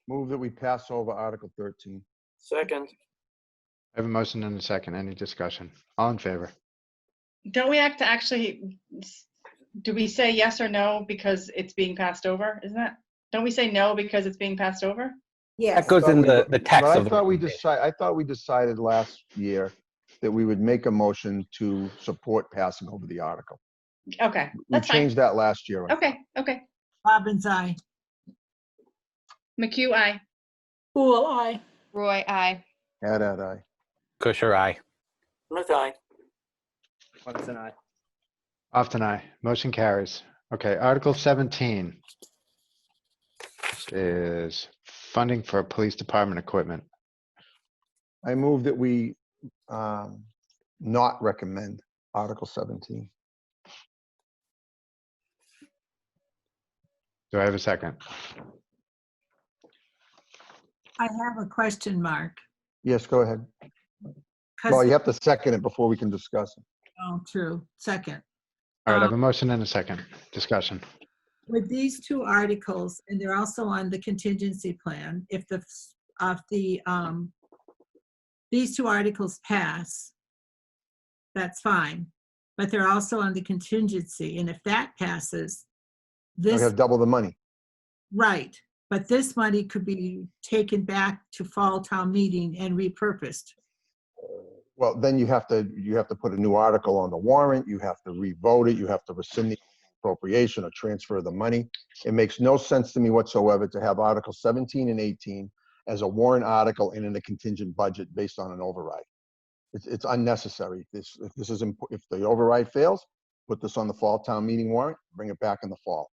Move that we pass over Article 13. Second. I have a motion and a second. Any discussion? All in favor? Don't we have to actually, do we say yes or no because it's being passed over? Isn't that, don't we say no because it's being passed over? Yes. That goes in the text But of the I thought we decided last year that we would make a motion to support passing over the article. Okay, We that's fine. changed that last year. Okay, okay. Robbins, aye. McHugh, aye. Poole, aye. Roy, aye. Add that aye. Kusher, aye. Smith, aye. Watson, aye. Often aye. Motion carries. Okay. Article 17 is funding for police department equipment. I move that we not recommend Article 17. Do I have a second? I have a question mark. Yes, go ahead. 'Cause- Well, you have to second it before we can discuss it. Oh, true. Second. All right. I have a motion and a second. Discussion. With these two articles, and they're also on the contingency plan, if these two articles pass, that's fine. But they're also on the contingency, and if that passes, We this, have double the money. right, but this money could be taken back to fall town meeting and repurposed. Well, then you have to put a new article on the warrant. You have to re-vote it. You have to rescind the appropriation or transfer the money. It makes no sense to me whatsoever to have Article 17 and 18 as a warrant article and in a contingent budget based on an override. It's unnecessary. If the override fails, put this on the fall town meeting warrant, bring it back in the fall.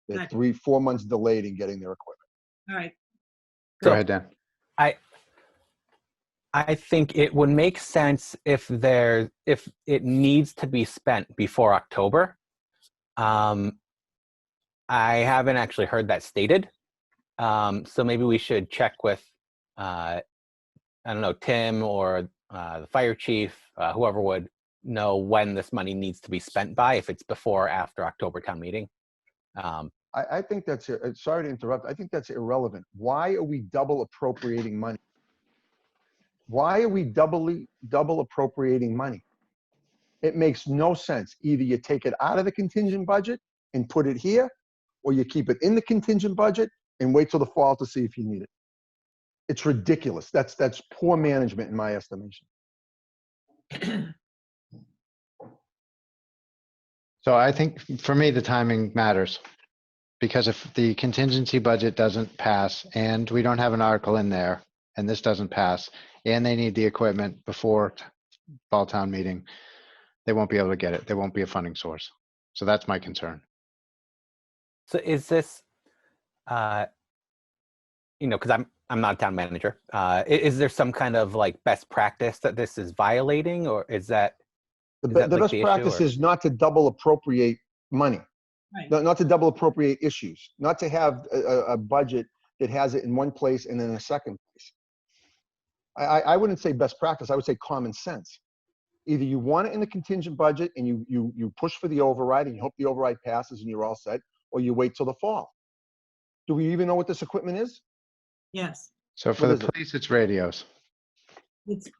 They're Right. 3-4 months delayed in getting their equipment. All right. Go ahead, Dan. I think it would make sense if it needs to be spent before October. I haven't actually heard that stated. So maybe we should check with, I don't know, Tim or the fire chief, whoever would know when this money needs to be spent by, if it's before or after October town meeting. I think that's, sorry to interrupt, I think that's irrelevant. Why are we double appropriating money? Why are we double appropriating money? It makes no sense. Either you take it out of the contingent budget and put it here, or you keep it in the contingent budget and wait till the fall to see if you need it. It's ridiculous. That's poor management in my estimation. So I think for me, the timing matters. Because if the contingency budget doesn't pass and we don't have an article in there and this doesn't pass and they need the equipment before fall town meeting, they won't be able to get it. There won't be a funding source. So that's my concern. So is this, because I'm not a town manager, is there some kind of like best practice that this is violating, or is that? The like best the issue, practice or- is not to double appropriate money. Right. Not to double appropriate issues, not to have a budget that has it in one place and then a second place. I wouldn't say best practice, I would say common sense. Either you want it in the contingent budget and you push for the override and you hope the override passes and you're all set, or you wait till the fall. Do we even know what this equipment is? Yes. So for What the is it? police, it's radios.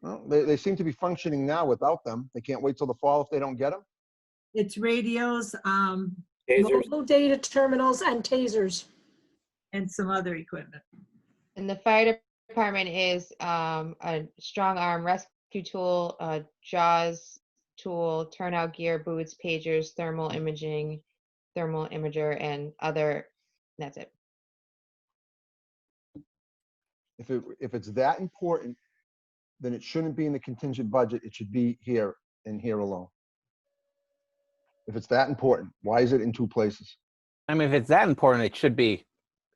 Well, they seem to be functioning now without them. They can't wait till the fall if they don't get them. It's radios, Tasers. Mobile data terminals and tasers. and some other equipment. And the fire department is a strong arm rescue tool, a JAWS tool, turnout gear, boots, pagers, thermal imaging, thermal imager, and other. That's it. If it's that important, then it shouldn't be in the contingent budget. It should be here and here alone. If it's that important, why is it in two places? I mean, if it's that important, it should be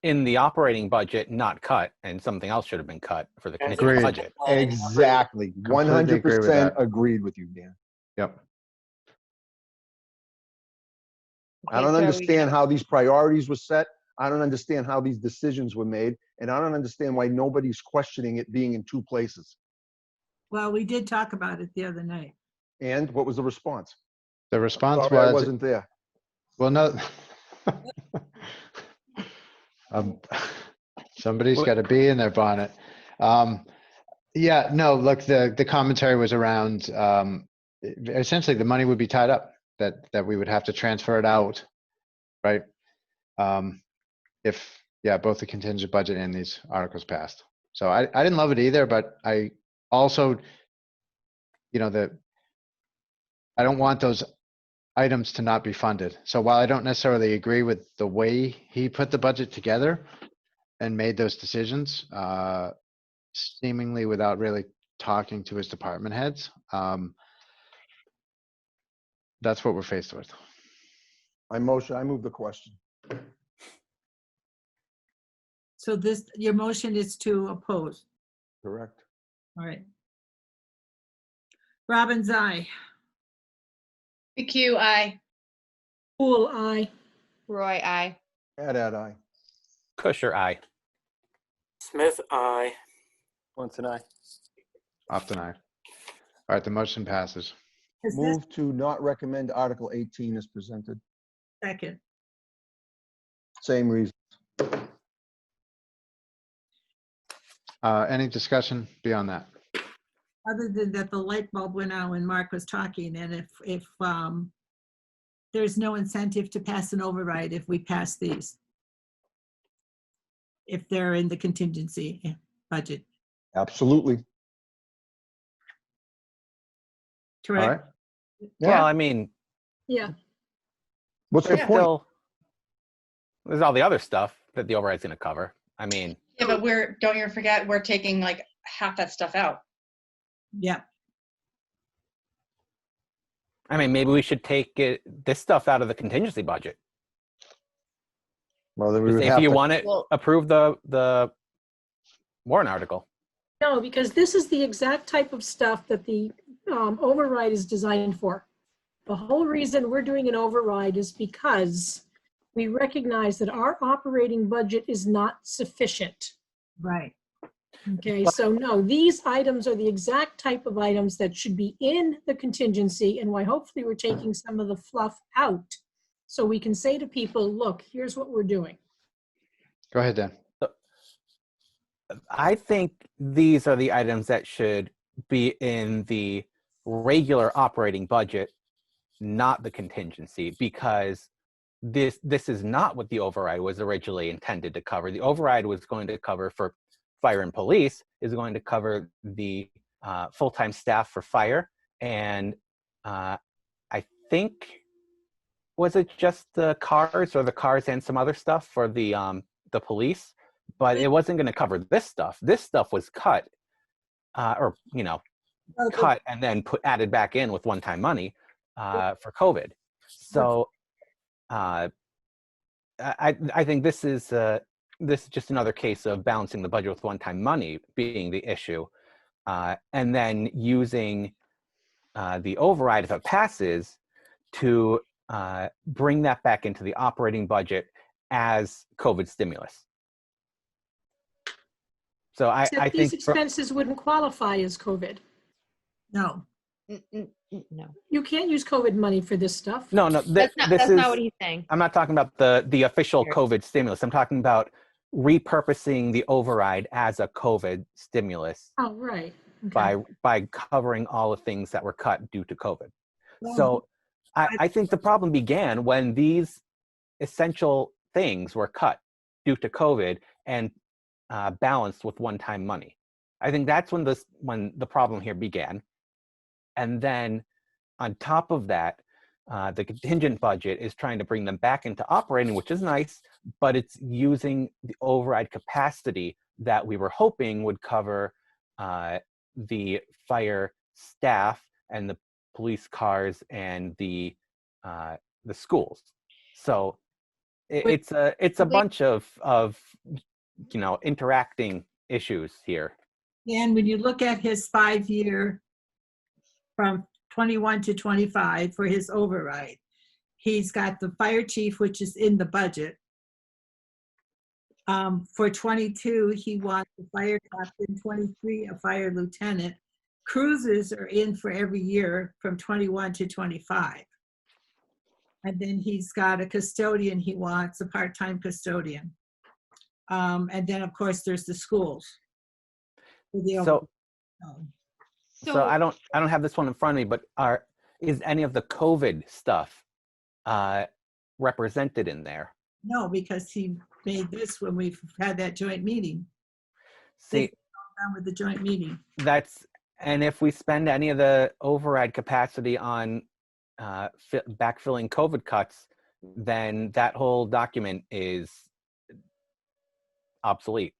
in the operating budget, not cut, and something else should have been cut for the contingent Agreed. budget. Exactly. Completely agree with 100% that. agreed with you, Dan. Yep. I don't understand how these priorities were set. I don't understand how these decisions were made. And I don't understand why nobody's questioning it being in two places. Well, we did talk about it the other night. And what was the response? The response Sorry, I was, wasn't there. well, no. Somebody's got a bee in their bonnet. Yeah, no, look, the commentary was around, essentially the money would be tied up, that we would have to transfer it out, right? If, yeah, both the contingent budget and these articles passed. So I didn't love it either, but I also, you know, I don't want those items to not be funded. So while I don't necessarily agree with the way he put the budget together and made those decisions, seemingly without really talking to his department heads, that's what we're faced with. I move the question. So your motion is to oppose. Correct. All right. Robbins, aye. McHugh, aye. Poole, aye. Roy, aye. Aye. Kusher, aye. Smith, aye. Once an aye. Often I. All right, the motion passes. Move to not recommend Article 18 as presented. Second. Same reason. Any discussion beyond that? Other than that, the light bulb went out when Mark was talking, and if there's no incentive to pass an override if we pass these, if they're in the contingency budget, Absolutely. correct? Well, I mean, Yeah. What's the there's point? still, there's all the other stuff that the override's going to cover. I mean, Yeah, but don't you forget, we're taking like half that stuff out. Yeah. I mean, maybe we should take this stuff out of the contingency budget. Well, then we Just would if have you to- want it, approve the warrant article. No, because this is the exact type of stuff that the override is designed for. The whole reason we're doing an override is because we recognize that our operating budget is not sufficient. Right. Okay, so no, these items are the exact type of items that should be in the contingency, and why hopefully we're taking some of the fluff out. So we can say to people, look, here's what we're doing. Go ahead, Dan. I think these are the items that should be in the regular operating budget, not the contingency, because this is not what the override was originally intended to cover. The override was going to cover for fire and police, is going to cover the full-time staff for fire, and I think, was it just the cars, or the cars and some other stuff for the police? But it wasn't going to cover this stuff. This stuff was cut, or cut and then added back in with one-time money for COVID. So I think this is just another case of balancing the budget with one-time money being the issue, and then using the override, if it passes, to bring that back into the operating budget as COVID stimulus. So I Except think these expenses wouldn't qualify as COVID. No. No. You can't use COVID money for this stuff. no, That's not what he's saying. I'm not talking about the official COVID stimulus. I'm talking about repurposing the override as a COVID stimulus Oh, right. Okay. by covering all the things that were cut due to COVID. So I think the problem began when these essential things were cut due to COVID and balanced with one-time money. I think that's when the problem here began. And then on top of that, the contingent budget is trying to bring them back into operating, which is nice, but it's using the override capacity that we were hoping would cover the fire staff and the police cars and the schools. So it's a bunch of interacting issues here. And when you look at his 5-year from 21 to 25 for his override, he's got the fire chief, which is in the budget. For 22, he wants a fire captain, 23, a fire lieutenant. Cruisers are in for every year from 21 to 25. And then he's got a custodian, he wants a part-time custodian. And then, of course, there's the schools. So I don't have this one in front of me, but is any of the COVID stuff represented in there? No, because he made this when we've had that joint meeting. See, Down with the joint meeting. And if we spend any of the override capacity on backfilling COVID cuts, then that whole document is obsolete.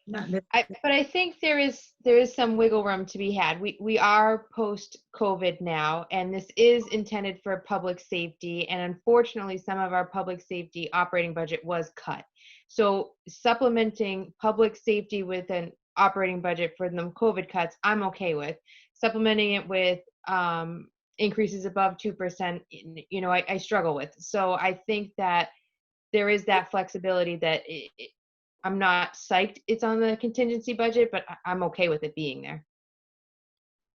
But I think there is some wiggle room to be had. We are post-COVID now, and this is intended for public safety. And unfortunately, some of our public safety operating budget was cut. So supplementing public safety with an operating budget for them COVID cuts, I'm okay with. Supplementing it with increases above 2%, I struggle with. So I think that there is that flexibility that I'm not psyched it's on the contingency budget, but I'm okay with it being there.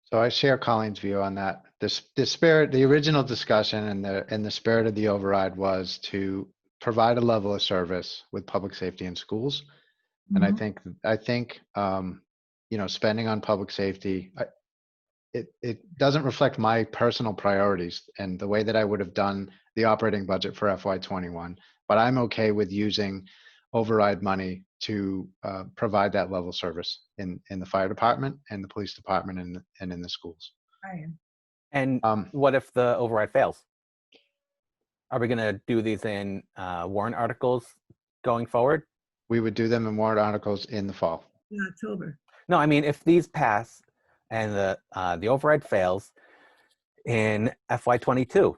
So I share Colleen's view on that. The original discussion and the spirit of the override was to provide a level of service with public safety in schools. And I think spending on public safety, it doesn't reflect my personal priorities and the way that I would have done the operating budget for FY21. But I'm okay with using override money to provide that level of service in the fire department and the police department and in the schools. Right. And what if the override fails? Are we going to do these in warrant articles going forward? We would do them in warrant articles in the fall. In October. No, I mean, if these pass and the override fails in FY22,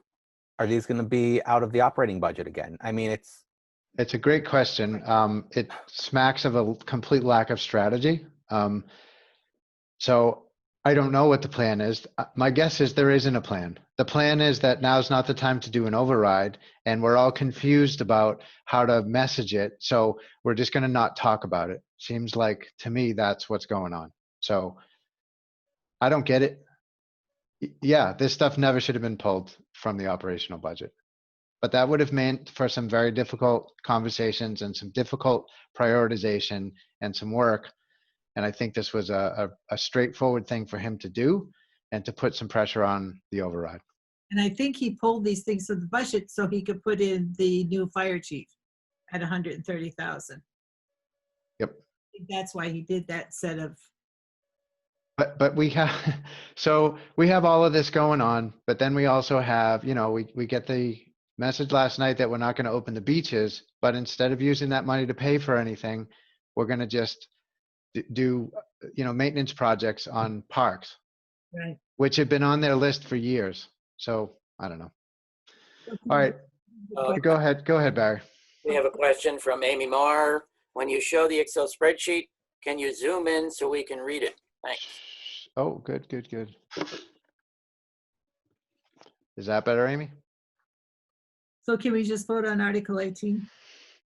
are these going to be out of the operating budget again? I mean, It's a great question. It smacks of a complete lack of strategy. So I don't know what the plan is. My guess is there isn't a plan. The plan is that now's not the time to do an override, and we're all confused about how to message it. So we're just going to not talk about it. Seems like to me that's what's going on. So I don't get it. Yeah, this stuff never should have been pulled from the operational budget. But that would have meant for some very difficult conversations and some difficult prioritization and some work. And I think this was a straightforward thing for him to do and to put some pressure on the override. And I think he pulled these things from the budget so he could put in the new fire chief at 130,000. Yep. I think that's why he did that set of. But we have, so we have all of this going on, but then we also have, we get the message last night that we're not going to open the beaches, but instead of using that money to pay for anything, we're going to just do, maintenance projects on parks, Right. which have been on their list for years. So I don't know. All right, go ahead, Barry. We have a question from Amy Marr. When you show the Excel spreadsheet, can you zoom in so we can read it? Thanks. Oh, good. Is that better, Amy? So can we just vote on Article 18?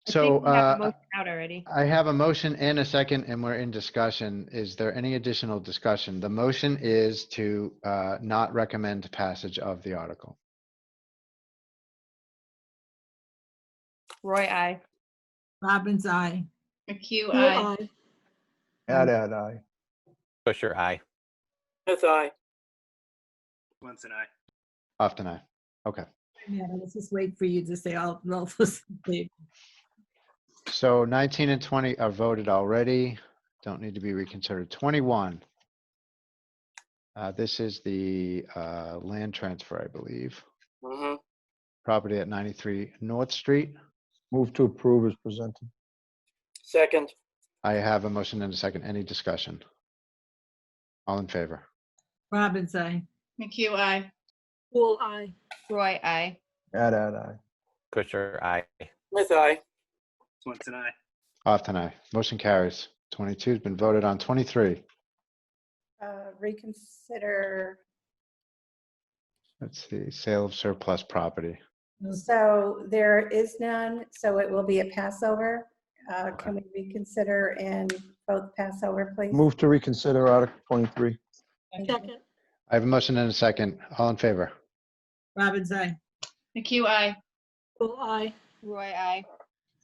So out already. I have a motion and a second, and we're in discussion. Is there any additional discussion? The motion is to not recommend passage of the article. Roy, I. Robbins, aye. McHugh, Aye. aye. Aye. Busher, aye. Smith, aye. Munson, aye. Often aye. Okay. Yeah, let's just wait for you to say all those things. So 19 and 20 are voted already. Don't need to be reconsidered. 21. This is the land transfer, I believe. Mm-hmm. Property at 93 North Street. Move to approve as presented. Second. I have a motion and a second. Any discussion? All in favor? Robbins, aye. McHugh, aye. Poole, aye. Roy, I. Aye. Kusher, aye. Smith, aye. Swenson, aye. Off aye. Motion carries. 22 has been voted on. 23. Reconsider. Let's see, sale of surplus property. So there is none, so it will be a Passover. Can we reconsider and vote Passover, please? Move to reconsider Article 23. Second. I have a motion and a second. All in favor? Robbins, aye. McHugh, aye. Bull, aye. Roy, aye.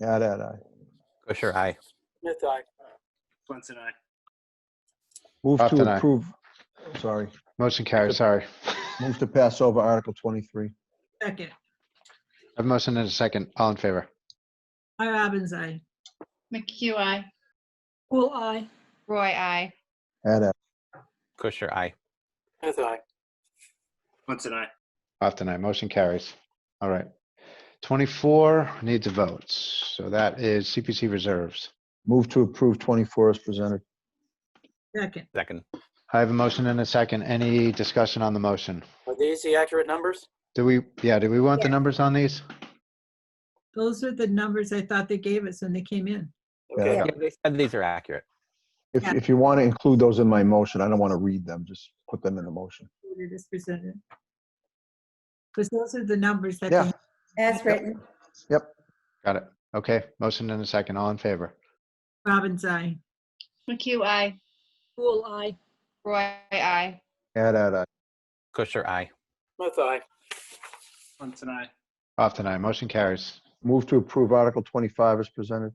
Aye. Kusher, aye. Smith, aye. Swenson, aye. Move Off to and aye. approve, sorry, Motion carries, sorry. move to pass over Article 23. Second. I have a motion and a second. All in favor? Hi, Robbins, aye. McHugh, aye. Bull, aye. Roy, aye. Aye. Kusher, aye. Smith, aye. Swenson, aye. Off aye. Motion carries. All right. 24 needs a vote. So that is CPC reserves. Move to approve 24 as presented. Second. Second. I have a motion and a second. Any discussion on the motion? Are these the accurate numbers? Do we want the Yeah. numbers on these? Those are the numbers I thought they gave us when they came in. Okay. Yeah. Yeah, they said these are accurate. If you want to include those in my motion, I don't want to read them, just put them in the motion. It is presented. Because those are the numbers that. Yeah. As written. Got it. Okay. Motion and a second. All in favor? Robbins, aye. McHugh, aye. Bull, aye. Roy, aye. Aye. Kusher, aye. Smith, aye. Swenson, aye. Off aye. Motion carries. Move to approve Article 25 as presented.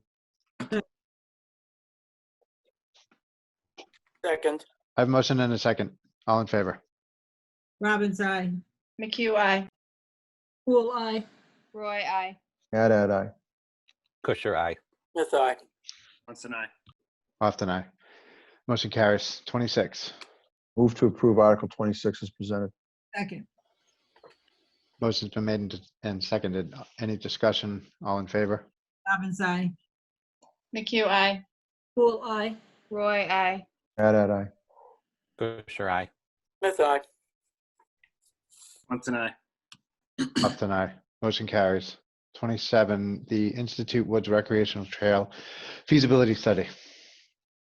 Second. I have a motion and a second. All in favor? Robbins, aye. McHugh, aye. Bull, aye. Roy, aye. Aye. Kusher, aye. Smith, aye. Swenson, aye. Off aye. Motion carries. 26. Move to approve Article 26 as presented. Second. Motion's been made and seconded. Any discussion? All in favor? Robbins, aye. McHugh, aye. Bull, aye. Roy, aye. Aye. Kusher, aye. Smith, aye. Swenson, aye. Off aye. Motion carries. 27, the Institute Woods Recreational Trail feasibility study.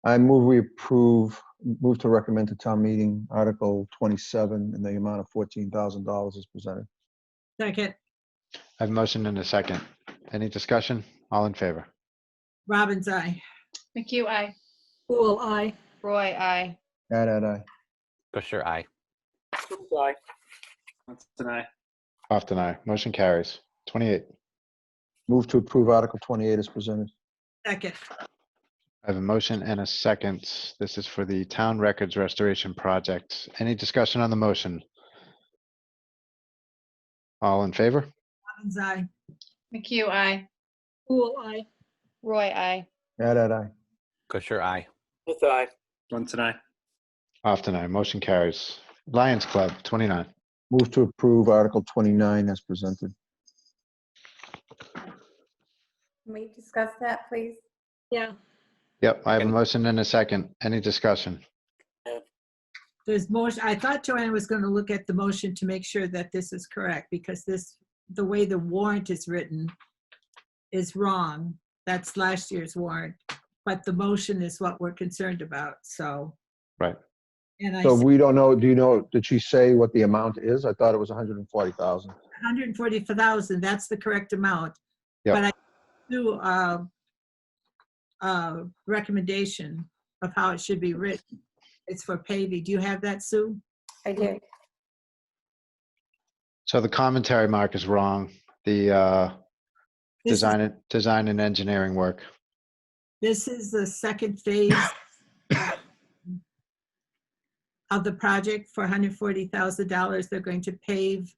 I move to recommend to town meeting Article 27 in the amount of $14,000 as presented. Second. I have a motion and a second. Any discussion? All in favor? Robbins, aye. McHugh, aye. Bull, aye. Roy, aye. Aye. Kusher, aye. Smith, aye. Swenson, aye. Off aye. Motion carries. 28. Move to approve Article 28 as presented. Second. I have a motion and a second. This is for the Town Records Restoration Project. Any discussion on the motion? All in favor? Robbins, aye. McHugh, aye. Bull, aye. Roy, aye. Aye. Kusher, aye. Smith, aye. Swenson, aye. Off aye. Motion carries. Lions Club, 29. Move to approve Article 29 as presented. Can we discuss that, please? Yeah. Yep, I have a motion and a second. Any discussion? There's motion, I thought Joanne was going to look at the motion to make sure that this is correct, because the way the warrant is written is wrong. That's last year's warrant, but the motion is what we're concerned about, so. Right. And I, So we don't know, did she say what the amount is? I thought it was 140,000. 140,000, that's the correct amount. Yep. But I do a recommendation of how it should be written. It's for paving. Do you have that, Sue? I do. So the commentary mark is wrong. The This is- design and engineering work. This is the second phase of the project for $140,000. They're going to pave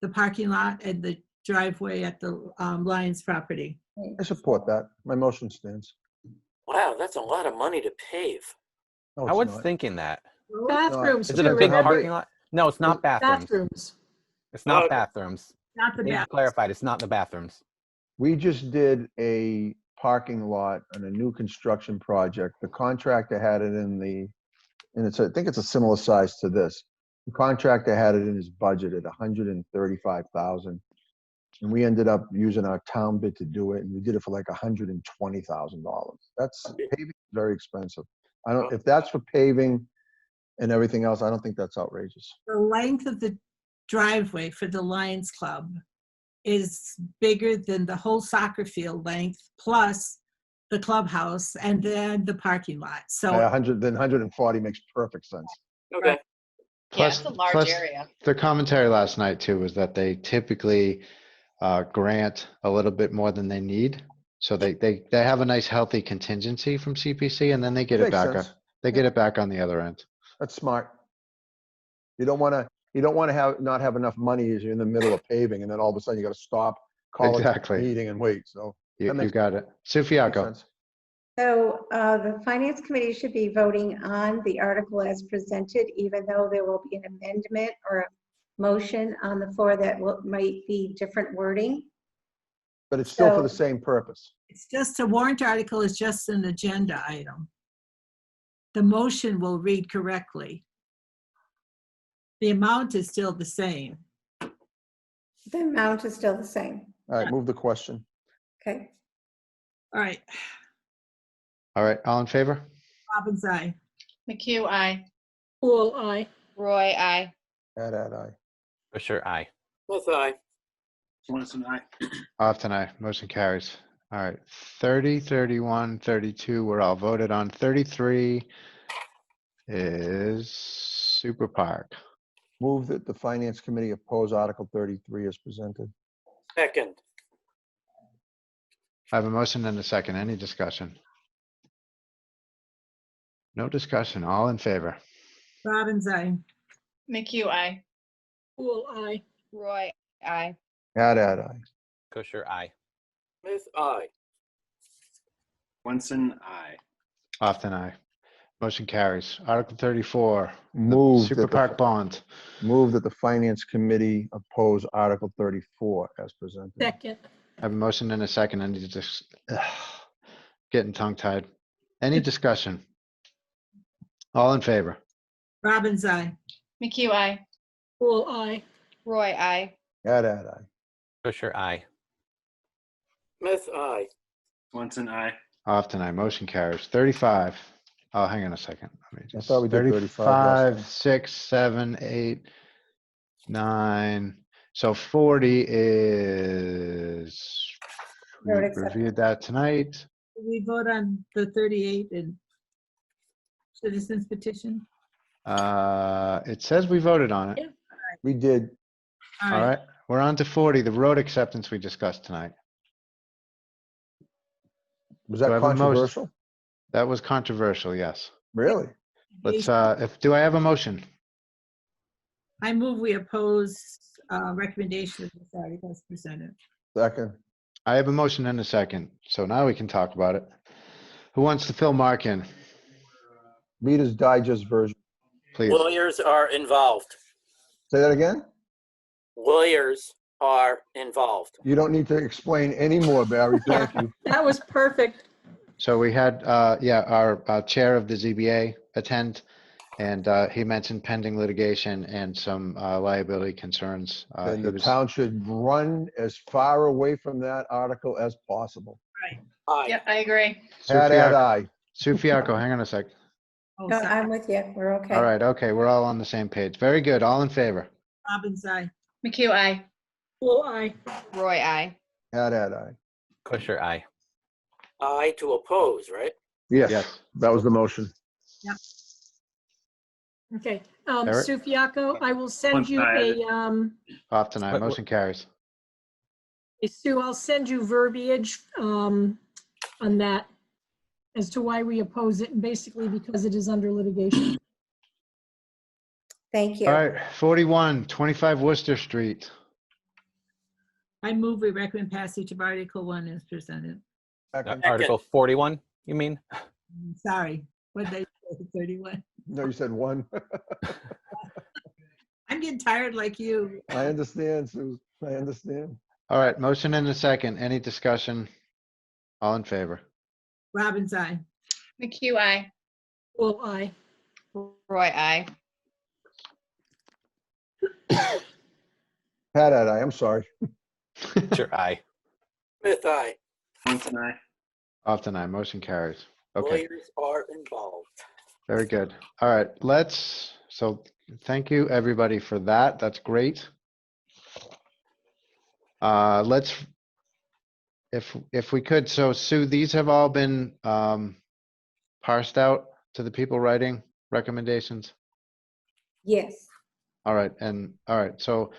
the parking lot and the driveway at the Lions property. I support that. My motion stands. Wow, that's a lot of money to pave. No, I it's was not. thinking that. Bathrooms. Is it a too, big remember? parking lot? No, it's not bathrooms. Bathrooms. It's not No. bathrooms. Not the Need back. clarified, it's not the bathrooms. We just did a parking lot on a new construction project. The contractor had it and I think it's a similar size to this. The contractor had it in his budget at $135,000. And we ended up using our town bid to do it, and we did it for like $120,000. That's paving is very expensive. I don't, if that's for paving and everything else, I don't think that's outrageous. The length of the driveway for the Lions Club is bigger than the whole soccer field length, plus the clubhouse and then the parking lot. So 140 makes perfect sense. Okay. Plus, it's a large plus area. the commentary last night too was that they typically grant a little bit more than they need. So they have a nice healthy contingency from CPC, and then they get it Makes back. sense. They get it back on the other end. That's smart. You don't want to have not have enough money as you're in the middle of paving, and then all of a sudden you got to stop, call Exactly. a meeting, and wait. So You that makes got it. makes Sufiaco. sense. So the Finance Committee should be voting on the article as presented, even though there will be an amendment or a motion on the floor that might be different wording. But it's still for the So- same purpose. it's just a warrant article is just an agenda item. The motion will read correctly. The amount is still the same. The amount is still the same. All right, move the question. Okay. All right, All right, all in favor? Robbins, aye. McHugh, aye. Poole, aye. Roy, I. Aye. For sure, aye. Smith, aye. Swanson, aye. Off tonight. Motion carries. All right, 30, 31, 32 were all voted on. 33 is Super Park. Move that the Finance Committee oppose Article 33 as presented. Second. I have a motion and a second. Any discussion? No discussion. All in favor? Robbins, aye. McHugh, aye. Poole, aye. Roy, I. Aye. Kosher, aye. Smith, aye. Swanson, aye. Off tonight. Motion carries. Article 34, Move Super that the- Park bond. Move that the Finance Committee oppose Article 34 as presented. Second. I have a motion and a second. Any getting tongue tied. Any discussion? All in favor? Robbins, aye. McHugh, aye. Poole, aye. Roy, I. Aye. Kosher, aye. Smith, aye. Swanson, aye. Off tonight. Motion carries. 35. Oh, hang on a second. Let me I just. thought we did 35 last 35, time. 6, 7, 8, 9. So 40 is. We Vote accepted. reviewed that tonight. Did we vote on the 38 and citizens petition? It says we voted on it. Yeah. We did. All right. We're on to 40, the road acceptance we discussed tonight. Was Do I that have a motion? controversial? That was controversial, yes. Really? Let's, do I have a motion? I move we oppose recommendation of this article as presented. Second. I have a motion and a second, so now we can talk about it. Who wants to fill Mark in, Reader's Digest version. please? Lawyers are involved. Say that again? Lawyers are involved. You don't need to explain any more, Barry. Thank you. That was perfect. So we had, our chair of the ZBA attend, and he mentioned pending litigation and some liability concerns. And He the was- town should run as far away from that article as possible. Aye. Yep, I agree. Aye. Sufiaco, hang on a sec. Oh, No, sorry. I'm with you. We're okay. All right, okay, we're all on the same page. Very good. All in favor? Robbins, aye. McHugh, aye. Poole, aye. Roy, I. Aye. Kosher, aye. Aye to oppose, right? Yes, Yes. that was the motion. Okay. Eric? Sufiaco, I will send you Off tonight. Wait, Motion carries. Sue, I'll send you verbiage on that as to why we oppose it, and basically because it is under litigation. Thank you. All right, 41, 25 Worcester Street. I move we recommend passage of Article 1 as presented. Second. Article 41, you mean? Sorry, what did I say, 31? No, you said one. I'm getting tired like you. I understand, Sue. I understand. All right, motion and a second. Any discussion? All in favor? Robbins, aye. McHugh, aye. Poole, aye. Roy, I. Aye. I'm sorry. Sure, aye. Smith, aye. Johnson, aye. Often I motion carries. Okay, Lawyers are involved. very good. All right, so thank you everybody for that. That's great. Let's, if we could, so Sue, these have all been parsed out to the people writing recommendations. Yes. All right, so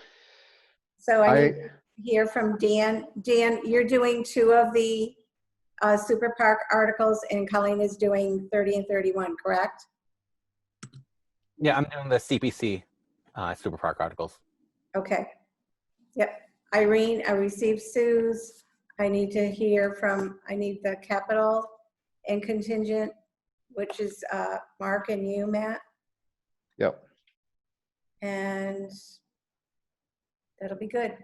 So I I, need to hear from Dan. Dan, you're doing 2 of the Super Park articles and Colleen is doing 30 and 31, correct? Yeah, I'm doing the CPC Super Park articles. Okay. Yep. Irene, I received Sue's. I need to hear from, I need the capital and contingent, which is Mark and you, Matt. yep, And that'll be good.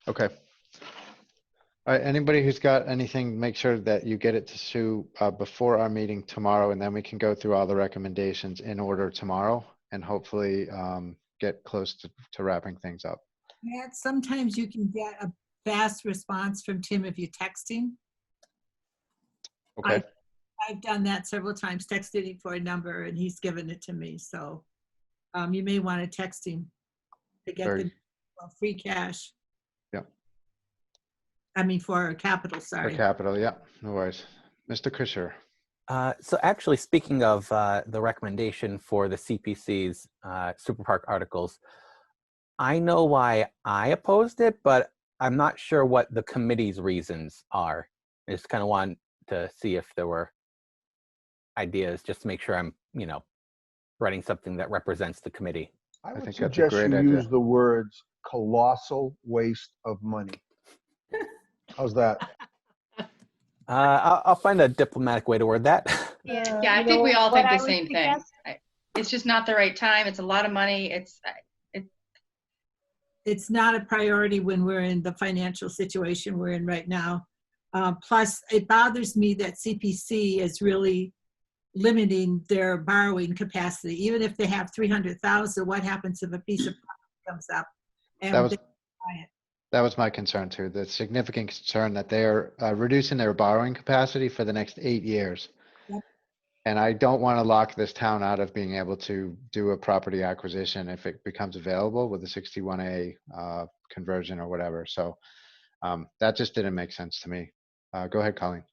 okay. All right, anybody who's got anything, make sure that you get it to Sue before our meeting tomorrow, and then we can go through all the recommendations in order tomorrow and hopefully get close to wrapping things up. Matt, sometimes you can get a fast response from Tim if you text him. Okay, I've done that several times, texted him for a number and he's given it to me. So you may want to text him to get the free cash. Yep. I mean, for capital, For sorry. capital, yeah, no worries. Mr. Krisher. So actually, speaking of the recommendation for the CPC's Super Park articles, I know why I opposed it, but I'm not sure what the committee's reasons are. I just kind of want to see if there were ideas, just to make sure I'm, writing something that represents the committee. I would think that's a suggest great you idea. use the words colossal waste of money. How's that? I'll find a diplomatic way to word that. Yeah, I You think know we all what think I the would same thing. suggest- It's just not the right time. It's a lot of money. It's not a priority when we're in the financial situation we're in right now. Plus, it bothers me that CPC is really limiting their borrowing capacity. Even if they have 300,000, what happens if a piece of property comes up? And That was, they buy it? that was my concern too. The significant concern that they're reducing their borrowing capacity for the next 8 years. Yep. And I don't want to lock this town out of being able to do a property acquisition if it becomes available with a 61A conversion or whatever. So that just didn't make sense to me. Go ahead, Colleen.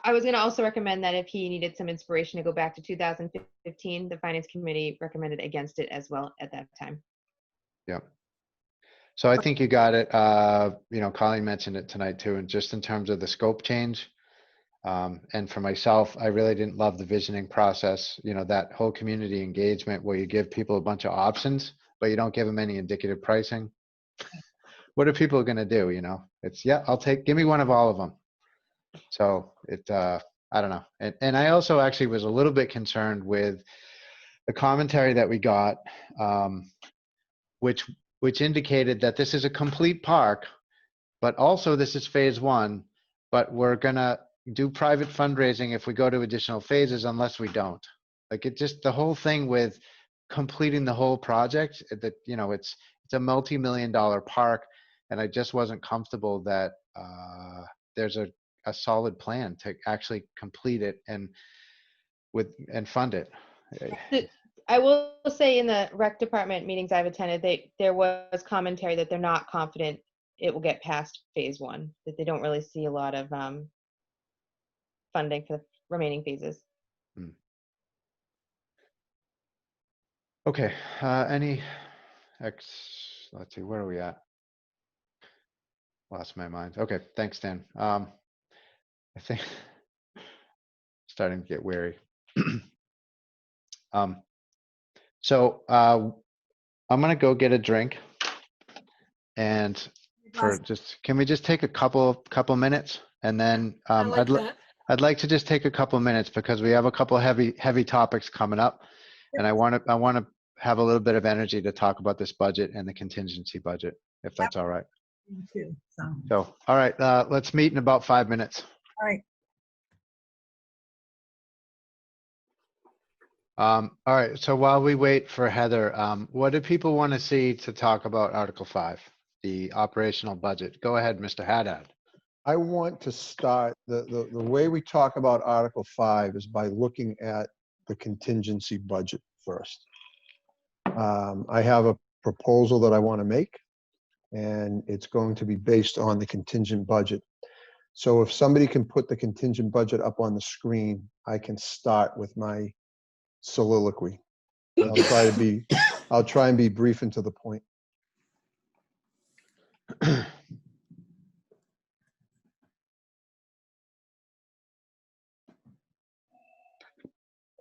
I was going to also recommend that if he needed some inspiration to go back to 2015, the Finance Committee recommended against it as well at that time. Yep. So I think you got it. Colleen mentioned it tonight too, and just in terms of the scope change. And for myself, I really didn't love the visioning process, that whole community engagement where you give people a bunch of options, but you don't give them any indicative pricing. What are people going to do? It's, yeah, give me one of all of them. So I don't know. And I also actually was a little bit concerned with the commentary that we got, which indicated that this is a complete park, but also this is phase 1, but we're going to do private fundraising if we go to additional phases unless we don't. Like the whole thing with completing the whole project, that, it's a multi-million-dollar park. And I just wasn't comfortable that there's a solid plan to actually complete it and fund it. I will say in the rec department meetings I've attended, there was commentary that they're not confident it will get past phase 1, that they don't really see a lot of funding for the remaining phases. Okay, let's see, where are we at? Lost my mind. Okay, thanks, Dan. I think starting to get weary. So I'm gonna go get a drink, and can we just take a couple minutes, and then I'd like to just take a couple minutes because we have a couple heavy topics coming up, and I want to have a little bit of energy to talk about this budget and the contingency budget, if that's all right. Me too, so. So, all right, let's meet in about 5 minutes. All right. All right, so while we wait for Heather, what do people want to see to talk about Article 5? the operational budget. Go ahead, Mr. Haddad. I want to start, the way we talk about Article 5 is by looking at the contingency budget first. I have a proposal that I want to make, and it's going to be based on the contingent budget. So if somebody can put the contingent budget up on the screen, I can start with my soliloquy. I'll try and be brief and to the point.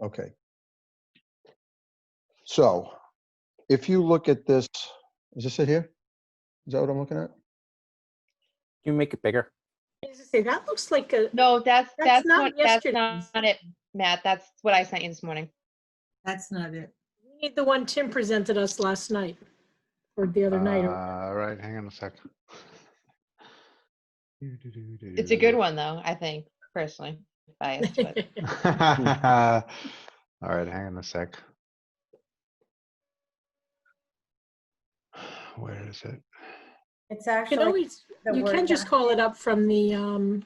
Okay. So if you look at this, is this it here? Is that what I'm looking at? Can you make it bigger? I was gonna say, that looks like a. No, that's not not yesterday's. it, Matt. That's what I sent you this morning. That's not it. We need the one Tim presented us last night, or the other night. All right, hang on a sec. It's a good one though, I think, personally. Biased, but All right, hang on a sec. Where is it? It's You actually. can always, the you Word can just call it up from the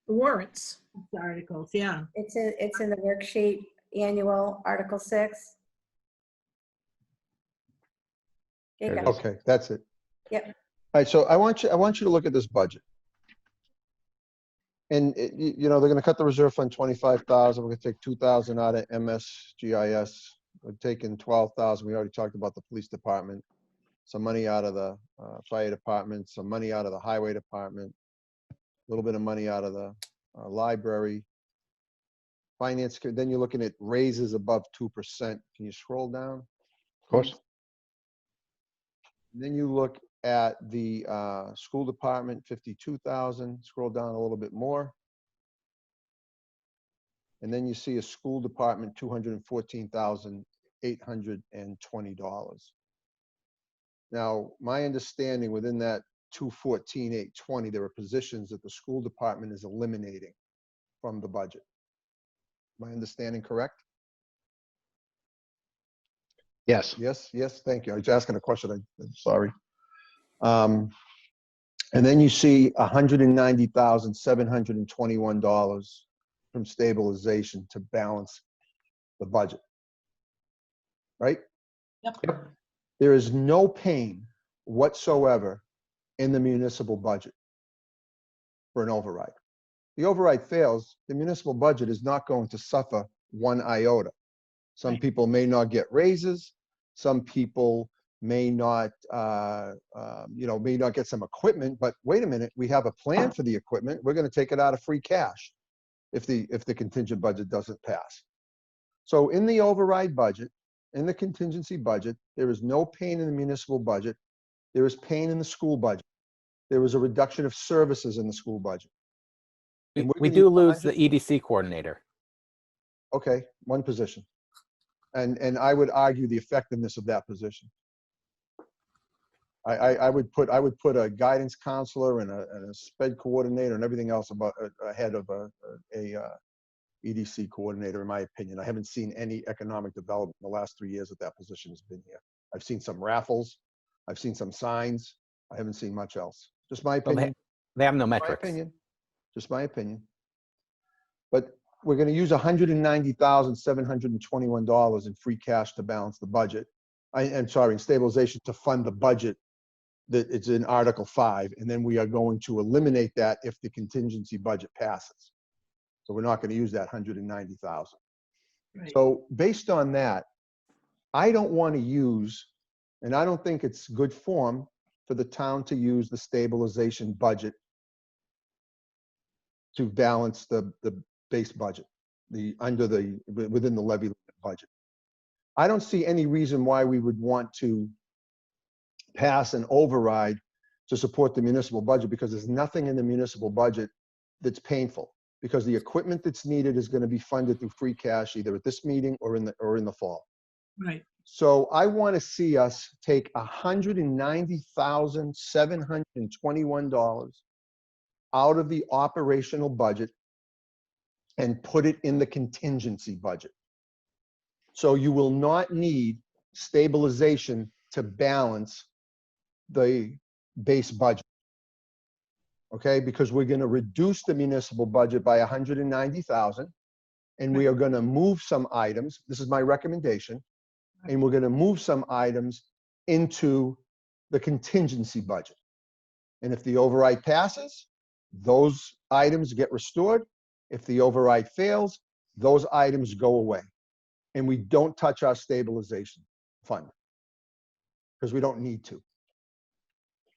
warrants. The articles, yeah. It's in the worksheet, annual Article 6. There you go. Okay, that's it. Yep. All right, so I want you to look at this budget. And you know, they're gonna cut the reserve fund 25,000. We're gonna take 2,000 out of MSGIS. We're taking 12,000. We already talked about the police department. Some money out of the fire department, some money out of the highway department, a little bit of money out of the library. Finance, then you're looking at raises above 2%. Can you scroll down? Of course. And then you look at the school department, 52,000. Scroll down a little bit more. And then you see a school department, $214,820. Now, my understanding within that 214,820, there are positions that the school department is eliminating from the budget. My understanding correct? Yes. Yes, thank you. I was asking a question, I'm sorry. And then you see $190,721 from stabilization to balance the budget, right? Yep. There is no pain whatsoever in the municipal budget for an override. The override fails, the municipal budget is not going to suffer one iota. Some people may not get raises. Some people may not, may not get some equipment, but wait a minute, we have a plan for the equipment. We're going to take it out of free cash if the contingent budget doesn't pass. So in the override budget, in the contingency budget, there is no pain in the municipal budget. There is pain in the school budget. There was a reduction of services in the school budget. We do lose the EDC coordinator. Okay, one position. And I would argue the effectiveness of that position. I would put a guidance counselor and a sped coordinator and everything else ahead of a EDC coordinator, in my opinion. I haven't seen any economic development in the last 3 years that that position has been here. I've seen some raffles. I've seen some signs. I haven't seen much else. Just my opinion. They have no My metrics. opinion. Just my opinion. But we're going to use $190,721 in free cash to balance the budget. In stabilization to fund the budget that it's in Article 5. And then we are going to eliminate that if the contingency budget passes. So we're not going to use that 190,000. Right. So based on that, I don't want to use, and I don't think it's good form for the town to use the stabilization budget to balance the base budget, within the levy budget. I don't see any reason why we would want to pass an override to support the municipal budget, because there's nothing in the municipal budget that's painful, because the equipment that's needed is going to be funded through free cash either at this meeting or in the fall. Right. So I want to see us take $190,721 out of the operational budget and put it in the contingency budget. So you will not need stabilization to balance the base budget. Okay, because we're gonna reduce the municipal budget by 190,000, and we are gonna move some items, this is my recommendation, and we're gonna move some items into the contingency budget. And if the override passes, those items get restored. If the override fails, those items go away. And we don't touch our stabilization fund because we don't need to.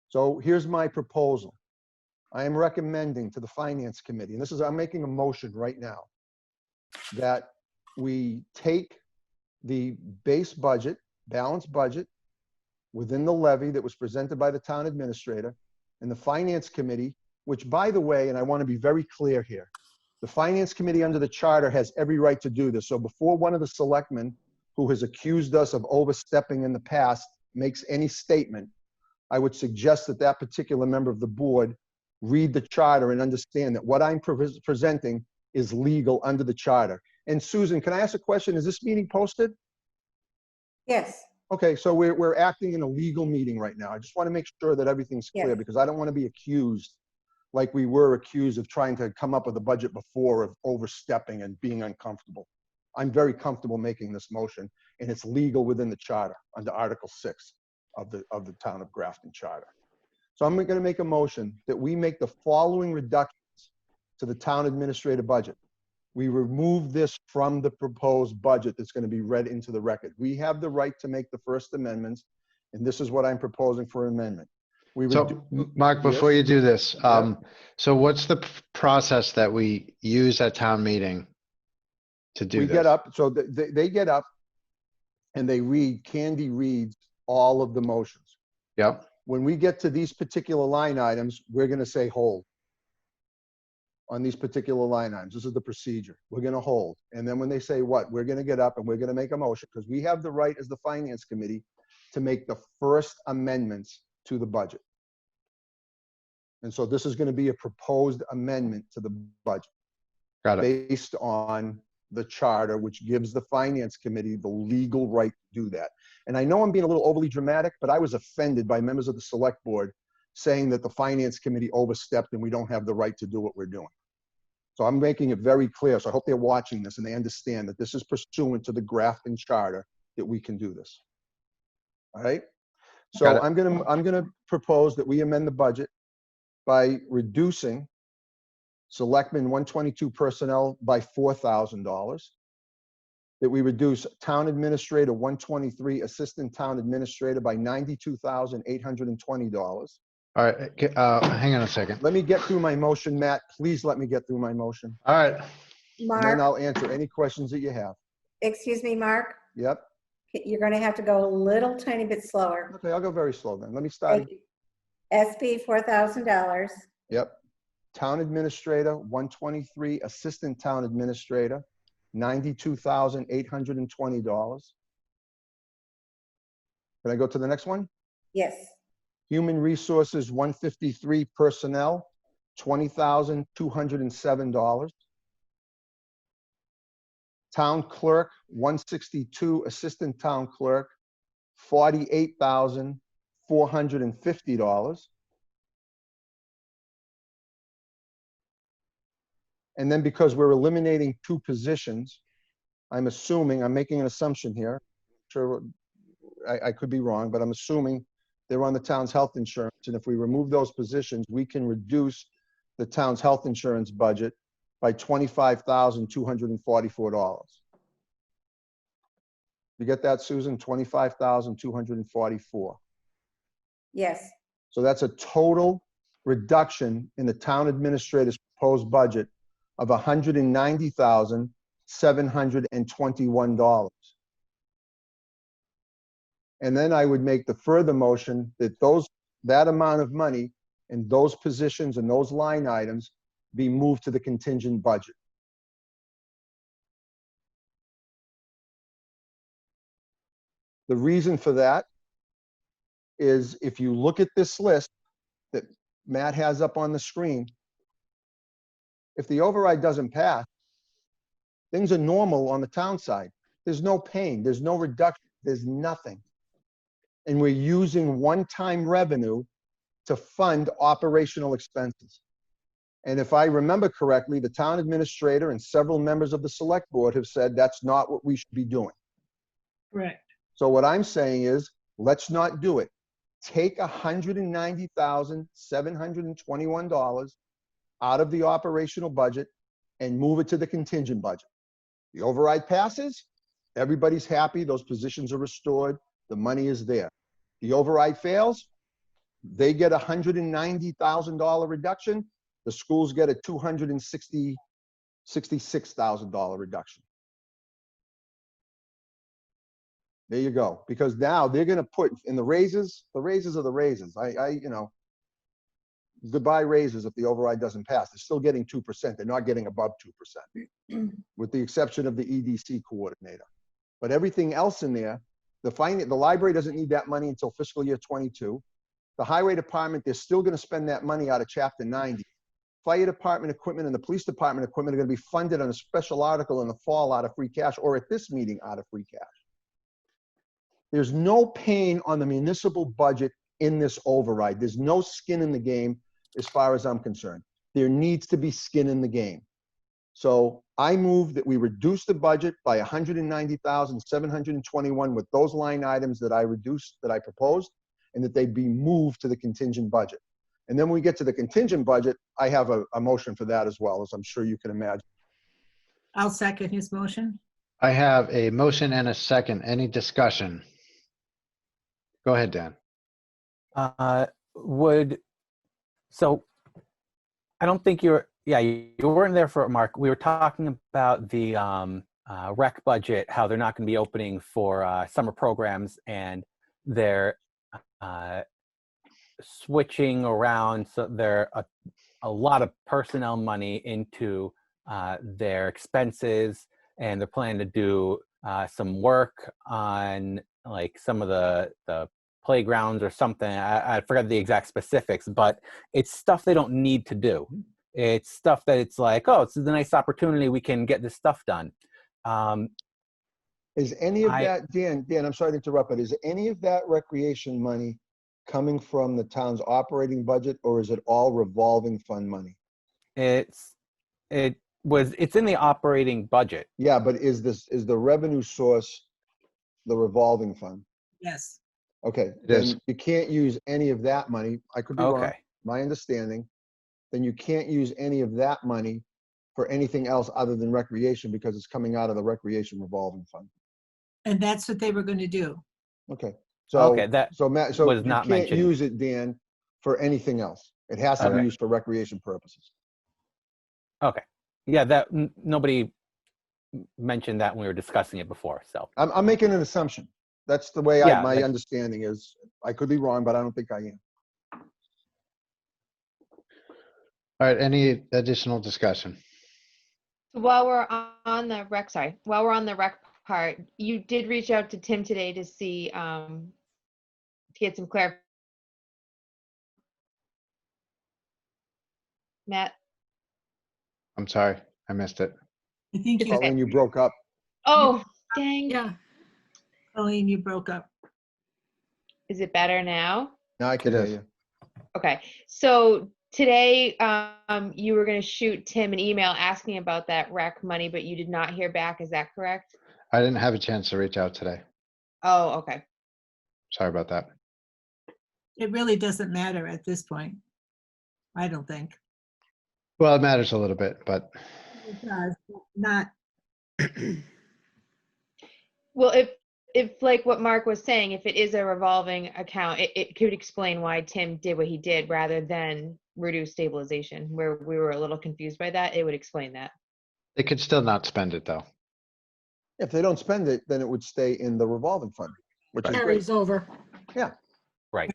So here's my proposal. I am recommending to the Finance Committee, and this is, I'm making a motion right now, that we take the base budget, balanced budget, within the levy that was presented by the town administrator, and the Finance Committee, which, by the way, and I want to be very clear here, the Finance Committee under the charter has every right to do this. So before one of the selectmen who has accused us of overstepping in the past makes any statement, I would suggest that that particular member of the board read the charter and understand that what I'm presenting is legal under the charter. And Susan, can I ask a question? Is this meeting posted? Yes. Okay, so we're acting in a legal meeting right now. I just want to make sure that everything's clear, Yes. because I don't want to be accused like we were accused of trying to come up with a budget before, of overstepping and being uncomfortable. I'm very comfortable making this motion, and it's legal within the charter under Article 6 of the Town of Grafton Charter. So I'm going to make a motion that we make the following reductions to the town administrative budget. We remove this from the proposed budget that's going to be read into the record. We have the right to make the first amendments, and this is what I'm proposing for amendment. So, Mark, before you do this, so what's the process that we use at town meeting to do We this? get up, so they get up and they read, Candy reads all of the motions. Yep. When we get to these particular line items, we're going to say hold on these particular line items. This is the procedure. We're going to hold. And then when they say what, we're going to get up and we're going to make a motion, because we have the right as the Finance Committee to make the first amendments to the budget. And so this is going to be a proposed amendment to the budget. Got it. Based on the charter, which gives the Finance Committee the legal right to do that. And I know I'm being a little overly dramatic, but I was offended by members of the Select Board saying that the Finance Committee overstepped and we don't have the right to do what we're doing. So I'm making it very clear. So I hope they're watching this and they understand that this is pursuant to the Grafton Charter that we can do this. All right. So Got it. I'm gonna propose that we amend the budget by reducing Selectmen 122 personnel by $4,000. That we reduce Town Administrator 123, Assistant Town Administrator by $92,820. All right, hang on a second. Let me get through my motion, Matt. Please let me get through my motion. All right. And then Mark, I'll answer any questions that you have. excuse me, Mark, Yep. you're going to have to go a little tiny bit slower. Okay, I'll go very slow then. Let me start. Thank you. SB $4,000. Yep. Town Administrator 123, Assistant Town Administrator $92,820. Can I go to the next one? Yes. Human Resources 153, Personnel $20,207. Town Clerk 162, Assistant Town Clerk $48,450. And then because we're eliminating 2 positions, I'm assuming, I'm making an assumption here. Sure, I could be wrong, but I'm assuming they're on the town's health insurance. And if we remove those positions, we can reduce the town's health insurance budget by $25,244. You get that, Susan? $25,244. Yes. So that's a total reduction in the town administrator's proposed budget of $190,721. And then I would make the further motion that that amount of money and those positions and those line items be moved to the contingent budget. The reason for that is if you look at this list that Matt has up on the screen, if the override doesn't pass, things are normal on the town side. There's no pain, there's no reduction, there's nothing. And we're using one-time revenue to fund operational expenses. And if I remember correctly, the town administrator and several members of the select board have said that's not what we should be doing. Correct. So what I'm saying is, let's not do it. Take $190,721 out of the operational budget and move it to the contingent budget. The override passes, everybody's happy, those positions are restored, the money is there. The override fails, they get a $190,000 reduction, the schools get a $266,000 reduction. There you go. Because now they're going to put in the raises are the raises. You know, goodbye raises if the override doesn't pass. They're still getting 2%. They're not getting above 2%, with the exception of the EDC coordinator. But everything else in there, the library doesn't need that money until fiscal year 22. The highway department, they're still going to spend that money out of chapter 90. Fire department equipment and the police department equipment are going to be funded on a special article in the fall out of free cash, or at this meeting out of free cash. There's no pain on the municipal budget in this override. There's no skin in the game as far as I'm concerned. There needs to be skin in the game. So I move that we reduce the budget by $190,721 with those line items that I proposed, and that they be moved to the contingent budget. And then when we get to the contingent budget, I have a motion for that as well, as I'm sure you can imagine. I'll second his motion. I have a motion and a second. Any discussion? Go ahead, Dan. So I don't think you weren't there for it, Mark. We were talking about the rec budget, how they're not going to be opening for summer programs, and they're switching around. So there are a lot of personnel money into their expenses, and they're planning to do some work on like some of the playgrounds or something. I forgot the exact specifics, but it's stuff they don't need to do. It's stuff that it's like, oh, this is a nice opportunity. We can get this stuff done. Is any of that, Dan, I'm sorry to interrupt, but is any of that recreation money coming from the town's operating budget, or is it all revolving fund money? It's in the operating budget. Yeah, but is the revenue source the revolving fund? Yes. Okay, It is. then you can't use any of that money. I could be wrong. Okay. My understanding, then you can't use any of that money for anything else other than recreation, because it's coming out of the recreation revolving fund. And that's what they were going to do. Okay. So, Okay, that Matt, was you not can't mentioned. use it, Dan, for anything else. It has to be Okay. used for recreation purposes. Okay. Yeah, that nobody mentioned that when we were discussing it before. So I'm making an assumption. That's the way Yeah, my like- understanding is. I could be wrong, but I don't think I am. All right, any additional discussion? While we're on the rec, while we're on the rec part, you did reach out to Tim today to see, to get some clarity. Matt? I'm sorry, I missed it. I think It's you, okay. When you broke up. Oh, dang. Yeah. Colleen, you broke up. Is it better now? Now I can It hear is. you. Okay, so today, you were gonna shoot Tim an email asking about that rec money, but you did not hear back, is that correct? I didn't have a chance to reach out today. Oh, okay. Sorry about that. It really doesn't matter at this point. I don't think. Well, it matters a little bit, but It does, not, Well, if like what Mark was saying, if it is a revolving account, it could explain why Tim did what he did rather than reduce stabilization, where we were a little confused by that. It would explain that. they could still not spend it though. If they don't spend it, then it would stay in the revolving fund, which is great. Carries over. Yeah. right.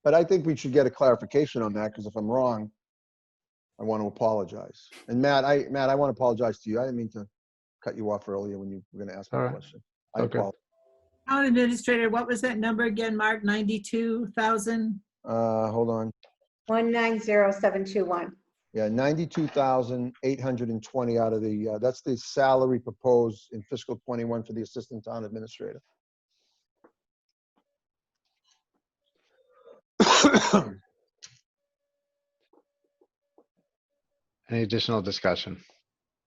But I think we should get a clarification on that, because if I'm wrong, I want to apologize. And Matt, I want to apologize to you. I didn't mean to cut you off earlier when you were going to ask me All a right. question. I Okay. apologize. town administrator, what was that number again, Mark? 92,000? Hold on. 190721. Yeah, 92,820 out of the, that's the salary proposed in fiscal 21 for the assistant town administrator. Any additional discussion?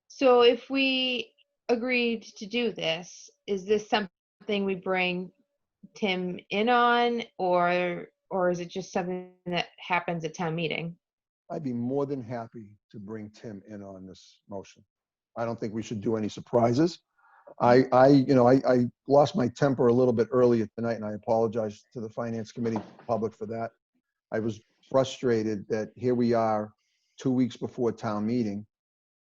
So if we agreed to do this, is this something we bring Tim in on, or is it just something that happens at town meeting? I'd be more than happy to bring Tim in on this motion. I don't think we should do any surprises. I lost my temper a little bit earlier tonight, and I apologize to the Finance Committee public for that. I was frustrated that here we are 2 weeks before town meeting,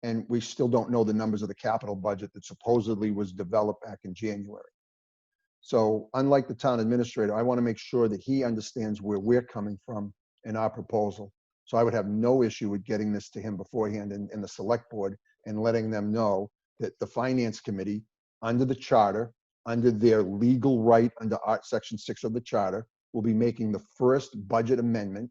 and we still don't know the numbers of the capital budget that supposedly was developed back in January. So unlike the town administrator, I want to make sure that he understands where we're coming from in our proposal. So I would have no issue with getting this to him beforehand in the select board and letting them know that the Finance Committee, under the charter, under their legal right under Section 6 of the charter, will be making the first budget amendment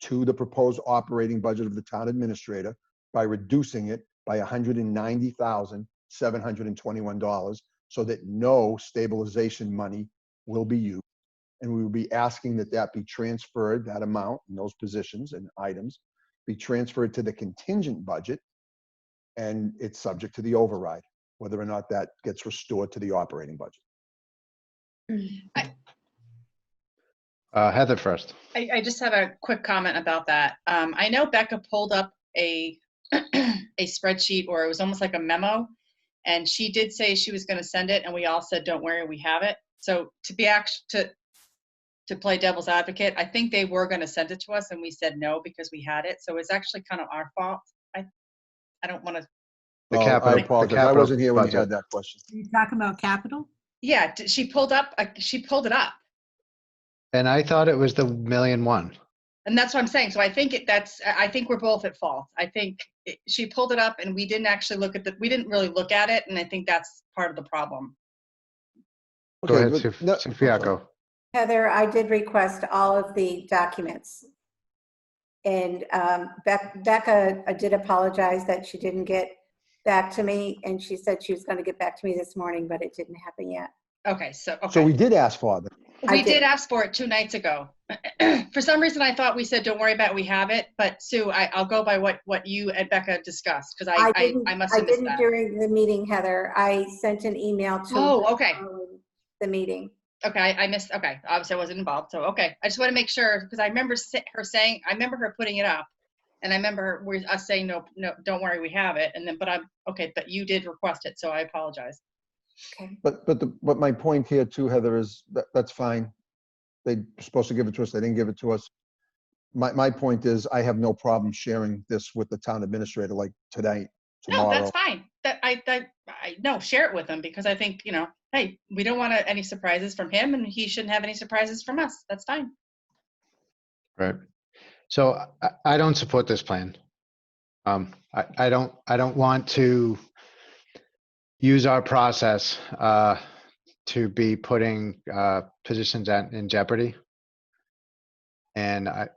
to the proposed operating budget of the town administrator by reducing it by $190,721 so that no stabilization money will be used. And we will be asking that that be transferred, that amount and those positions and items be transferred to the contingent budget, and it's subject to the override, whether or not that gets restored to the operating budget. Heather first. I just have a quick comment about that. I know Becca pulled up a a spreadsheet, or it was almost like a memo, and she did say she was going to send it, and we all said, "Don't worry, we have it." So to play devil's advocate, I think they were going to send it to us, and we said no because we had it. So it's actually kind of our fault. I don't want to. The Oh, capital. I apologize. The capital I wasn't here when you budget. had that question. Are you talking about capital? Yeah, she pulled up. She pulled it up. And I thought it was the $1.1 million. And that's what I'm saying. So I think I think we're both at fault. I think she pulled it up and we didn't actually we didn't really look at it. And I think that's part of the problem. Go Okay, ahead, but no- Sufiaco. Heather, I did request all of the documents. And Becca did apologize that she didn't get back to me. And she said she was going to get back to me this morning, but it didn't happen yet. Okay. So So we did ask for them. we did ask for it 2 nights ago. For some reason, I thought we said, "Don't worry about it, we have it." But Sue, I'll go by what you and Becca discussed, because I must have missed didn't that. during the meeting, Heather. I sent an email to Okay. the meeting. Okay, I missed. Okay, obviously I wasn't involved. So okay, I just want to make sure, because I remember her saying, I remember her putting it up, and I remember us saying, "No, don't worry, we have it." And then, but you did request it, so I apologize. Okay. But my point here too, Heather, is that's fine. They're supposed to give it to us. They didn't give it to us. My point is, I have no problem sharing this with the town administrator, like tonight, tomorrow. No, that's fine. No, share it with them, because I think, hey, we don't want any surprises from him, and he shouldn't have any surprises from us. That's fine. Right. So I don't support this plan. I don't want to use our process to be putting positions in jeopardy. And I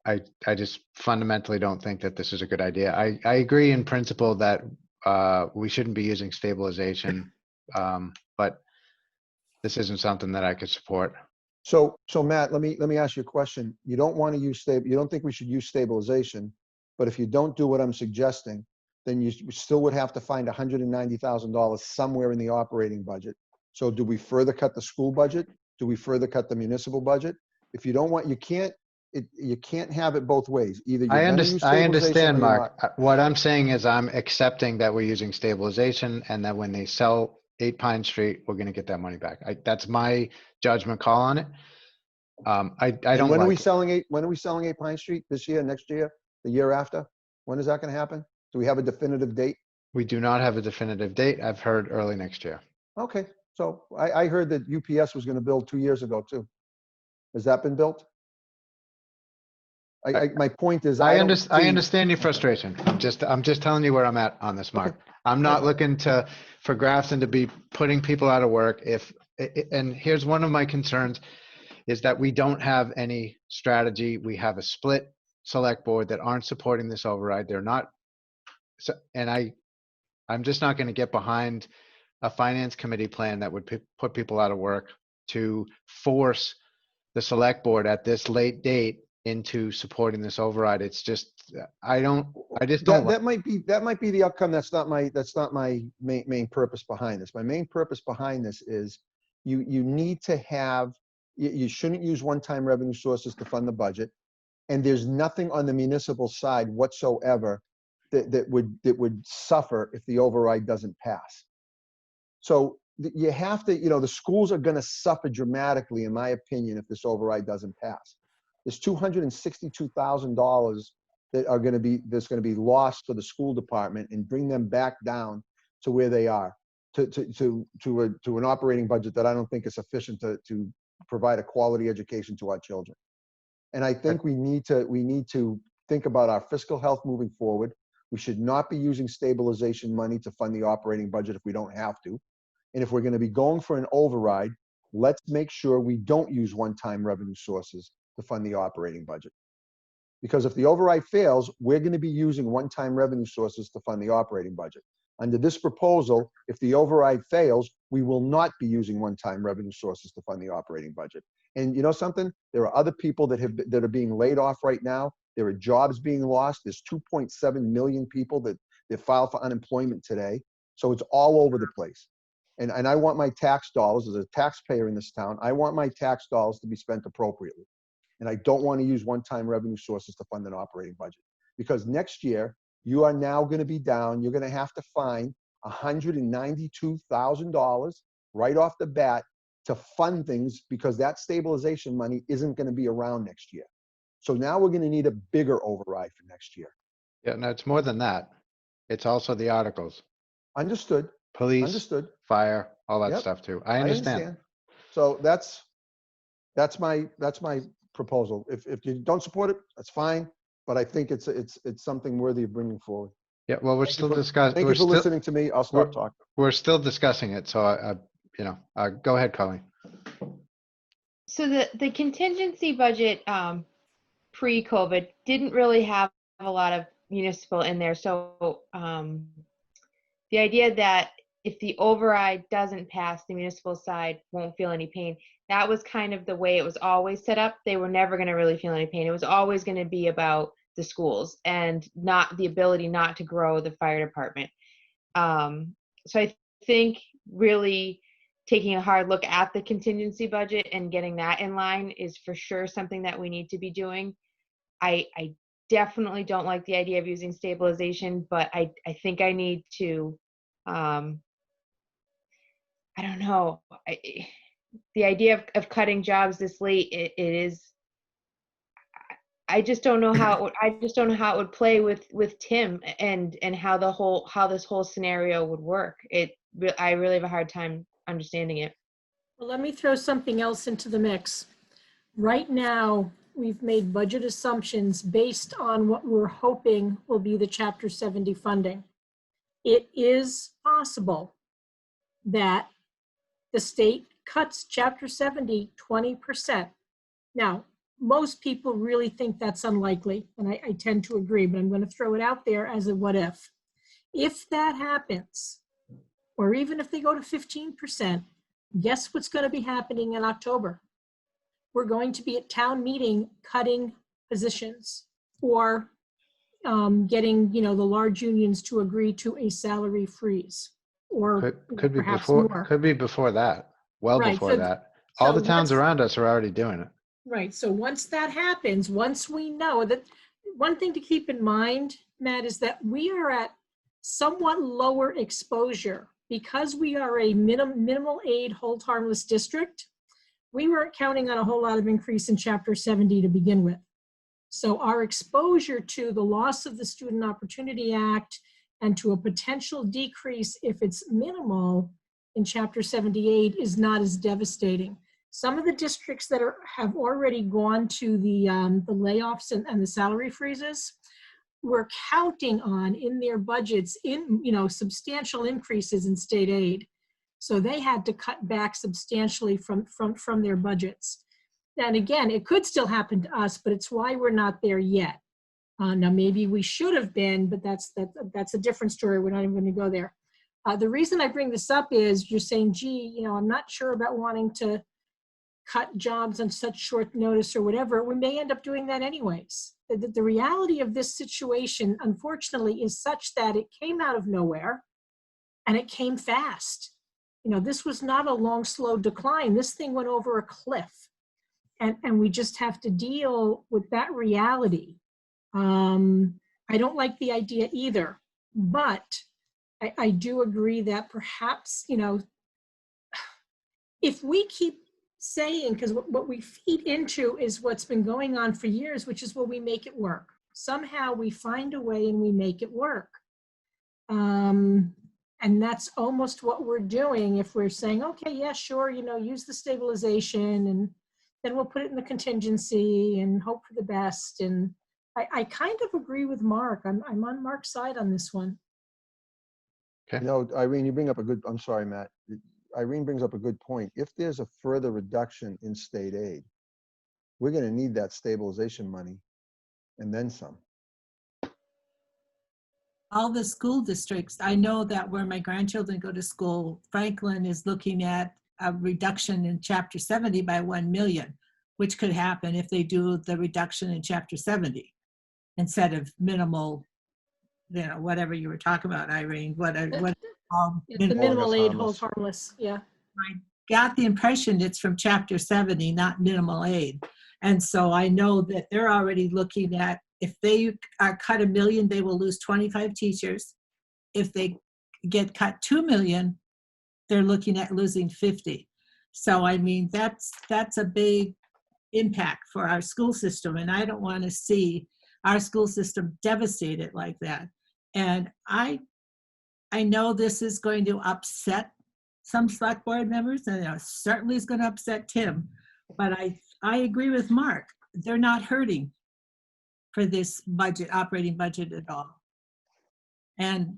just fundamentally don't think that this is a good idea. I agree in principle that we shouldn't be using stabilization, but this isn't something that I could support. So Matt, let me ask you a question. You don't want to use you don't think we should use stabilization, but if you don't do what I'm suggesting, then you still would have to find $190,000 somewhere in the operating budget. So do we further cut the school budget? Do we further cut the municipal budget? If you don't want, you can't have it both ways. Either I you're gonna use understand, stabilization or you're Mark. not. What I'm saying is I'm accepting that we're using stabilization, and that when they sell 8 Pine Street, we're going to get that money back. That's my judgment call on it. I don't. When are we like it. selling When are we selling 8 Pine Street? This year, next year, the year after? When is that going to happen? Do we have a definitive date? We do not have a definitive date. I've heard early next year. Okay, so I heard that UPS was going to build 2 years ago too. Has that been built? My point is, I don't understand your frustration. I'm just telling you where I'm at on this, Mark. I'm not looking for Grafton to be putting people out of work. And here's one of my concerns, is that we don't have any strategy. We have a split select board that aren't supporting this override. They're not. So, and I'm just not going to get behind a finance committee plan that would put people out of work to force the select board at this late date into supporting this override. It's just, I just That, don't. that might be the outcome. That's not my main purpose behind this. My main purpose behind this is you need to have, you shouldn't use one-time revenue sources to fund the budget. And there's nothing on the municipal side whatsoever that would suffer if the override doesn't pass. So you have to, the schools are going to suffer dramatically, in my opinion, if this override doesn't pass. There's $262,000 that's going to be lost for the school department and bring them back down to where they are, to an operating budget that I don't think is sufficient to provide a quality education to our children. And I think we need to think about our fiscal health moving forward. We should not be using stabilization money to fund the operating budget if we don't have to. And if we're going to be going for an override, let's make sure we don't use one-time revenue sources to fund the operating budget. Because if the override fails, we're going to be using one-time revenue sources to fund the operating budget. Under this proposal, if the override fails, we will not be using one-time revenue sources to fund the operating budget. And you know something? There are other people that are being laid off right now. There are jobs being lost. There's 2.7 million people that filed for unemployment today. So it's all over the place. And I want my tax dollars, as a taxpayer in this town, I want my tax dollars to be spent appropriately. And I don't want to use one-time revenue sources to fund an operating budget. Because next year, you are now going to be down. You're going to have to find $192,000 right off the bat to fund things, because that stabilization money isn't going to be around next year. So now we're going to need a bigger override for next year. Yeah, no, it's more than that. It's also the articles. Understood. Police, Understood. fire, all that Yep. stuff too. I understand. So that's my proposal. If you don't support it, that's fine. But I think it's something worthy of bringing forward. Yeah, well, we're still discussing. Thank you for listening to me. I'll stop talking. We're still discussing it. So, go ahead, Colleen. So the contingency budget pre-COVID didn't really have a lot of municipal in there. So the idea that if the override doesn't pass, the municipal side won't feel any pain. That was kind of the way it was always set up. They were never going to really feel any pain. It was always going to be about the schools and not the ability not to grow the fire department. So I think really taking a hard look at the contingency budget and getting that in line is for sure something that we need to be doing. I definitely don't like the idea of using stabilization, but I think I need to, I don't know. The idea of cutting jobs this late, it is, I just don't know how it would play with Tim and how this whole scenario would work. I really have a hard time understanding it. Well, let me throw something else into the mix. Right now, we've made budget assumptions based on what we're hoping will be the Chapter 70 funding. It is possible that the state cuts Chapter 70 20%. Now, most people really think that's unlikely, and I tend to agree, but I'm going to throw it out there as a what if. If that happens, or even if they go to 15%, guess what's going to be happening in October? We're going to be at town meeting cutting positions or getting, the large unions to agree to a salary freeze, or Could be perhaps before. more. Could be before that. Well, Right, before so- that. All so the towns once- around us are already doing it. Right, so once that happens, once we know that, one thing to keep in mind, Matt, is that we are at somewhat lower exposure because we are a minimal aid, hold harmless district. We weren't counting on a whole lot of increase in Chapter 70 to begin with. So our exposure to the loss of the Student Opportunity Act and to a potential decrease, if it's minimal, in Chapter 78 is not as devastating. Some of the districts that have already gone to the layoffs and the salary freezes, we're counting on in their budgets substantial increases in state aid. So they had to cut back substantially from their budgets. And again, it could still happen to us, but it's why we're not there yet. Now maybe we should have been, but that's a different story. We're not even going to go there. The reason I bring this up is you're saying, gee, I'm not sure about wanting to cut jobs on such short notice or whatever, we may end up doing that anyways. The reality of this situation, unfortunately, is such that it came out of nowhere and it came fast. You know, this was not a long, slow decline. This thing went over a cliff. And we just have to deal with that reality. I don't like the idea either, but I do agree that perhaps, you know, if we keep saying, because what we feed into is what's been going on for years, which is, well, we make it work. Somehow we find a way and we make it work. And that's almost what we're doing if we're saying, okay, yeah, sure, you know, use the stabilization and then we'll put it in the contingency and hope for the best. And I kind of agree with Mark. I'm on Mark's side on this one. Okay. No, Irene, you bring up a good, I'm sorry, Matt. Irene brings up a good point. If there's a further reduction in state aid, we're going to need that stabilization money and then some. All the school districts, I know that where my grandchildren go to school, Franklin is looking at a reduction in Chapter 70 by 1 million, which could happen if they do the reduction in Chapter 70 instead of minimal, you know, whatever you were talking about, Irene. The minimal aid holds harmless, yeah. I got the impression it's from Chapter 70, not minimal aid. And so I know that they're already looking at, if they are cut $1 million, they will lose 25 teachers. If they get cut $2 million, they're looking at losing 50. So, I mean, that's a big impact for our school system. And I don't want to see our school system devastated like that. And I know this is going to upset some select board members, and it certainly is going to upset Tim. But I agree with Mark. They're not hurting for this budget, operating budget at all. And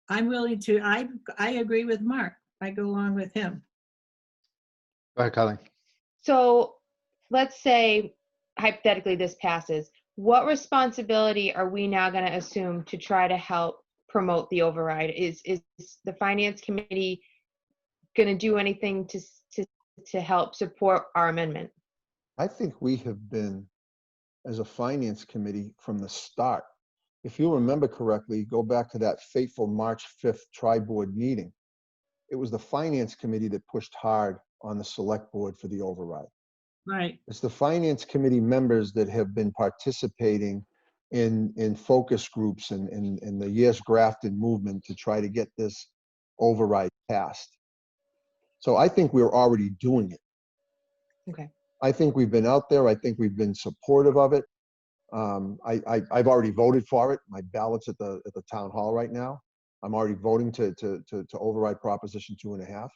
I'm willing to, I agree with Mark. I go along with him. Go ahead, Colleen. So let's say hypothetically this passes. What responsibility are we now going to assume to try to help promote the override? Is the finance committee going to do anything to help support our amendment? I think we have been, as a finance committee, from the start. If you remember correctly, go back to that fateful March 5th tri-board meeting. It was the finance committee that pushed hard on the select board for the override. Right. It's the finance committee members that have been participating in focus groups and in the Yes Grafton movement to try to get this override passed. So I think we're already doing it. Okay. I think we've been out there. I think we've been supportive of it. I've already voted for it. My ballot's at the town hall right now. I'm already voting to override Proposition 2.5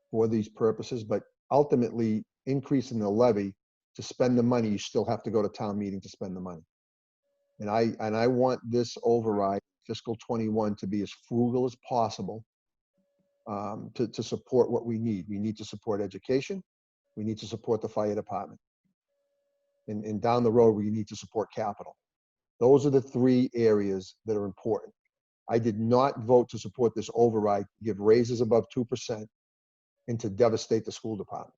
for these purposes. But ultimately, increasing the levy to spend the money, you still have to go to town meeting to spend the money. And I want this override, fiscal 21, to be as frugal as possible to support what we need. We need to support education. We need to support the fire department. And down the road, we need to support capital. Those are the three areas that are important. I did not vote to support this override, give raises above 2%, and to devastate the school department.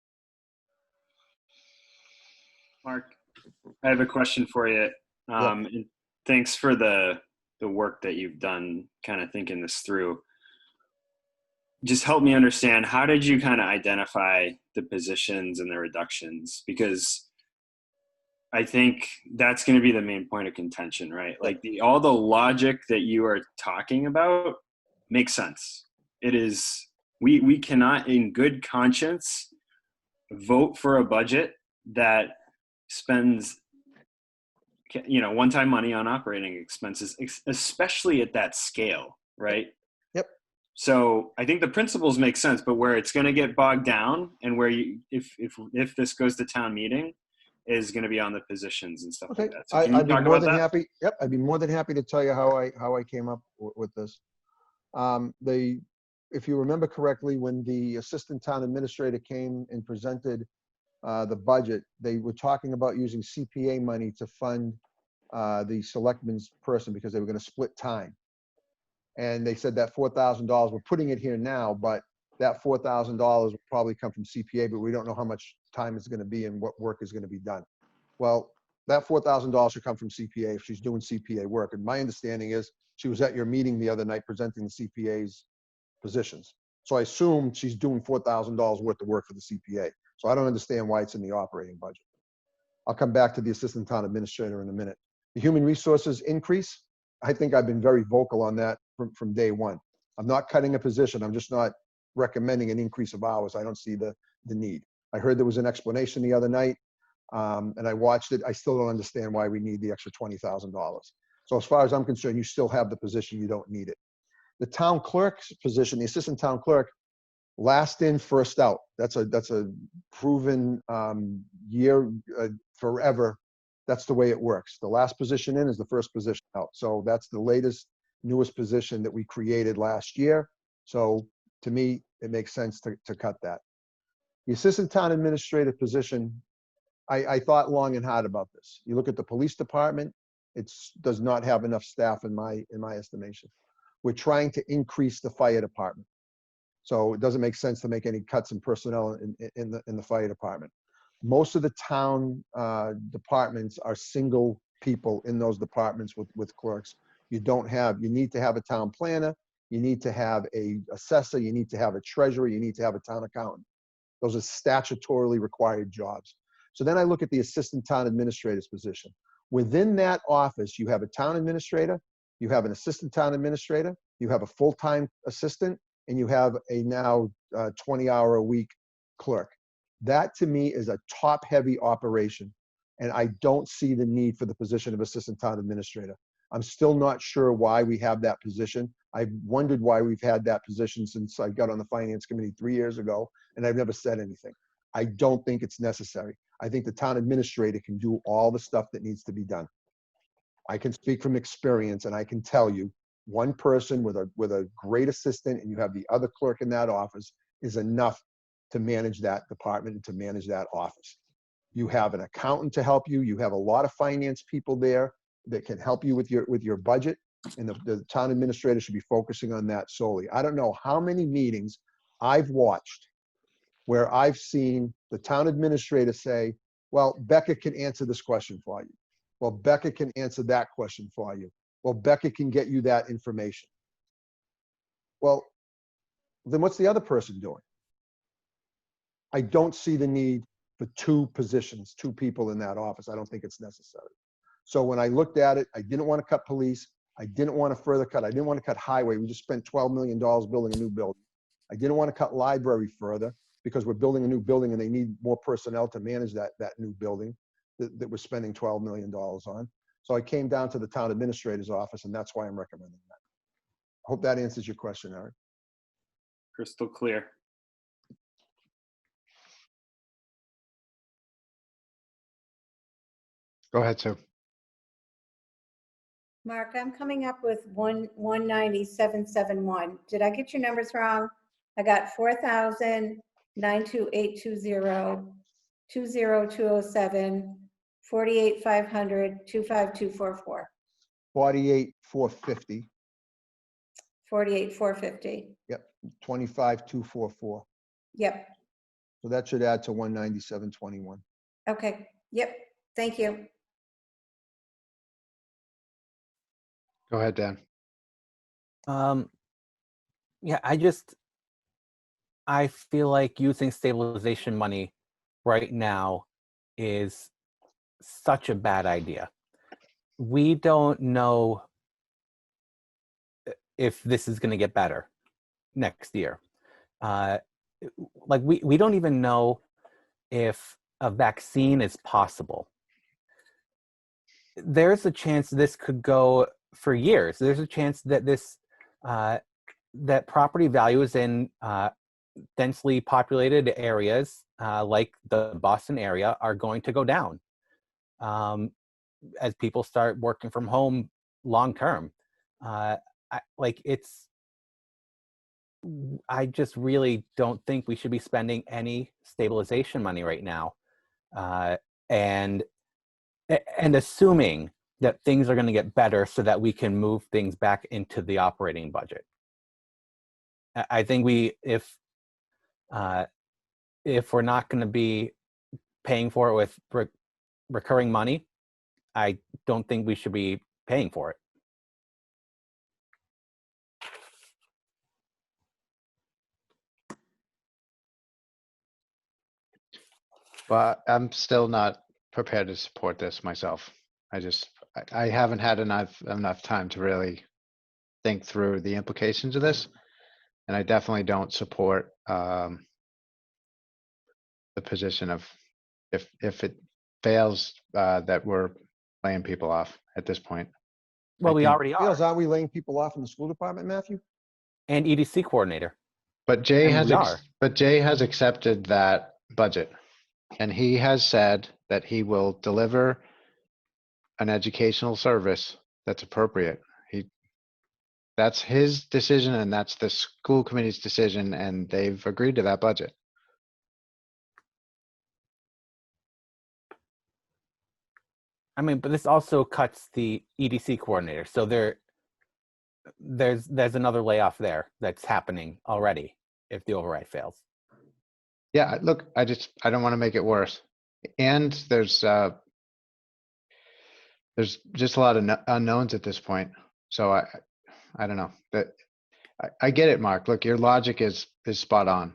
Mark, I have a question for you. And thanks for the work that you've done kind of thinking this through. Just help me understand, how did you kind of identify the positions and the reductions? Because I think that's going to be the main point of contention, right? Like all the logic that you are talking about makes sense. It is, we cannot in good conscience vote for a budget that spends, you know, one-time money on operating expenses, especially at that scale, right? Yep. So I think the principles make sense, but where it's going to get bogged down and where you, if this goes to town meeting, is going to be on the positions and stuff like that. So can you I'd be talk more about than that? happy. Yep, I'd be more than happy to tell you how I came up with this. If you remember correctly, when the assistant town administrator came and presented the budget, they were talking about using CPA money to fund the selectman's person because they were going to split time. And they said that $4,000, we're putting it here now, but That $4,000 will probably come from CPA, but we don't know how much time is going to be and what work is going to be done. Well, that $4,000 should come from CPA if she's doing CPA work. And my understanding is she was at your meeting the other night presenting the CPA's positions. So I assume she's doing $4,000 worth of work for the CPA. So I don't understand why it's in the operating budget. I'll come back to the assistant town administrator in a minute. The human resources increase, I think I've been very vocal on that from day one. I'm not cutting a position. I'm just not recommending an increase of hours. I don't see the need. I heard there was an explanation the other night, and I watched it. I still don't understand why we need the extra $20,000. So as far as I'm concerned, you still have the position. You don't need it. The town clerk's position, the assistant town clerk, last in, first out. That's a proven year forever. That's the way it works. The last position in is the first position out. So that's the latest, newest position that we created last year. So to me, it makes sense to cut that. The assistant town administrative position, I thought long and hard about this. You look at the police department, it does not have enough staff in my estimation. We're trying to increase the fire department. So it doesn't make sense to make any cuts in personnel in the fire department. Most of the town departments are single people in those departments with clerks. You need to have a town planner. You need to have a assessor. You need to have a treasurer. You need to have a town accountant. Those are statutorily required jobs. So then I look at the assistant town administrator's position. Within that office, you have a town administrator, you have an assistant town administrator, you have a full-time assistant, and you have a now 20-hour-a-week clerk. That to me is a top-heavy operation, and I don't see the need for the position of assistant town administrator. I'm still not sure why we have that position. I've wondered why we've had that position since I got on the finance committee 3 years ago, and I've never said anything. I don't think it's necessary. I think the town administrator can do all the stuff that needs to be done. I can speak from experience, and I can tell you, one person with a great assistant, and you have the other clerk in that office, is enough to manage that department and to manage that office. You have an accountant to help you. You have a lot of finance people there that can help you with your budget, and the town administrator should be focusing on that solely. I don't know how many meetings I've watched where I've seen the town administrator say, well, Becca can answer this question for you. Well, Becca can answer that question for you. Well, Becca can get you that information. Well, then what's the other person doing? I don't see the need for two positions, two people in that office. I don't think it's necessary. So when I looked at it, I didn't want to cut police. I didn't want to further cut. I didn't want to cut highway. We just spent $12 million building a new building. I didn't want to cut library further because we're building a new building and they need more personnel to manage that new building that we're spending $12 million on. So I came down to the town administrator's office, and that's why I'm recommending that. I hope that answers your question, Eric. Crystal clear. Go ahead, Sue. Mark, I'm coming up with 190,771. Did I get your numbers wrong? I got 4,000, 92820, 20207, 48,500, 25244. 48,450. 48,450. Yep. 25,244. Yep. So that should add to 197,21. Okay. Yep. Thank you. Go ahead, Dan. Yeah, I feel like using stabilization money right now is such a bad idea. We don't know if this is going to get better next year. Like we don't even know if a vaccine is possible. There's a chance this could go for years. There's a chance that that property values in densely populated areas like the Boston area are going to go down as people start working from home long term. I just really don't think we should be spending any stabilization money right now, and assuming that things are going to get better so that we can move things back into the operating budget. I think if if we're not going to be paying for it with recurring money, I don't think we should be paying for it. But I'm still not prepared to support this myself. I haven't had enough time to really think through the implications of this. And I definitely don't support the position of if it fails, that we're laying people off at this point. Well, we already are. Feels, aren't we laying people off in the school department, Matthew? And EDC coordinator. But Jay And has accepted that budget. And he has said that he will deliver an educational service that's appropriate. That's his decision and that's the school committee's decision, and they've agreed to that budget. I mean, but this also cuts the EDC coordinator. So there's another layoff there that's happening already if the override fails. Yeah, look, I don't want to make it worse. And there's just a lot of unknowns at this point. So I don't know. But I get it, Mark. Look, your logic is spot on.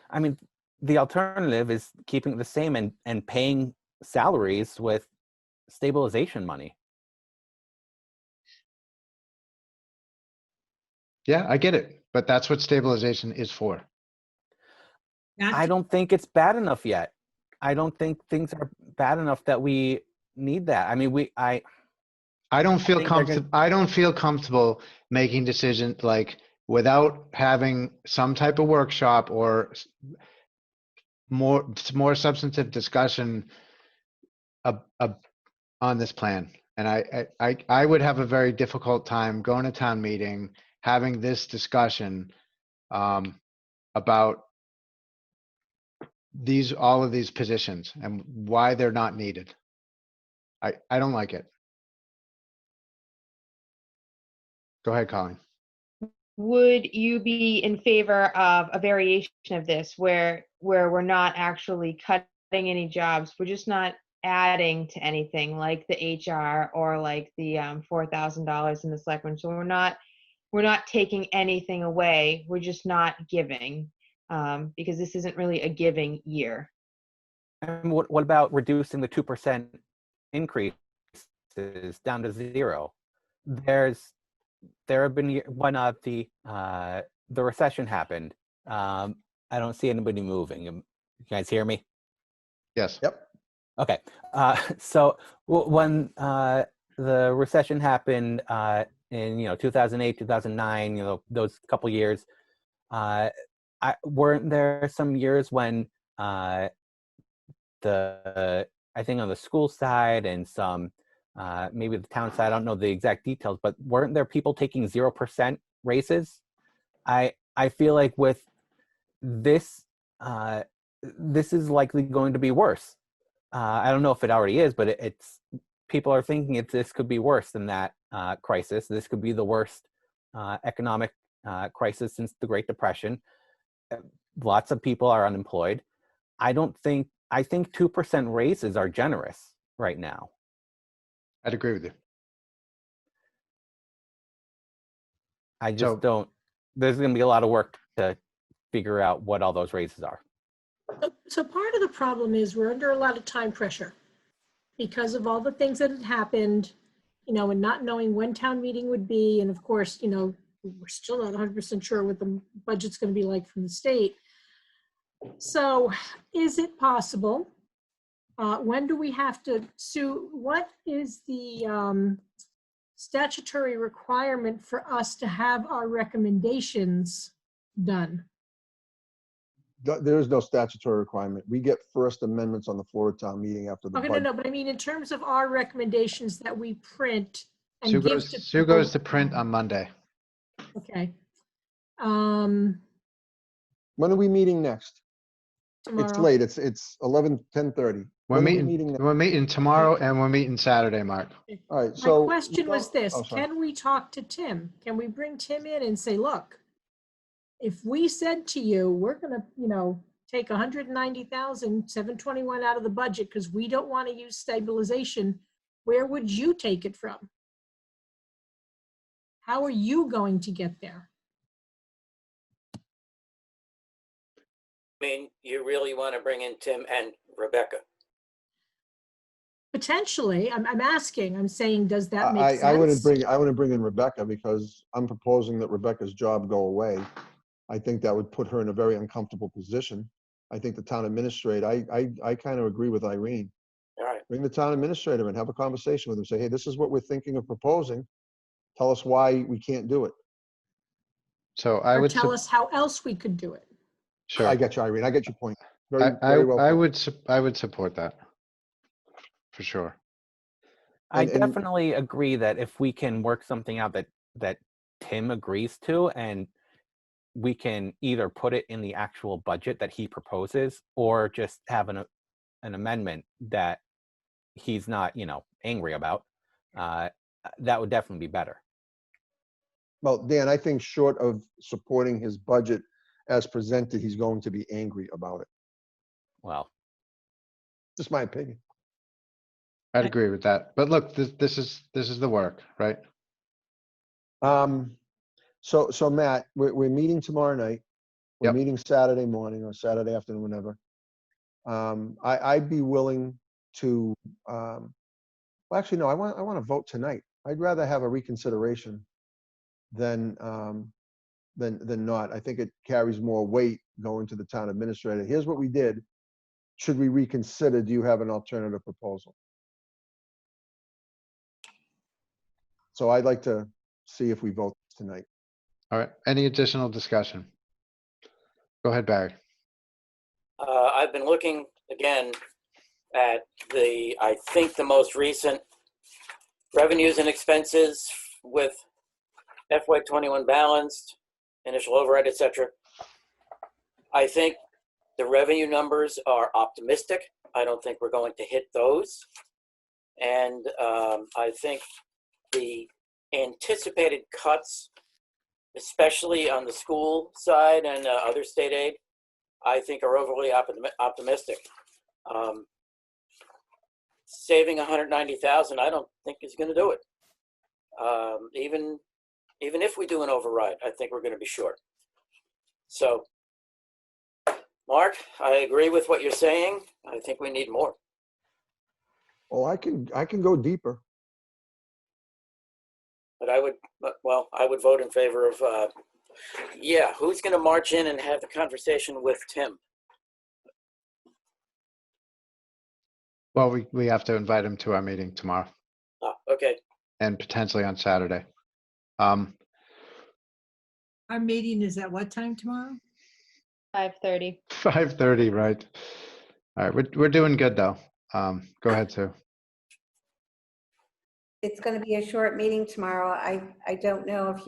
I mean, the alternative is keeping it the same and paying salaries with stabilization money. Yeah, I get it. But that's what stabilization is for. I don't think it's bad enough yet. I don't think things are bad enough that we need that. I mean, I don't feel comfortable. I don't feel comfortable making decisions like without having some type of workshop or more substantive discussion on this plan. And I would have a very difficult time going to town meeting, having this discussion about all of these positions and why they're not needed. I don't like it. Go ahead, Colleen. Would you be in favor of a variation of this where we're not actually cutting any jobs, we're just not adding to anything like the HR or like the $4,000 in the selectmen? So we're not taking anything away, we're just not giving, because this isn't really a giving year. And what about reducing the 2% increases down to 0? There have been, when the recession happened, I don't see anybody moving. You guys hear me? Yes. Yep. Okay. So when the recession happened in 2008, 2009, those couple years, weren't there some years when I think on the school side and some maybe the town side, I don't know the exact details, but weren't there people taking 0% raises? I feel like with this, this is likely going to be worse. I don't know if it already is, but people are thinking this could be worse than that crisis. This could be the worst economic crisis since the Great Depression. Lots of people are unemployed. I think 2% raises are generous right now. I'd agree with you. I just don't. There's going to be a lot of work to figure out what all those raises are. So part of the problem is we're under a lot of time pressure because of all the things that had happened, and not knowing when town meeting would be. And of course, we're still not 100% sure what the budget's going to be like from the state. So is it possible? When do we have to sue? What is the statutory requirement for us to have our recommendations done? There is no statutory requirement. We get first amendments on the floor of town meeting after the Okay, budget. no, but I mean in terms of our recommendations that we print and Sue give to Sue goes to print on Monday. Okay. When are we meeting next? Tomorrow. It's late. It's 10:30. We're meeting tomorrow and we're meeting Saturday, Mark. All right. My So question was this: oh, sorry. can we talk to Tim? Can we bring Tim in and say, look, If we said to you, we're gonna, take 190,721 out of the budget because we don't want to use stabilization, where would you take it from? How are you going to get there? I mean, you really want to bring in Tim and Rebecca. Potentially, I'm asking, I'm saying, does that make sense? I wouldn't bring in Rebecca because I'm proposing that Rebecca's job go away. I think that would put her in a very uncomfortable position. I think the town administrator, I kind of agree with Irene. All right. Bring the town administrator and have a conversation with him. Say, hey, this is what we're thinking of proposing. Tell us why we can't do it. So I Or would tell us how else we could do it. Sure. I get you, Irene. I get your point. Very well. I put. would support that for sure. I And- definitely agree that if we can work something out that Tim agrees to, and we can either put it in the actual budget that he proposes, or just have an amendment that he's not, angry about, that would definitely be better. Well, Dan, I think short of supporting his budget as presented, he's going to be angry about it. Well, just my opinion. I'd agree with that. But look, this is the work, right? So Matt, we're meeting tomorrow night. We're Yep. meeting Saturday morning or Saturday afternoon, whenever. I'd be willing to. Well, actually, no. I want to vote tonight. I'd rather have a reconsideration than not. I think it carries more weight going to the town administrator. Here's what we did. Should we reconsider? Do you have an alternative proposal? So I'd like to see if we vote tonight. All right. Any additional discussion? Go ahead, Barry. I've been looking again at I think the most recent revenues and expenses with FY21 balanced, initial override, etc. I think the revenue numbers are optimistic. I don't think we're going to hit those. And I think the anticipated cuts, especially on the school side and other state aid, I think are overly optimistic. Saving 190,000, I don't think is going to do it. Even if we do an override, I think we're going to be short. So, Mark, I agree with what you're saying. I think we need more. Oh, I can go deeper. But I would vote in favor of, yeah, who's going to march in and have the conversation with Tim? Well, we have to invite him to our meeting tomorrow Oh, okay. and potentially on Saturday. Our meeting is at what time tomorrow? 5:30. 5:30, right? All right, we're doing good though. Go ahead, Sue. It's going to be a short meeting tomorrow. I don't know if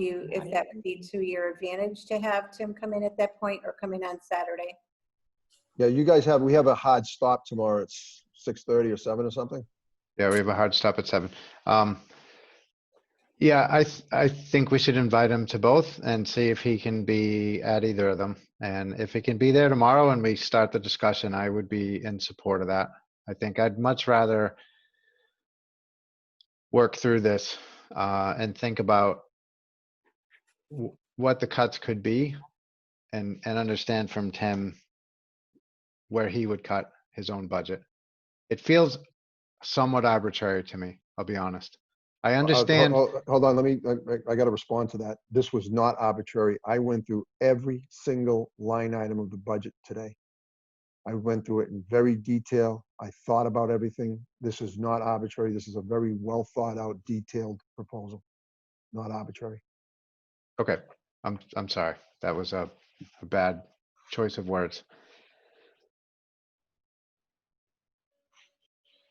that would be to your advantage to have Tim come in at that point or come in on Saturday. Yeah, we have a hard stop tomorrow. It's 6:30 or 7 or something. Yeah, we have a hard stop at 7. Yeah, I think we should invite him to both and see if he can be at either of them. And if he can be there tomorrow and we start the discussion, I would be in support of that. I think I'd much rather work through this and think about what the cuts could be and understand from Tim where he would cut his own budget. It feels somewhat arbitrary to me, I'll be honest. I understand. Hold on, I got to respond to that. This was not arbitrary. I went through every single line item of the budget today. I went through it in very detail. I thought about everything. This is not arbitrary. This is a very well thought out, detailed proposal, not arbitrary. Okay, I'm sorry. That was a bad choice of words.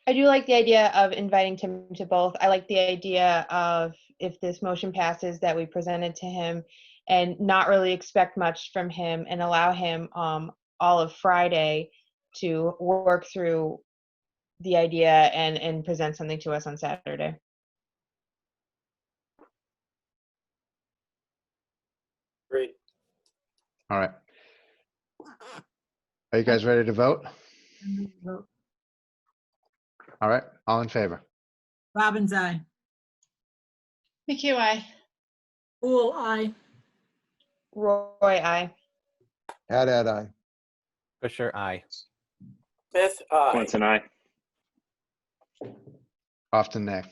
I do like the idea of inviting Tim to both. I like the idea of, if this motion passes, that we present it to him and not really expect much from him and allow him all of Friday to work through the idea and present something to us on Saturday. Great. All right. Are you guys ready to vote? All right, all in favor? Robbins, aye. McHugh, Cool, aye. Roy, aye. Aye. Fisher, aye. Smith, aye. Swenson, aye. Often nay.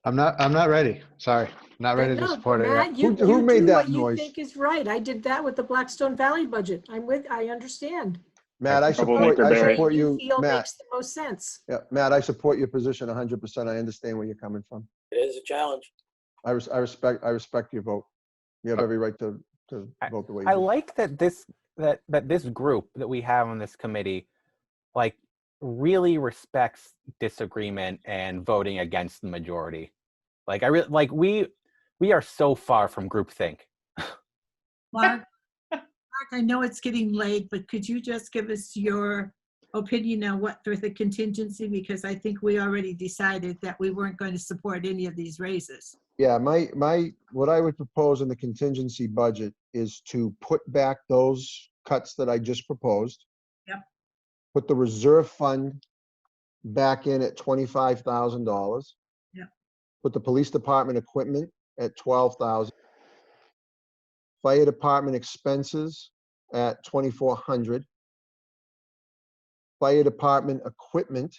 I'm not ready. Sorry. Not ready to No, support it yet. Matt, you Who made do that what you noise? think is right. I did that with the Blackstone Valley budget. I understand. Matt, I Troublemaker Barry. support you, Feel Matt. makes the most sense. Yeah, Matt, I support your position 100%. I understand where you're coming from. It is a challenge. I respect your vote. You have every right to vote the way you I do. like that this group that we have on this committee, like, really respects disagreement and voting against the majority. Like, we are so far from groupthink. Mark, I know it's getting late, but could you just give us your opinion on what for the contingency? Because I think we already decided that we weren't going to support any of these raises. Yeah, what I would propose in the contingency budget is to put back those cuts that I just proposed. Yep. Put the reserve fund back in at $25,000. Yep. Put the police department equipment at $12,000. Fire department expenses at $2,400. Fire department equipment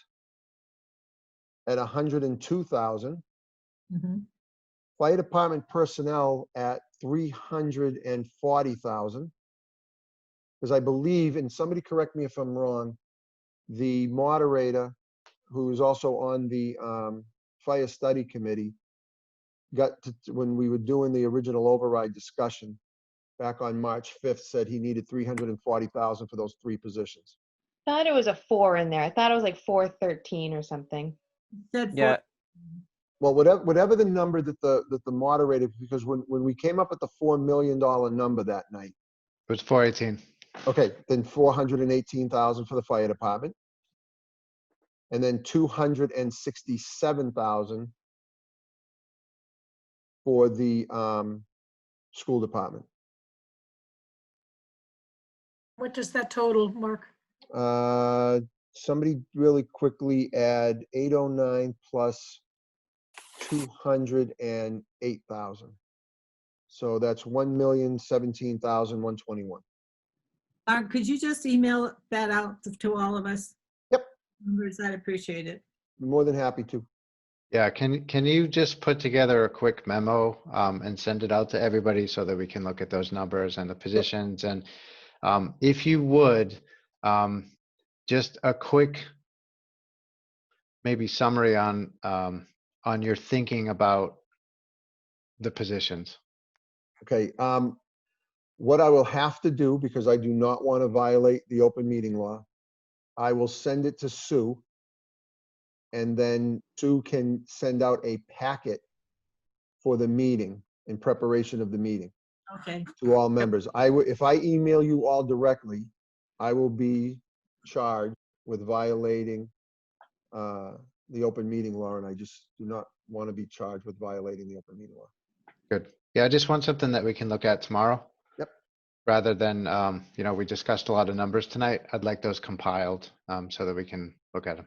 at $102,000. Mm-hmm. Fire department personnel at $340,000. Because I believe, and somebody correct me if I'm wrong, the moderator, who is also on the fire study committee, when we were doing the original override discussion back on March 5th, said he needed $340,000 for those 3 positions. I thought it was a 4 in there. I thought it was like 413 or something. Yeah. Well, whatever the number that the moderator, because when we came up with the $4 million number that night, It was 418. okay, then $418,000 for the fire department, and then $267,000 for the school department. What does that total, Mark? Somebody really quickly add 809 plus 208,000. So that's 1,017,121. Mark, could you just email that out to all of us? Yep. Numbers, I'd appreciate it. More than happy to. Yeah, can you just put together a quick memo and send it out to everybody so that we can look at those numbers and the positions? And if you would, just a quick maybe summary on your thinking about the positions. Okay. What I will have to do, because I do not want to violate the open meeting law, I will send it to Sue, and then Sue can send out a packet for the meeting in preparation of the meeting Okay. to all members. If I email you all directly, I will be charged with violating the open meeting law, and I just do not want to be charged with violating the open meeting law. Good. Yeah, I just want something that we can look at tomorrow. Yep. Rather than, we discussed a lot of numbers tonight. I'd like those compiled so that we can look at them.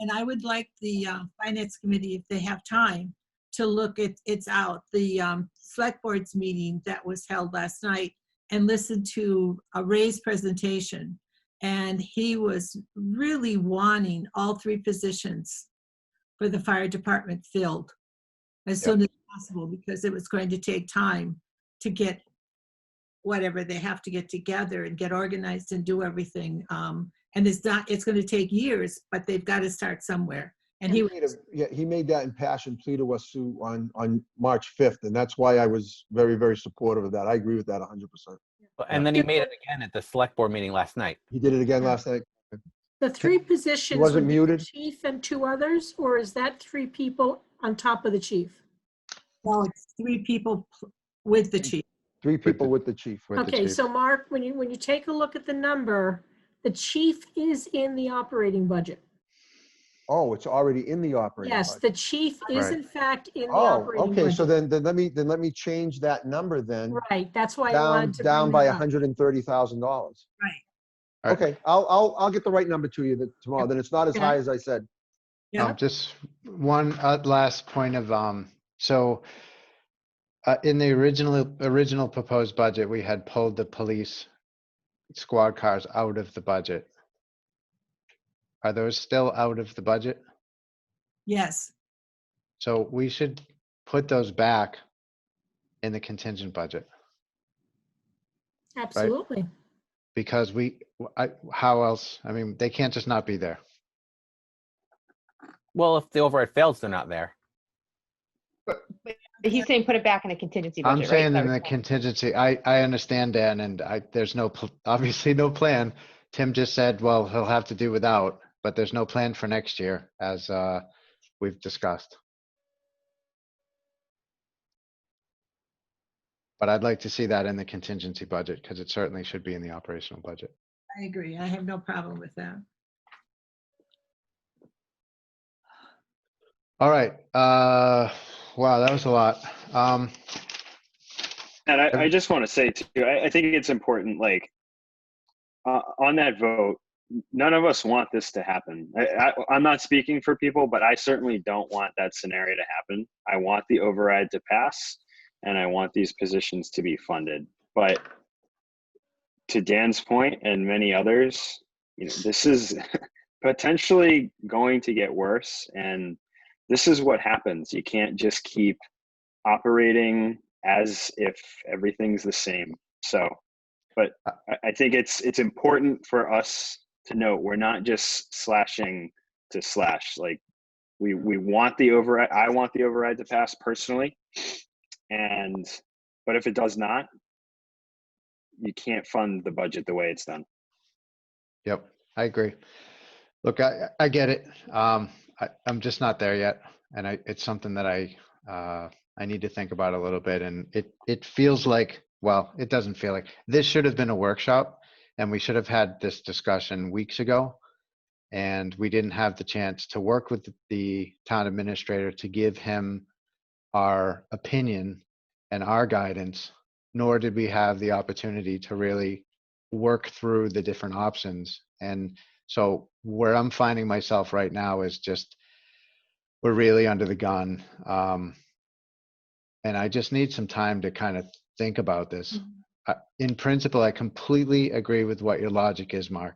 And I would like the Finance Committee, if they have time, to look at the Select Board's meeting that was held last night and listen to a Ray's presentation. And he was really wanting all 3 positions for the fire department filled as soon as possible, because it was going to take time to get whatever they have to get together and get organized and do everything. And it's going to take years, but they've got to start somewhere. And he made that impassioned plea to us, Sue, on March 5th, and that's why I was very, very supportive of that. I agree with that 100%. And then he made it again at the select board meeting last night. He did it again last night. The 3 positions wasn't would be muted? the chief and 2 others, or is that 3 people on top of the chief? No, it's 3 people with the chief. 3 people with the chief. Okay, so Mark, when you take a look at the number, the chief is in the operating budget. Oh, it's already in the operating Yes, budget. the chief is Right. in fact in the Oh, operating okay, so budget. then let me change that number then, Right, that's why I wanted to down bring by that up. $130,000. Right. All right. Okay, I'll get the right number to you tomorrow, then it's not as Okay. high as I said. Yeah. Just one last point of, so in the original proposed budget, we had pulled the police squad cars out of the budget. Are those still out of the budget? Yes. So we should put those back in the contingent budget, Absolutely. because how else? I mean, they can't just not be there. Well, if the override fails, they're not there. But he's saying put it back in a contingency budget, I'm right? saying That in was- the contingency, I understand, Dan, and there's obviously no plan. Tim just said, well, he'll have to do without, but there's no plan for next year, as we've discussed. But I'd like to see that in the contingency budget, because it certainly should be in the operational budget. I agree. I have no problem with that. All right. Wow, that was a lot. And I just want to say too, I think it's important, like, on that vote, none of us want this to happen. I'm not speaking for people, but I certainly don't want that scenario to happen. I want the override to pass, and I want these positions to be funded. But to Dan's point and many others, this is potentially going to get worse, and this is what happens. You can't just keep operating as if everything's the same. So, but I think it's important for us to note we're not just slashing to slash. Like, we want the override. I want the override to pass personally, but if it does not, you can't fund the budget the way it's done. Yep, I agree. Look, I get it. I'm just not there yet, and it's something that I need to think about a little bit. And it feels like, well, it doesn't feel like this should have been a workshop, and we should have had this discussion weeks ago. And we didn't have the chance to work with the town administrator to give him our opinion and our guidance, nor did we have the opportunity to really work through the different options. And so where I'm finding myself right now is just, we're really under the gun. And I just need some time to kind of think about this. In principle, I completely agree with what your logic is, Mark.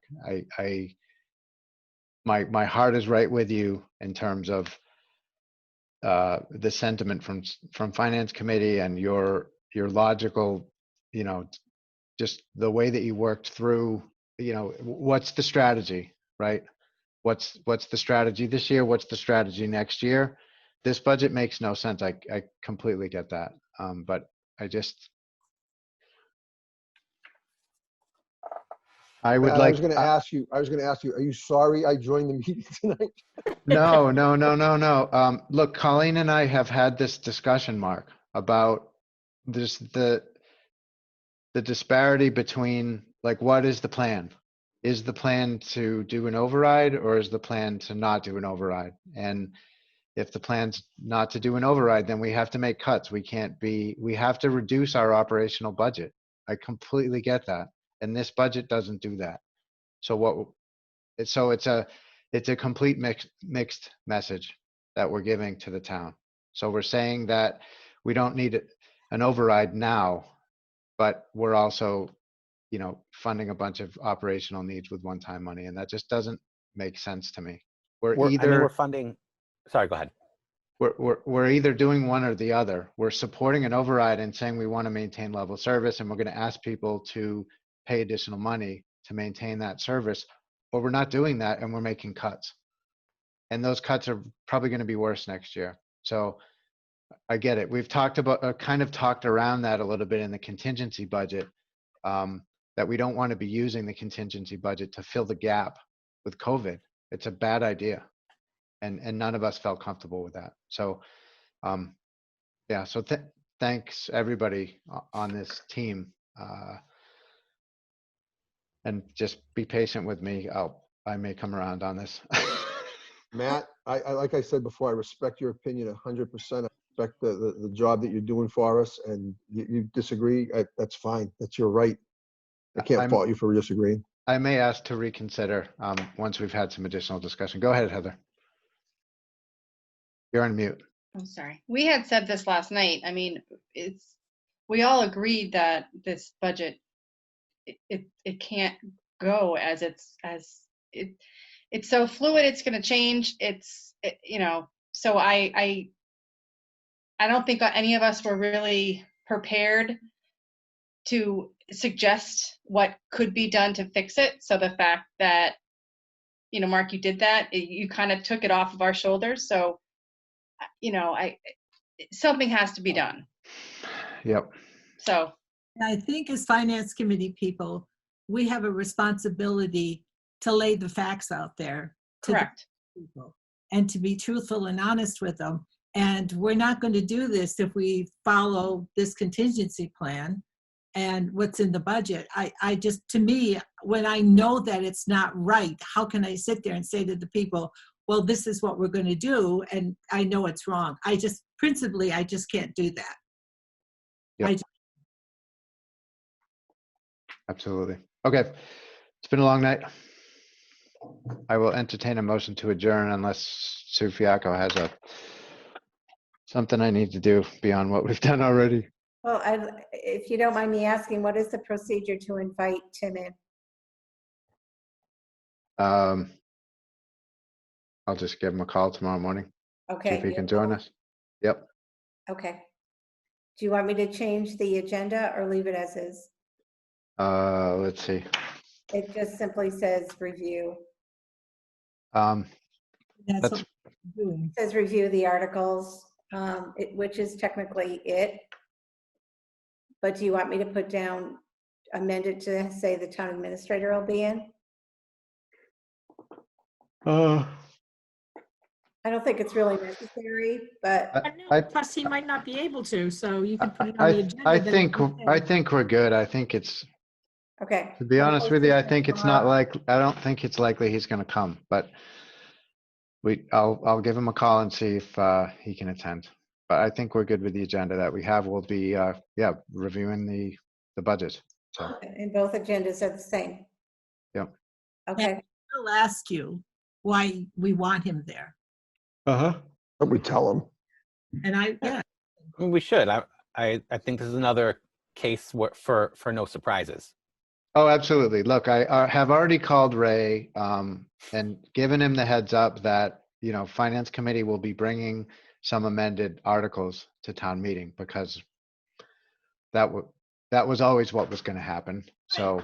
My heart is right with you in terms of the sentiment from finance committee and your logical, just the way that you worked through, what's the strategy, right? What's the strategy this year? What's the strategy next year? This budget makes no sense. I completely get that. But I would Matt, like. I was going to ask you, are you sorry I joined the meeting tonight? No. Look, Colleen and I have had this discussion, Mark, about this, the disparity between, like, what is the plan? Is the plan to do an override, or is the plan to not do an override? And if the plan's not to do an override, then we have to make cuts. We have to reduce our operational budget. I completely get that. And this budget doesn't do that. So it's a complete mixed message that we're giving to the town. So we're saying that we don't need an override now, but we're also, funding a bunch of operational needs with one-time money, and that just doesn't make sense to me. We're funding. Sorry, go ahead. We're either doing one or the other. We're supporting an override and saying we want to maintain level service, and we're going to ask people to pay additional money to maintain that service, or we're not doing that and we're making cuts. And those cuts are probably going to be worse next year. So I get it. We've talked around that a little bit in the contingency budget, that we don't want to be using the contingency budget to fill the gap with COVID. It's a bad idea. And none of us felt comfortable with that. So, so thanks everybody on this team. And just be patient with me. I may come around on this. Matt, like I said before, I respect your opinion 100%. I respect the job that you're doing for us, and you disagree, that's fine. That's your right. I can't I'm- fault you for disagreeing. I may ask to reconsider once we've had some additional discussion. Go ahead, Heather. You're on mute. I'm sorry. We had said this last night. I mean, we all agreed that this budget, it can't go as it's so fluid. It's going to change. So I don't think any of us were really prepared to suggest what could be done to fix it. So the fact that, Mark, you did that, you kind of took it off of our shoulders. So, something has to be done. Yep. So I think as finance committee people, we have a responsibility to lay the facts out there. To the correct. people and to be truthful and honest with them. And we're not going to do this if we follow this contingency plan and what's in the budget. I just, to me, when I know that it's not right, how can I sit there and say to the people, well, this is what we're going to do, and I know it's wrong. Principally, I just can't do that. Yep. Absolutely. Okay. It's been a long night. I will entertain a motion to adjourn unless Sue Fiacco has something I need to do beyond what we've done already. Well, if you don't mind me asking, what is the procedure to invite Tim in? I'll just give him a call tomorrow morning. See Okay. if he can join us. Yep. Okay. Do you want me to change the agenda or leave it as is? Let's see. It just simply says review. That's That's what we're doing. It says review the articles, which is technically it. But do you want me to put down, amend it to say the town administrator will be in? I don't think it's really necessary, but Plus, he might not be able to, so you could put it on the agenda. I then think we're good. I think it's, okay. to be honest with you, I think it's not I don't think it's likely he's going to come, but I'll give him a call and see if he can attend. But I think we're good with the agenda that we have. We'll be reviewing the budget. So And both agendas are the same. Yep. Okay. I'll ask you why we want him there. But we tell him. And I mean, we should. I think this is another case for no surprises. Oh, absolutely. Look, I have already called Ray and given him the heads up that, Finance Committee will be bringing some amended articles to town meeting because that was always what was going to happen. So,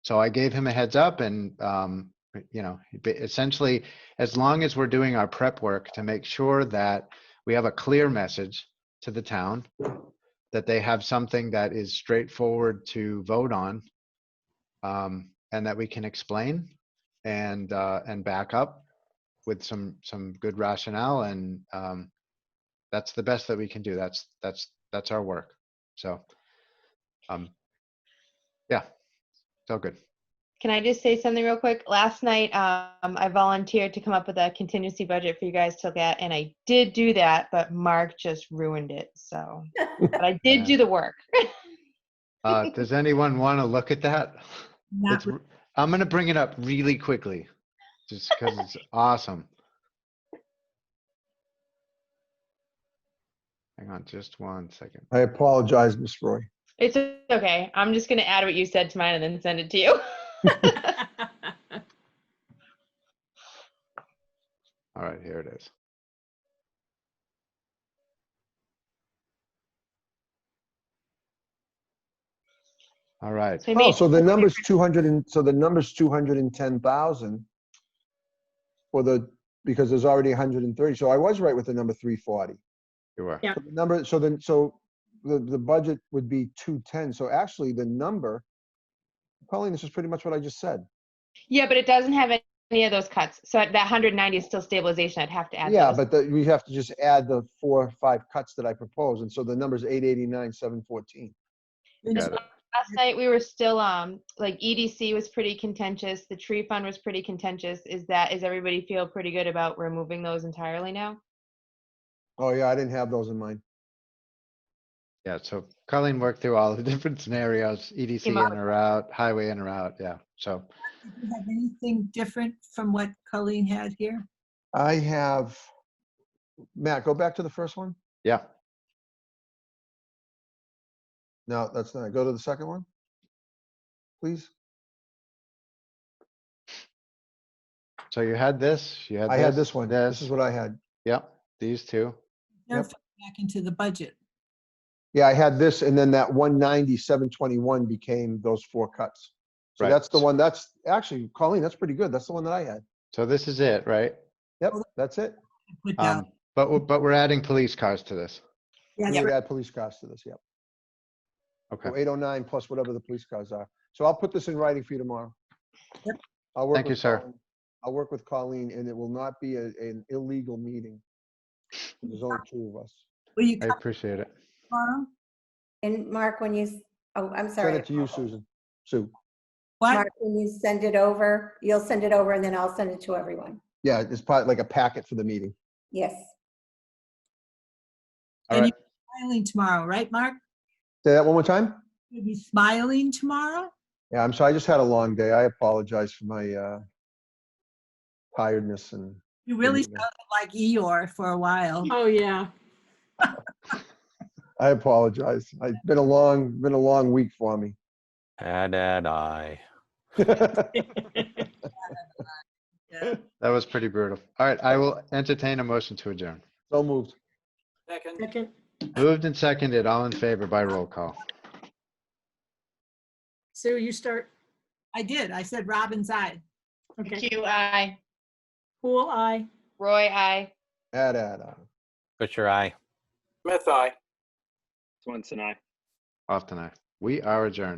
so I gave him a heads up and, essentially, as long as we're doing our prep work to make sure that we have a clear message to the town, that they have something that is straightforward to vote on, and that we can explain and back up with some good rationale, and that's the best that we can do. That's our work. So, yeah, it's all good. Can I just say something real quick? Last night, I volunteered to come up with a contingency budget for you guys to look at, and I did do that, but Mark just ruined it. So, but I did do the work. Does anyone want to look at that? I'm going to bring it up really quickly, just because it's awesome. Hang on just 1 second. I apologize, Miss Roy. It's okay. I'm just going to add what you said to mine and then send it to you. All right, here it is. All right. Oh, so the number's 210,000 because there's already 130. So I was right with the number 340. You were. Yeah. So the budget would be 210. So actually the number, Colleen, this is pretty much what I just said. Yeah, but it doesn't have any of those cuts. So that 190 is still stabilization. I'd have to add Yeah, those. but we have to just add the 4 or 5 cuts that I propose. And so the number's 889,714. Got it. Last night we were still like EDC was pretty contentious. The tree fund was pretty contentious. Is everybody feel pretty good about removing those entirely now? Oh, yeah, I didn't have those in mind. Yeah, so Colleen worked through all the different scenarios, EDC Came up in or out, highway in or out, yeah, so. Did you have anything different from what Colleen had here? I have, Matt, go back to the first one. Yeah, No, that's not. Go to the second one, please. so you had this, you had I had this one. This is what I had. Yep, these two. They're back into the budget. Yeah, I had this, and then that 190, 721 became those 4 cuts. So Right. that's the one, that's actually, Colleen, that's pretty good. That's the one that I had. So this is it, right? Yep, that's it. Put down. But we're adding police cars to this. Yes, We would add police cars to this, yep. Okay, So 809 plus whatever the police cars are. So I'll put this in writing for you tomorrow. Yep. I'll work Thank you, with sir. Colleen. I'll work with Colleen, and it will not be an illegal meeting. There's only 2 of us. Will you I come appreciate it. tomorrow? And Mark, when you, oh, I'm Send sorry. it to you, Susan. Sue. What? Mark, when you send it over, you'll send it over and then I'll send it to everyone. Yeah, it's probably like a packet for the meeting. Yes. All And right, you're smiling tomorrow, right, Mark? Say that one more time? You'll be smiling tomorrow? Yeah, I'm sorry. I just had a long day. I apologize for my tiredness and. You really Yeah. sounded like Eeyore for a while. Oh, yeah. I apologize. It's been a long week for me. And I. Yeah. that was pretty brutal. All right, I will entertain a motion to adjourn. So moved. Second. Second. Moved and seconded, all in favor by roll call. Sue, you start. I did. I said Robin's eye. Okay. QI. Pool eye. Roy, I. Add. Butcher, I. Smith, aye. Swenson, I. Off tonight. We are adjourned.